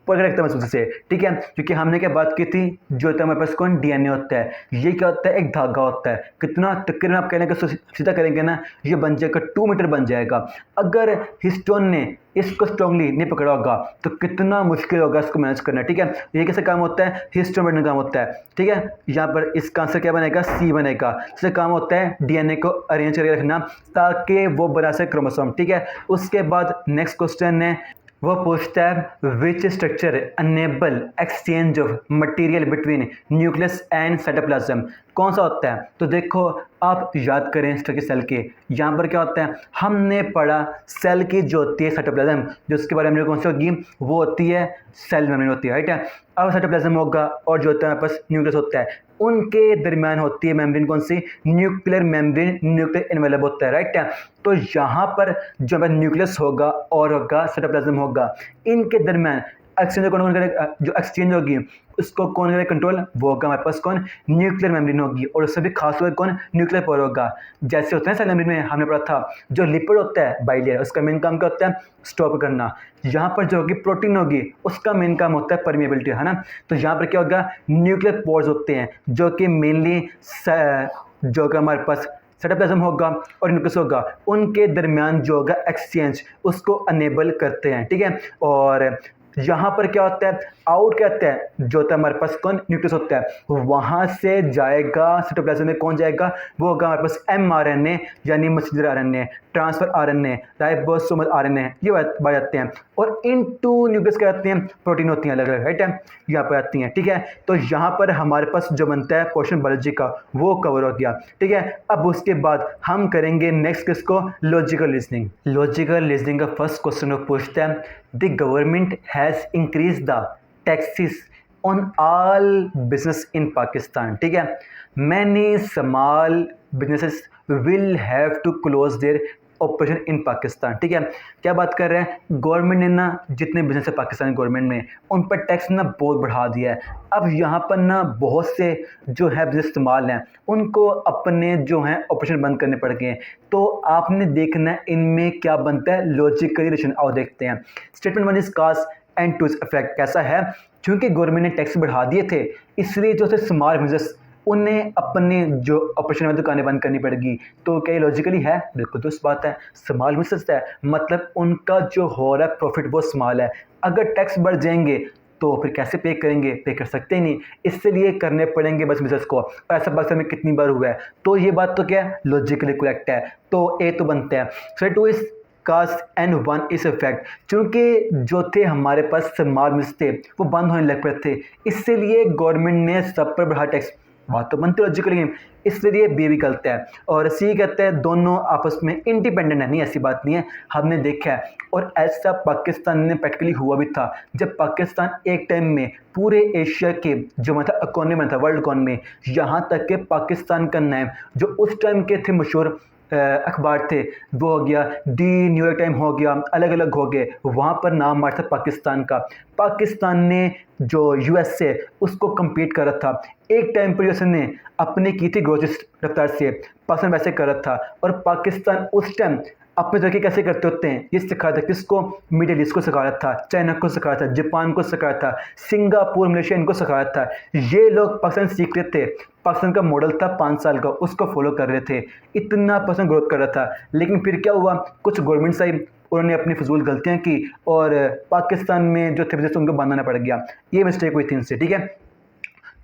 पकड़ रखता है मजबूती से, ठीक है। क्योंकि हमने क्या बात की थी, जो होता है हमारे पास कौन, डीएनए होता है। ये क्या होता है, एक धागा होता है। कितना तकरीबन आप कहने का सीधा करेंगे ना, ये बन जाएगा 2 मीटर बन जाएगा। अगर हिस्टोन ने इसको स्ट्रांगली नहीं पकड़ा होगा तो कितना मुश्किल होगा इसको मैनेज करना, ठीक है। ये कैसे काम होता है, हिस्टोन बढ़ने का काम होता है, ठीक है। यहाँ पर इसका आंसर क्या बनेगा, सी बनेगा। इससे काम होता है डीएनए को अरेंज करके रखना ताकि वो बना सके क्रोमोसोम, ठीक है। उसके बाद नेक्स्ट क्वेश्चन है, वो पूछता है which structure enable exchange of material between nucleus and cytoplasm. कौन सा होता है, तो देखो आप याद करें स्ट्रक्चर सेल के। यहाँ पर क्या होता है, हमने पढ़ा सेल की जो होती है साइटोप्लाज्म, जो उसके बारे में कौन सी होगी, वो होती है सेल मेम्ब्रेन होती है, राइट है। अब साइटोप्लाज्म होगा और जो होता है बस न्यूक्लियस होता है, उनके दरमियान होती है मेम्ब्रेन कौन सी, न्यूक्लियर मेम्ब्रेन, न्यूक्लियर एनवेलप होता है, राइट है। तो यहाँ पर जो न्यूक्लियस होगा और होगा साइटोप्लाज्म होगा, इनके दरमियान एक्सचेंज कौन करेगा, जो एक्सचेंज होगी उसको कौन करेगा कंट्रोल, वो होगा हमारे पास कौन, न्यूक्लियर मेम्ब्रेन होगी। और उससे भी खास होगा कौन, न्यूक्लियर पोर होगा। जैसे होता है सेल मेम्ब्रेन में हमने पढ़ा था, जो लिपिड होता है बाइलेयर, उसका मेन काम क्या होता है, स्टॉप करना। यहाँ पर जो होगी प्रोटीन होगी, उसका मेन काम होता है परमिएबिलिटी, है ना। तो यहाँ पर क्या होगा, न्यूक्लियर पोर्स होते हैं जो कि मेनली जो होगा हमारे पास साइटोप्लाज्म होगा और न्यूक्लियस होगा, उनके दरमियान जो होगा एक्सचेंज उसको अनेबल करते हैं, ठीक है। और यहाँ पर क्या होता है, आउट क्या होता है, जो होता है हमारे पास कौन, न्यूक्लियस होता है, वहाँ से जाएगा साइटोप्लाज्म में, कौन जाएगा, वो होगा हमारे पास mRNA यानी messenger RNA, transfer RNA, ribosomal RNA, ये बात आते हैं। और इनटू न्यूक्लियस क्या आती हैं, प्रोटीन होती हैं अलग अलग, राइट है, यहाँ पर आती हैं, ठीक है। तो यहाँ पर हमारे पास जो बनता है पोर्शन बायोलॉजी का वो कवर हो गया, ठीक है। अब उसके बाद हम करेंगे नेक्स्ट किसको, लॉजिकल रीजनिंग। लॉजिकल रीजनिंग का फर्स्ट क्वेश्चन पूछता है, the government has increase the taxes on all business in Pakistan, ठीक है। Many small businesses will have to close their operation in Pakistan, ठीक है। क्या बात कर रहे हैं, गवर्नमेंट ने ना जितने बिजनेस है पाकिस्तानी गवर्नमेंट ने उन पर टैक्स ना बहुत बढ़ा दिया है। अब यहाँ पर ना बहुत से जो है बिजनेस इस्तेमाल हैं उनको अपने जो हैं ऑपरेशन बंद करने पड़ गए हैं। तो आपने देखना है इनमें क्या बनता है, लॉजिकल रिलेशन। आओ देखते हैं। Statement 1 is cause and 2 is effect. कैसा है, क्योंकि गवर्नमेंट ने टैक्स बढ़ा दिए थे इसलिए जो स्मॉल बिजनेस उन्हें अपने जो ऑपरेशन में दुकानें बंद करनी पड़ेगी। तो क्या ये लॉजिकली है, बिल्कुल दुरुस्त बात है। स्मॉल बिजनेस है मतलब उनका जो हो रहा है प्रॉफिट वो स्मॉल है। अगर टैक्स बढ़ जाएंगे तो फिर कैसे पे करेंगे, पे कर सकते ही नहीं, इसलिए करने पड़ेंगे बस बिजनेस को। ऐसा पाकिस्तान में कितनी बार हुआ है, तो ये बात तो क्या है, लॉजिकली करेक्ट है। तो ए तो बनता है। फिर 2 इज कास्ट एंड 1 इस इफेक्ट, क्योंकि जो थे हमारे पास स्मॉल बिजनेस थे वो बंद होने लग पड़े थे, इसलिए गवर्नमेंट ने सब पर बढ़ा टैक्स। बात तो बनती लॉजिकली, इसलिए बी भी गलत है। और सी कहते हैं दोनों आपस में इंडिपेंडेंट है, नहीं ऐसी बात नहीं है, हमने देखा है। और ऐसा पाकिस्तान में प्रैक्टिकली हुआ भी था, जब पाकिस्तान एक टाइम में पूरे एशिया के जो मतलब इकोनॉमी में था, वर्ल्ड इकोनॉमी में, यहाँ तक के पाकिस्तान का नाम जो उस टाइम के थे मशहूर अखबार थे, वो हो गया दी न्यूयॉर्क टाइम हो गया, अलग अलग हो गए, वहाँ पर नाम मार था पाकिस्तान का। पाकिस्तान ने जो यूएस से उसको कम्पीट कर रहा था, एक टाइम पर यूएस ने अपने की थी ग्रोथ रफ्तार से, पाकिस्तान वैसे कर रहा था। और पाकिस्तान उस टाइम अपने तरीके कैसे करते होते हैं ये सिखा रहा था, किसको, मिडिल ईस्ट को सिखा रहा था, चाइना को सिखा रहा था, जापान को सिखा रहा था, सिंगापुर मलेशिया इनको सिखा रहा था। ये लोग पाकिस्तान सीख रहे थे, पाकिस्तान का मॉडल था 5 साल का, उसको फॉलो कर रहे थे, इतना पाकिस्तान ग्रोथ कर रहा था। लेकिन फिर क्या हुआ, कुछ गवर्नमेंट्स आई, उन्होंने अपनी फजूल गलतियाँ की और पाकिस्तान में जो थे बिजनेस उनको बनाना पड़ गया। ये मिस्टेक हुई थी इनसे, ठीक है।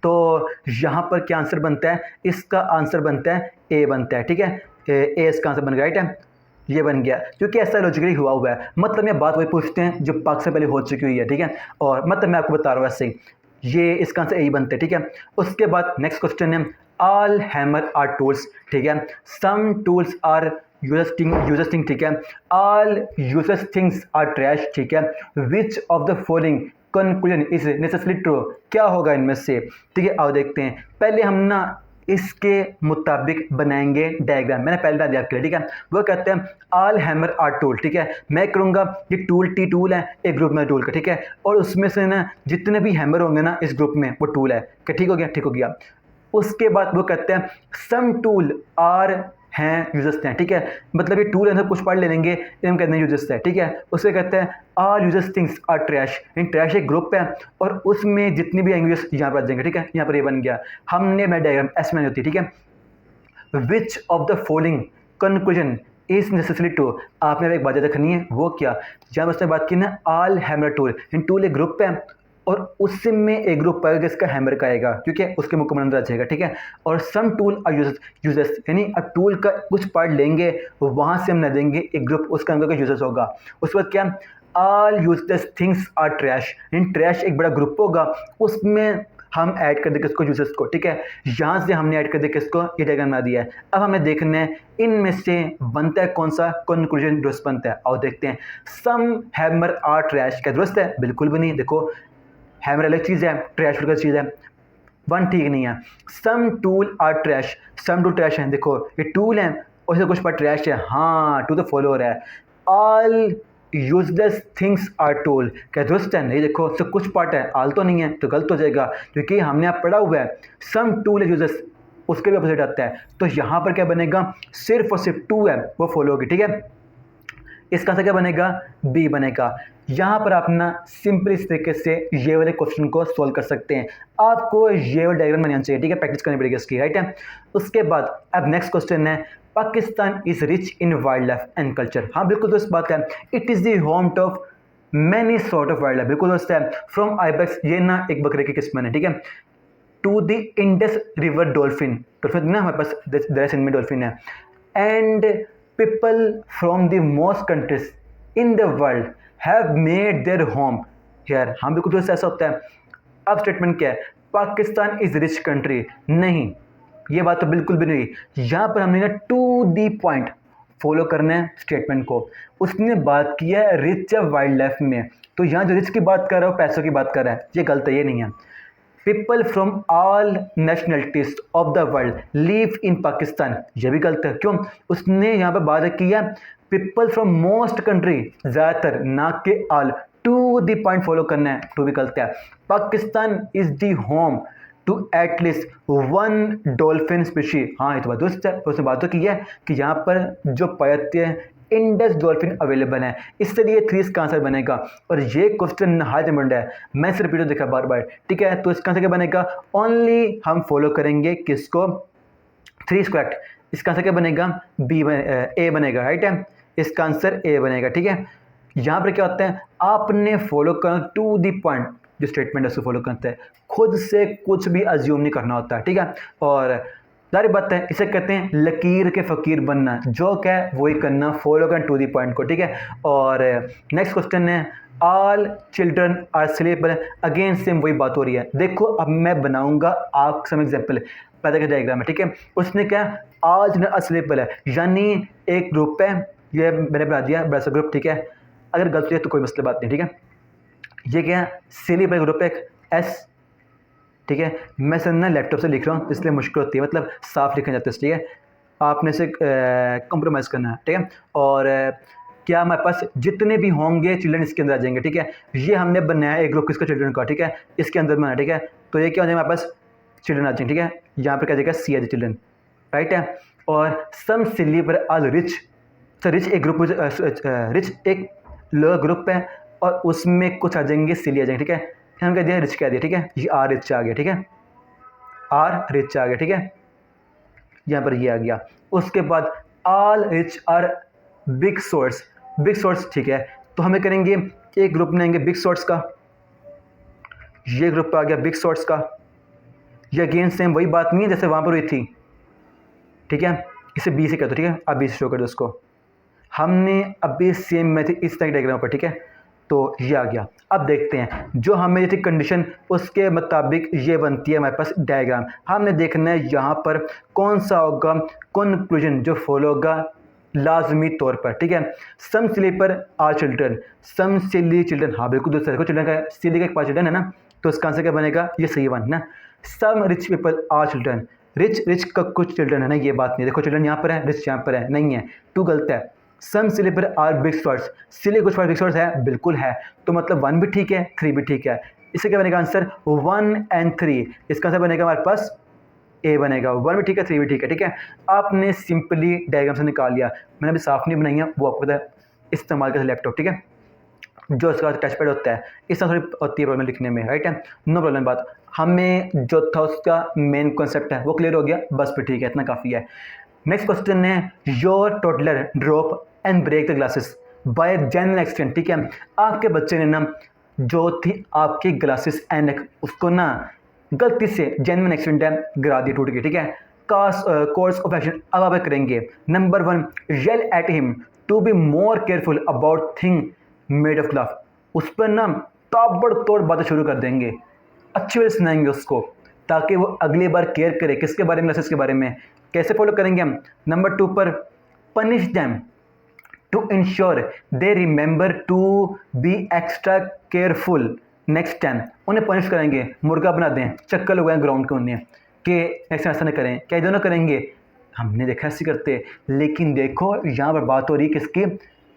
तो यहाँ पर क्या आंसर बनता है, इसका आंसर बनता है ए बनता है, ठीक है। ए इसका आंसर बन गया, राइट है, ये बन गया, क्योंकि ऐसा लॉजिकली हुआ हुआ है। मतलब ये बात वही पूछते हैं जो पाक से पहले हो चुकी हुई है, ठीक है। और मतलब मैं आपको बता रहा हूँ ऐसे ही, ये इसका आंसर यही बनता है, ठीक है। उसके बाद नेक्स्ट क्वेश्चन है, ऑल हैमर आर टूल्स, ठीक है, some tools are users thing, ठीक है, all users things are trash, ठीक है, which of the following conclusion is necessary true. क्या होगा इनमें से, ठीक है। आओ देखते हैं। पहले हम ना इसके मुताबिक बनाएंगे डायग्राम, मैंने पहले बता दिया आपके लिए, ठीक है। वो कहते हैं ऑल हैमर आर टूल, ठीक है। मैं करूँगा ये टूल टी टूल है, एक ग्रुप में टूल का, ठीक है। और उसमें से ना जितने भी हैमर होंगे ना इस ग्रुप में वो टूल है, क्या ठीक हो गया, ठीक हो गया। उसके बाद वो कहते हैं सम टूल आर हैं यूजर्स हैं, ठीक है। मतलब ये टूल है, कुछ पार्ट ले लेंगे, ये हम कहते हैं यूजर्स है, ठीक है। उससे कहते हैं all users things are trash. In trash एक ग्रुप है और उसमें जितनी भी लैंग्वेज यहाँ पर आ जाएंगे, ठीक है। यहाँ पर ये बन गया, हमने मैं डायग्राम ऐसे बनानी होती है, ठीक है। Which of the following conclusion is necessary to, आपने एक बात याद रखनी है, वो क्या, जहाँ उसने बात की ना ऑल हैमर टूल, इन टूल एक ग्रुप है और उसमें एक ग्रुप आएगा इसका हैमर का आएगा, क्योंकि उसके मुकम्मल अंदर आ जाएगा, ठीक है। और सम टूल आर यूजर्स, यानी अब टूल का कुछ पार्ट लेंगे, वहाँ से हम न देंगे एक ग्रुप, उसका अंदर का यूजर्स होगा। उसके बाद क्या, all useless things are trash, in trash एक बड़ा ग्रुप होगा, उसमें हम ऐड कर दे किसको, यूजर्स को, ठीक है। यहाँ से हमने ऐड कर दे किसको, ये डायग्राम बना दिया है। अब हमें देखना है इनमें से बनता है कौन सा कंक्लूजन दुरुस्त बनता है। और देखते हैं, सम हैमर आर ट्रैश, क्या दुरुस्त है? बिल्कुल भी नहीं। देखो हैमर अलग चीज़ है, ट्रैश अलग चीज़ है, वन ठीक नहीं है। Some tool are trash, some tool trash है, देखो ये टूल है और इससे कुछ पार्ट ट्रैश है, हाँ टू द फॉलोअर है। All useless things are tool, क्या दुरुस्त है? नहीं, देखो इससे कुछ पार्ट है, आल तो नहीं है, तो गलत हो जाएगा, क्योंकि हमने यहाँ पढ़ा हुआ है सम टूल है यूजलेस, उसके भी अपोजिट आता है। तो यहाँ पर क्या बनेगा, सिर्फ और सिर्फ टू है वो फॉलो होगी, ठीक है। इसका आंसर क्या बनेगा, बी बनेगा। यहाँ पर आप ना सिंपल इस तरीके से ये वाले क्वेश्चन को सॉल्व कर सकते हैं। आपको ये वाला डायग्राम बनाना चाहिए, ठीक है, प्रैक्टिस करनी पड़ेगी इसकी, राइट है। उसके बाद अब नेक्स्ट क्वेश्चन है, Pakistan is rich in wild life and culture. हाँ बिल्कुल दोस्त बात है, it is the home of many sort of wild life, बिल्कुल दोस्त है। फ्रॉम आइबेक्स, ये ना एक बकरे की किस्म है, ठीक है, to the Indus river dolphin, dolphin ना हमारे पास दरअसल में डॉल्फिन है, and people from the most countries in the world have made their home here। हाँ बिल्कुल दोस्त ऐसा होता है। अब स्टेटमेंट क्या है, पाकिस्तान इज रिच कंट्री, नहीं ये बात तो बिल्कुल भी नहीं। यहाँ पर हमने ना टू दी पॉइंट फॉलो करना है स्टेटमेंट को। उसने बात की है रिच वाइल्ड लाइफ में, तो यहाँ जो रिच की बात कर रहा है वो पैसों की बात कर रहा है, ये गलत है, ये नहीं है। People from all nationalities of the world live in Pakistan, यह भी गलत है। क्यों? उसने यहाँ पर बात की है पीपल फ्रॉम मोस्ट कंट्री, ज़्यादातर, ना के all, to the point follow करना है, टू भी गलत है। Pakistan is the home to at least one dolphin species, हाँ ये तो बात दोस्त है। उसने बात तो की है कि यहाँ पर जो पाए जाते हैं इंडस डॉल्फिन अवेलेबल है, इसलिए ये 3 इसका आंसर बनेगा। और ये क्वेश्चन नहायत इंपॉर्टेंट है, मैं सिर्फ वीडियो देखा बार बार, ठीक है। तो इसका आंसर क्या बनेगा, ओनली हम फॉलो करेंगे किसको, 3 इज करेक्ट। इसका आंसर क्या बनेगा, बी ए बनेगा, राइट है, इसका आंसर ए बनेगा, ठीक है। यहाँ पर क्या होता है, आपने फॉलो करना टू दी पॉइंट, जो स्टेटमेंट है उसको फॉलो करते हैं, खुद से कुछ भी अज्यूम नहीं करना होता है, ठीक है। और सारी बात है, इसे कहते हैं लकीर के फ़कीर बनना, जो क्या है वही करना, फॉलो करना टू दी पॉइंट को, ठीक है। और नेक्स्ट क्वेश्चन है, all children are sleeper, again same वही बात हो रही है। देखो अब मैं बनाऊंगा आप सम एग्जाम्पल, पैदा का डायग्राम है, ठीक है। उसने क्या, आज न स्लीपर है, यानी एक ग्रुप है, ये मैंने बना दिया बड़ा सा ग्रुप, ठीक है। अगर गलती है तो कोई मसला बात नहीं, ठीक है। ये क्या है, स्लीपर ग्रुप है एस, ठीक है। मैं सर ना लैपटॉप से लिख रहा हूँ इसलिए मुश्किल होती है, मतलब साफ लिखा जाता है, ठीक है। आपने से कंप्रोमाइज़ करना है, ठीक है। और क्या हमारे पास जितने भी होंगे चिल्ड्रन इसके अंदर आ जाएंगे, ठीक है। ये हमने बनाया एक ग्रुप किसका, चिल्ड्रन का, ठीक है, इसके अंदर बनाया, ठीक है। तो ये क्या हो जाएगा, हमारे पास चिल्ड्रन आ जाएंगे, ठीक है। यहाँ पर क्या जाएगा, सी आ जाए चिल्ड्रन, राइट है। और सम सिलीवर आल रिच, सर रिच एक ग्रुप, रिच एक लोअर ग्रुप है और उसमें कुछ आ जाएंगे सिली आ जाएंगे, ठीक है। हम कह दिया रिच कह दिया, ठीक है, ये आर रिच आ गया, ठीक है, आर रिच आ गया, ठीक है, यहाँ पर ये आ गया। उसके बाद all rich are big source, big source, ठीक है। तो हमें करेंगे एक ग्रुप बनाएंगे बिग सोर्स का, ये ग्रुप आ गया बिग सोर्स का, ये अगेन सेम वही बात नहीं है जैसे वहाँ पर हुई थी, ठीक है। इसे बी से कर दो, ठीक है, अब बी से शो कर दो उसको। हमने अभी सेम मैथड इस तरह डायग्राम पर, ठीक है। तो ये आ गया। अब देखते हैं जो हमें थी कंडीशन उसके मुताबिक ये बनती है हमारे पास डायग्राम। हमने देखना है यहाँ पर कौन सा होगा कंक्लूजन जो फॉलो होगा लाजमी तौर पर, ठीक है। Some sleeper are children, some silly children, हाँ बिल्कुल दोस्तों, देखो चिल्ड्रन का सिली का एक पार्ट चिल्ड्रन है ना, तो इसका आंसर क्या बनेगा, ये सही वन ना। Some rich people are children, rich का कुछ चिल्ड्रन है ना, ये बात नहीं, देखो चिल्ड्रन यहाँ पर है, रिच यहाँ पर है, नहीं है, टू गलत है। Some sleeper are big shorts, सिली कुछ बिग शॉर्ट्स है, बिल्कुल है, तो मतलब 1 भी ठीक है 3 भी ठीक है। इससे क्या बनेगा आंसर 1 और 3, इसका आंसर बनेगा हमारे पास ए बनेगा, 1 भी ठीक है 3 भी ठीक है। ठीक है, आपने सिंपली डायग्राम से निकाल लिया, मैंने अभी साफ नहीं बनाई है, वो आपको पता है इस्तेमाल करते लैपटॉप। ठीक है, जो इसका टच पैड होता है इस तरह थोड़ी होती है प्रॉब्लम लिखने में, राइट है, नो प्रॉब्लम। बात हमें जो था उसका मेन कॉन्सेप्ट है वो क्लियर हो गया, बस फिर ठीक है, इतना काफ़ी है। नेक्स्ट क्वेश्चन है, your toddler drop and break the glasses by genuine accident. ठीक है, आपके बच्चे ने ना जो थी आपकी ग्लासेस एंड उसको ना गलती से जेन्युइन एक्सीडेंट है गिरा दी, टूट गई। ठीक है, कोर्स ऑफ एक्शन अब आप करेंगे। Number 1, yell at him to be more careful about thing made of glass. उस पर ना ताबड़तोड़ बातें शुरू कर देंगे, अच्छी वजह सुनाएंगे उसको, ताकि वो अगली बार केयर करे। किसके बारे में? ग्लासेस के बारे में। कैसे फॉलो करेंगे हम? नंबर 2 पर, punish them to ensure they remember to be extra careful next time. उन्हें पनिश करेंगे, मुर्गा बना दें, चक्कर लगाएं ग्राउंड के उन्हें कि नेक्स्ट टाइम ऐसा ना करें। क्या दोनों करेंगे? हमने देखा ऐसे करते, लेकिन देखो यहाँ पर बात हो रही किसकी?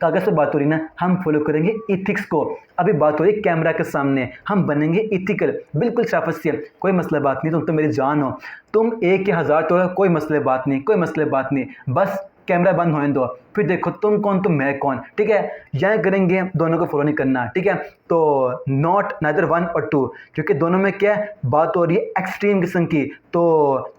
कागज़ पर बात हो रही ना, हम फॉलो करेंगे इथिक्स को। अभी बात हो रही कैमरा के सामने, हम बनेंगे इथिकल, बिल्कुल शराफत से, कोई मसला बात नहीं, तुम तो मेरी जान हो, तुम 1 या 1000 तो कोई मसले बात नहीं, कोई मसले बात नहीं, बस कैमरा बंद होने दो, फिर देखो तुम कौन तो मैं कौन। ठीक है, यहाँ करेंगे, दोनों को फॉलो नहीं करना। ठीक है, तो नॉट नाइदर 1 और 2, क्योंकि दोनों में क्या है, बात हो रही है एक्सट्रीम किस्म की। तो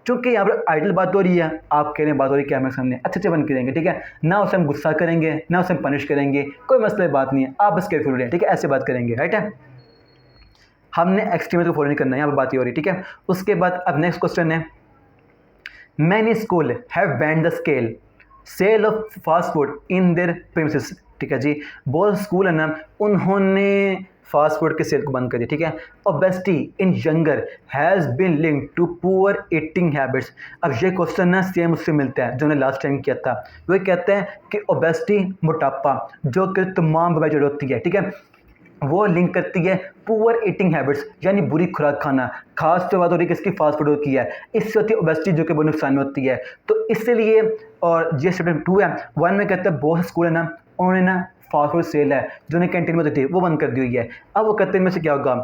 चूंकि यहाँ पर आइडल बात हो रही है, आप कह रहे हैं बात हो रही है कैमरे के सामने, अच्छे बन करेंगे। ठीक है, ना उसे हम गुस्सा करेंगे, ना उसे हम पनिश करेंगे, कोई मसले बात नहीं है, आप बस केयरफुल रहें। ठीक है, ऐसे बात करेंगे, राइट है, हमने एक्सट्रीम को फॉलो नहीं करना है, यहाँ पर बात ही हो रही। ठीक है, उसके बाद अब नेक्स्ट क्वेश्चन है, many school have banned the scale sale of fast food in their premises. ठीक है जी, बहुत स्कूल है ना, उन्होंने फास्ट फूड के सेल को बंद कर दिया। ठीक है, obesity in younger has been linked to poor eating habits. अब ये क्वेश्चन ना सेम उससे मिलता है जो मैंने लास्ट टाइम किया था। वो कहते हैं कि ओबेसिटी, मोटापा, जो कि तमाम बीमारी जुड़ी होती है, ठीक है, वो लिंक करती है पुअर ईटिंग हैबिट्स, यानी बुरी खुराक खाना। खास तो बात हो रही है किसकी? फास्ट फूड की है, इससे होती है ओबेसिटी, जो कि बहुत नुकसान में होती है। तो इसलिए, और ये स्टेटमेंट 2 है, 1 में कहते हैं बहुत स्कूल है ना, उन्होंने ना फास्ट फूड सेल है जो उन्हें कैंटीन में होती थी वो बंद कर दी हुई है। अब वो कहते हैं में से क्या होगा?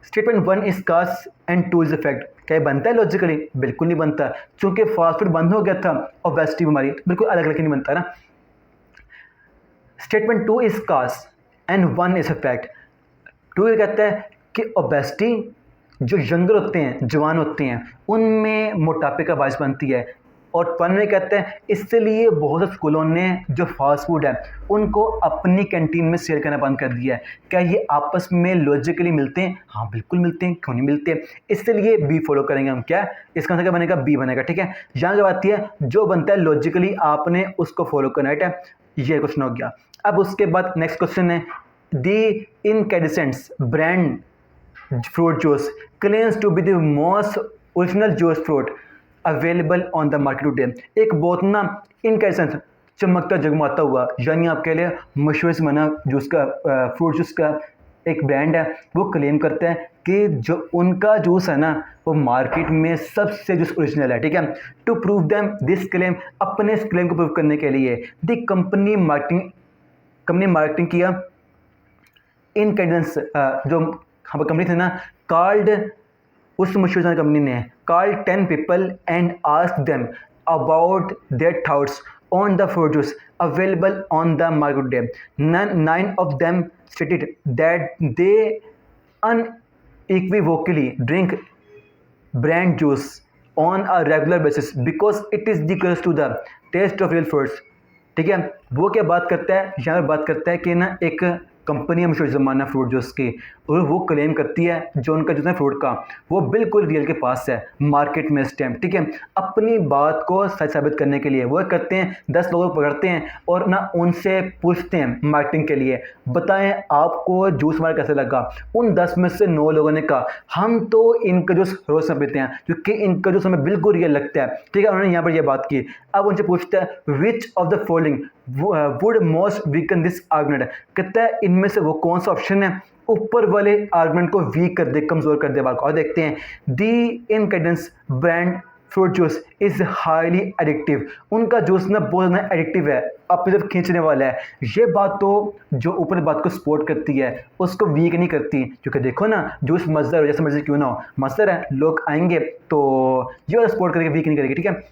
Statement 1 is cause and 2 is effect. क्या बनता है लॉजिकली? बिल्कुल नहीं बनता, क्योंकि फास्ट फूड बंद हो गया था, ओबेसिटी बीमारी बिल्कुल अलग अलग नहीं बनता ना। Statement 2 is cause and 1 is effect. 2 ये कहता है कि ओबेसिटी जो यंगर होते हैं, जवान होते हैं, उनमें मोटापे का बायस बनती है, और 1 में कहते हैं इसलिए बहुत से स्कूलों ने जो फास्ट फूड है उनको अपनी कैंटीन में सेल करना बंद कर दिया है। क्या ये आपस में लॉजिकली मिलते हैं? हाँ बिल्कुल मिलते हैं, क्यों नहीं मिलते? इसलिए बी फॉलो करेंगे हम। क्या इसका आंसर क्या बनेगा? बी बनेगा। ठीक है, यहाँ जब आती है जो बनता है लॉजिकली आपने उसको फॉलो करना, राइट है, ये क्वेश्चन हो गया। अब उसके बाद नेक्स्ट क्वेश्चन है, दी incandescents brand fruit juice claims to be the most original juice fruit available on the market today। एक बहुत ना इनकैंडिसेंट, चमकता जगमगाता हुआ, यानी आपके लिए मशहूर से बना जूस का, फ्रूट जूस का एक ब्रांड है, वो क्लेम करता है कि जो उनका जूस है ना वो मार्केट में सबसे जूस ओरिजिनल है। ठीक है, to prove them this claim, अपने इस क्लेम को प्रूव करने के लिए दी कंपनी मार्केटिंग किया इनकैंडिसेंट्स, जो हाँ कंपनी थी ना, कॉल्ड, उस मशहूर कंपनी ने called 10 people and asked them about their thoughts on the fruit juice available on the market day. 9 of them stated that they unequivocally drink brand juice on a regular basis because it is the closest to the taste of real fruits। ठीक है, वो क्या बात करता है यहाँ पर? बात करता है कि ना एक कंपनी है मशहूर ज़माना फ्रूट जूस की, और वो क्लेम करती है जो उनका जूस है फ्रूट का वो बिल्कुल रियल के पास है मार्केट में इस टाइम। ठीक है, अपनी बात को सच साबित करने के लिए वो करते हैं, 10 लोगों को पकड़ते हैं और ना उनसे पूछते हैं मार्केटिंग के लिए, बताएं आपको जूस हमारा कैसे लगा। उन 10 में से 9 लोगों ने कहा हम तो इनका जूस रोज़ में पीते हैं क्योंकि इनका जूस हमें बिल्कुल रियल लगता है। ठीक है, उन्होंने यहाँ पर यह बात की। अब उनसे पूछता है which of the following would most weaken this argument. कहता है इनमें से वो कौन सा ऑप्शन है ऊपर वाले आर्गुमेंट को वीक कर दे, कमजोर कर दे बात को। और देखते हैं the incandescents brand fruit juice is highly addictive. उनका जूस ना बहुत ज़्यादा एडिक्टिव है, अपनी तरफ खींचने वाला है। ये बात तो जो ऊपर बात को सपोर्ट करती है उसको वीक नहीं करती, क्योंकि देखो ना जूस मज़ेदार हो, जैसे मर्जी क्यों ना हो मज़ेदार है, लोग आएंगे तो ये वाला सपोर्ट करेंगे, वीक नहीं करेंगे, ठीक है।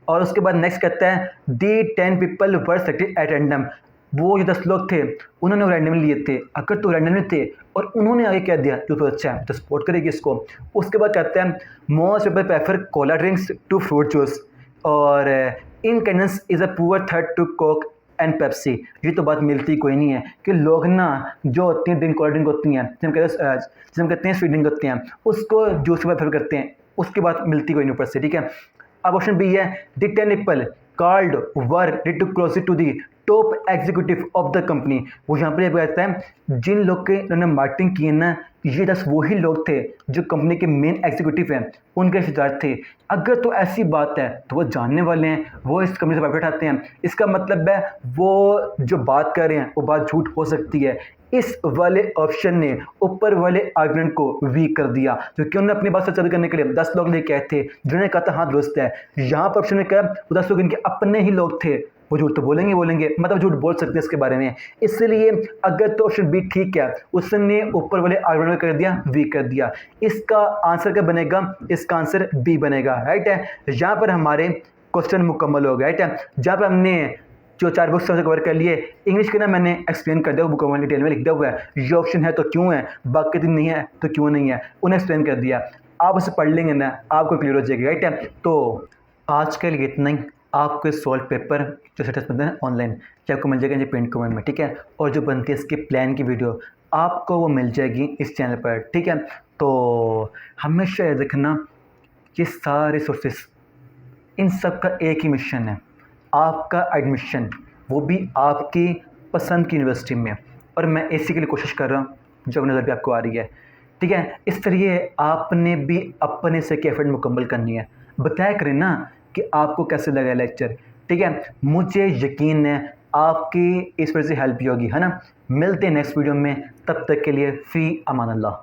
और उसके बाद नेक्स्ट कहता है दी 10 people were selected at random. वो जो 10 लोग थे उन्होंने रैंडमली लिए थे। अगर तो रैंडमली थे और उन्होंने आगे कह दिया तो अच्छा है, तो सपोर्ट करेगी इसको। उसके बाद कहते हैं most people prefer cola drinks to fruit juice, और incandescents is a poor third to Coke and Pepsi. ये तो बात मिलती कोई नहीं है कि लोग ना जो होती हैं ड्रिंक, कोला ड्रिंक होती हैं, जिसे हम कहते हैं स्वीट ड्रिंक होती हैं, उसको जूस के बाद प्रेफर करते हैं, उसकी बात मिलती कोई नहीं ऊपर से, ठीक है। अब ऑप्शन बी है the 10 people called were related to close to the top executive of the company. वो यहाँ पर ये कहता है जिन लोग के इन्होंने मार्केटिंग की है ना, ये 10 वही लोग थे जो कंपनी के मेन एग्जीक्यूटिव हैं, उनके रिश्तेदार थे। अगर तो ऐसी बात है तो वो जानने वाले हैं, वो इस कंपनी से प्रॉफिट उठाते हैं। इसका मतलब है वो जो बात कर रहे हैं वो बात झूठ हो सकती है। इस वाले ऑप्शन ने ऊपर वाले आर्गुमेंट को वीक कर दिया, क्योंकि उन्होंने अपनी बात सच करने के लिए 10 लोग लेके आए थे जिन्होंने कहा था हाँ दुरुस्त है। यहाँ पर ऑप्शन में कहा वो 10 लोग इनके अपने ही लोग थे, वो झूठ तो बोलेंगे, मतलब झूठ बोल सकते हैं इसके बारे में। इसलिए अगर तो ऑप्शन बी ठीक है, उसने ऊपर वाले आर्गुमेंट कर दिया, वीक कर दिया। इसका आंसर क्या बनेगा? इसका आंसर बी बनेगा, राइट है। यहाँ पर हमारे क्वेश्चन मुकम्मल हो गए, राइट है। जहाँ पर हमने जो 4 बुक्स से कवर कर लिए, इंग्लिश के ना मैंने एक्सप्लेन कर दिया, बुक में डिटेल में लिख दिया हुआ है, ये ऑप्शन है तो क्यों है, बाकी दिन नहीं है तो क्यों नहीं है, उन्हें एक्सप्लेन कर दिया। आप उसे पढ़ लेंगे ना, आपको क्लियर हो जाएगी, राइट है। तो आज के लिए इतना ही। आपको सॉल्व पेपर जो स्टेटस बनते हैं ऑनलाइन, कि आपको मिल जाएगा पिन कमेंट में, ठीक है। और जो बनती है इसके प्लान की वीडियो आपको वो मिल जाएगी इस चैनल पर, ठीक है। तो हमेशा याद रखना ये सारे सोर्सेस, इन सब का एक ही मिशन है, आपका एडमिशन, वो भी आपकी पसंद की यूनिवर्सिटी में। और मैं इसी के लिए कोशिश कर रहा हूँ जो नज़र भी आपको आ रही है, ठीक है। इस तरह आपने भी अपने से की एफर्ट मुकम्मल करनी है। बताया करें ना कि आपको कैसे लगा लेक्चर, ठीक है। मुझे यकीन है आपकी इस वजह से हेल्प ही होगी, है ना। मिलते हैं नेक्स्ट वीडियो में, तब तक के लिए फ़ी अमान अल्लाह।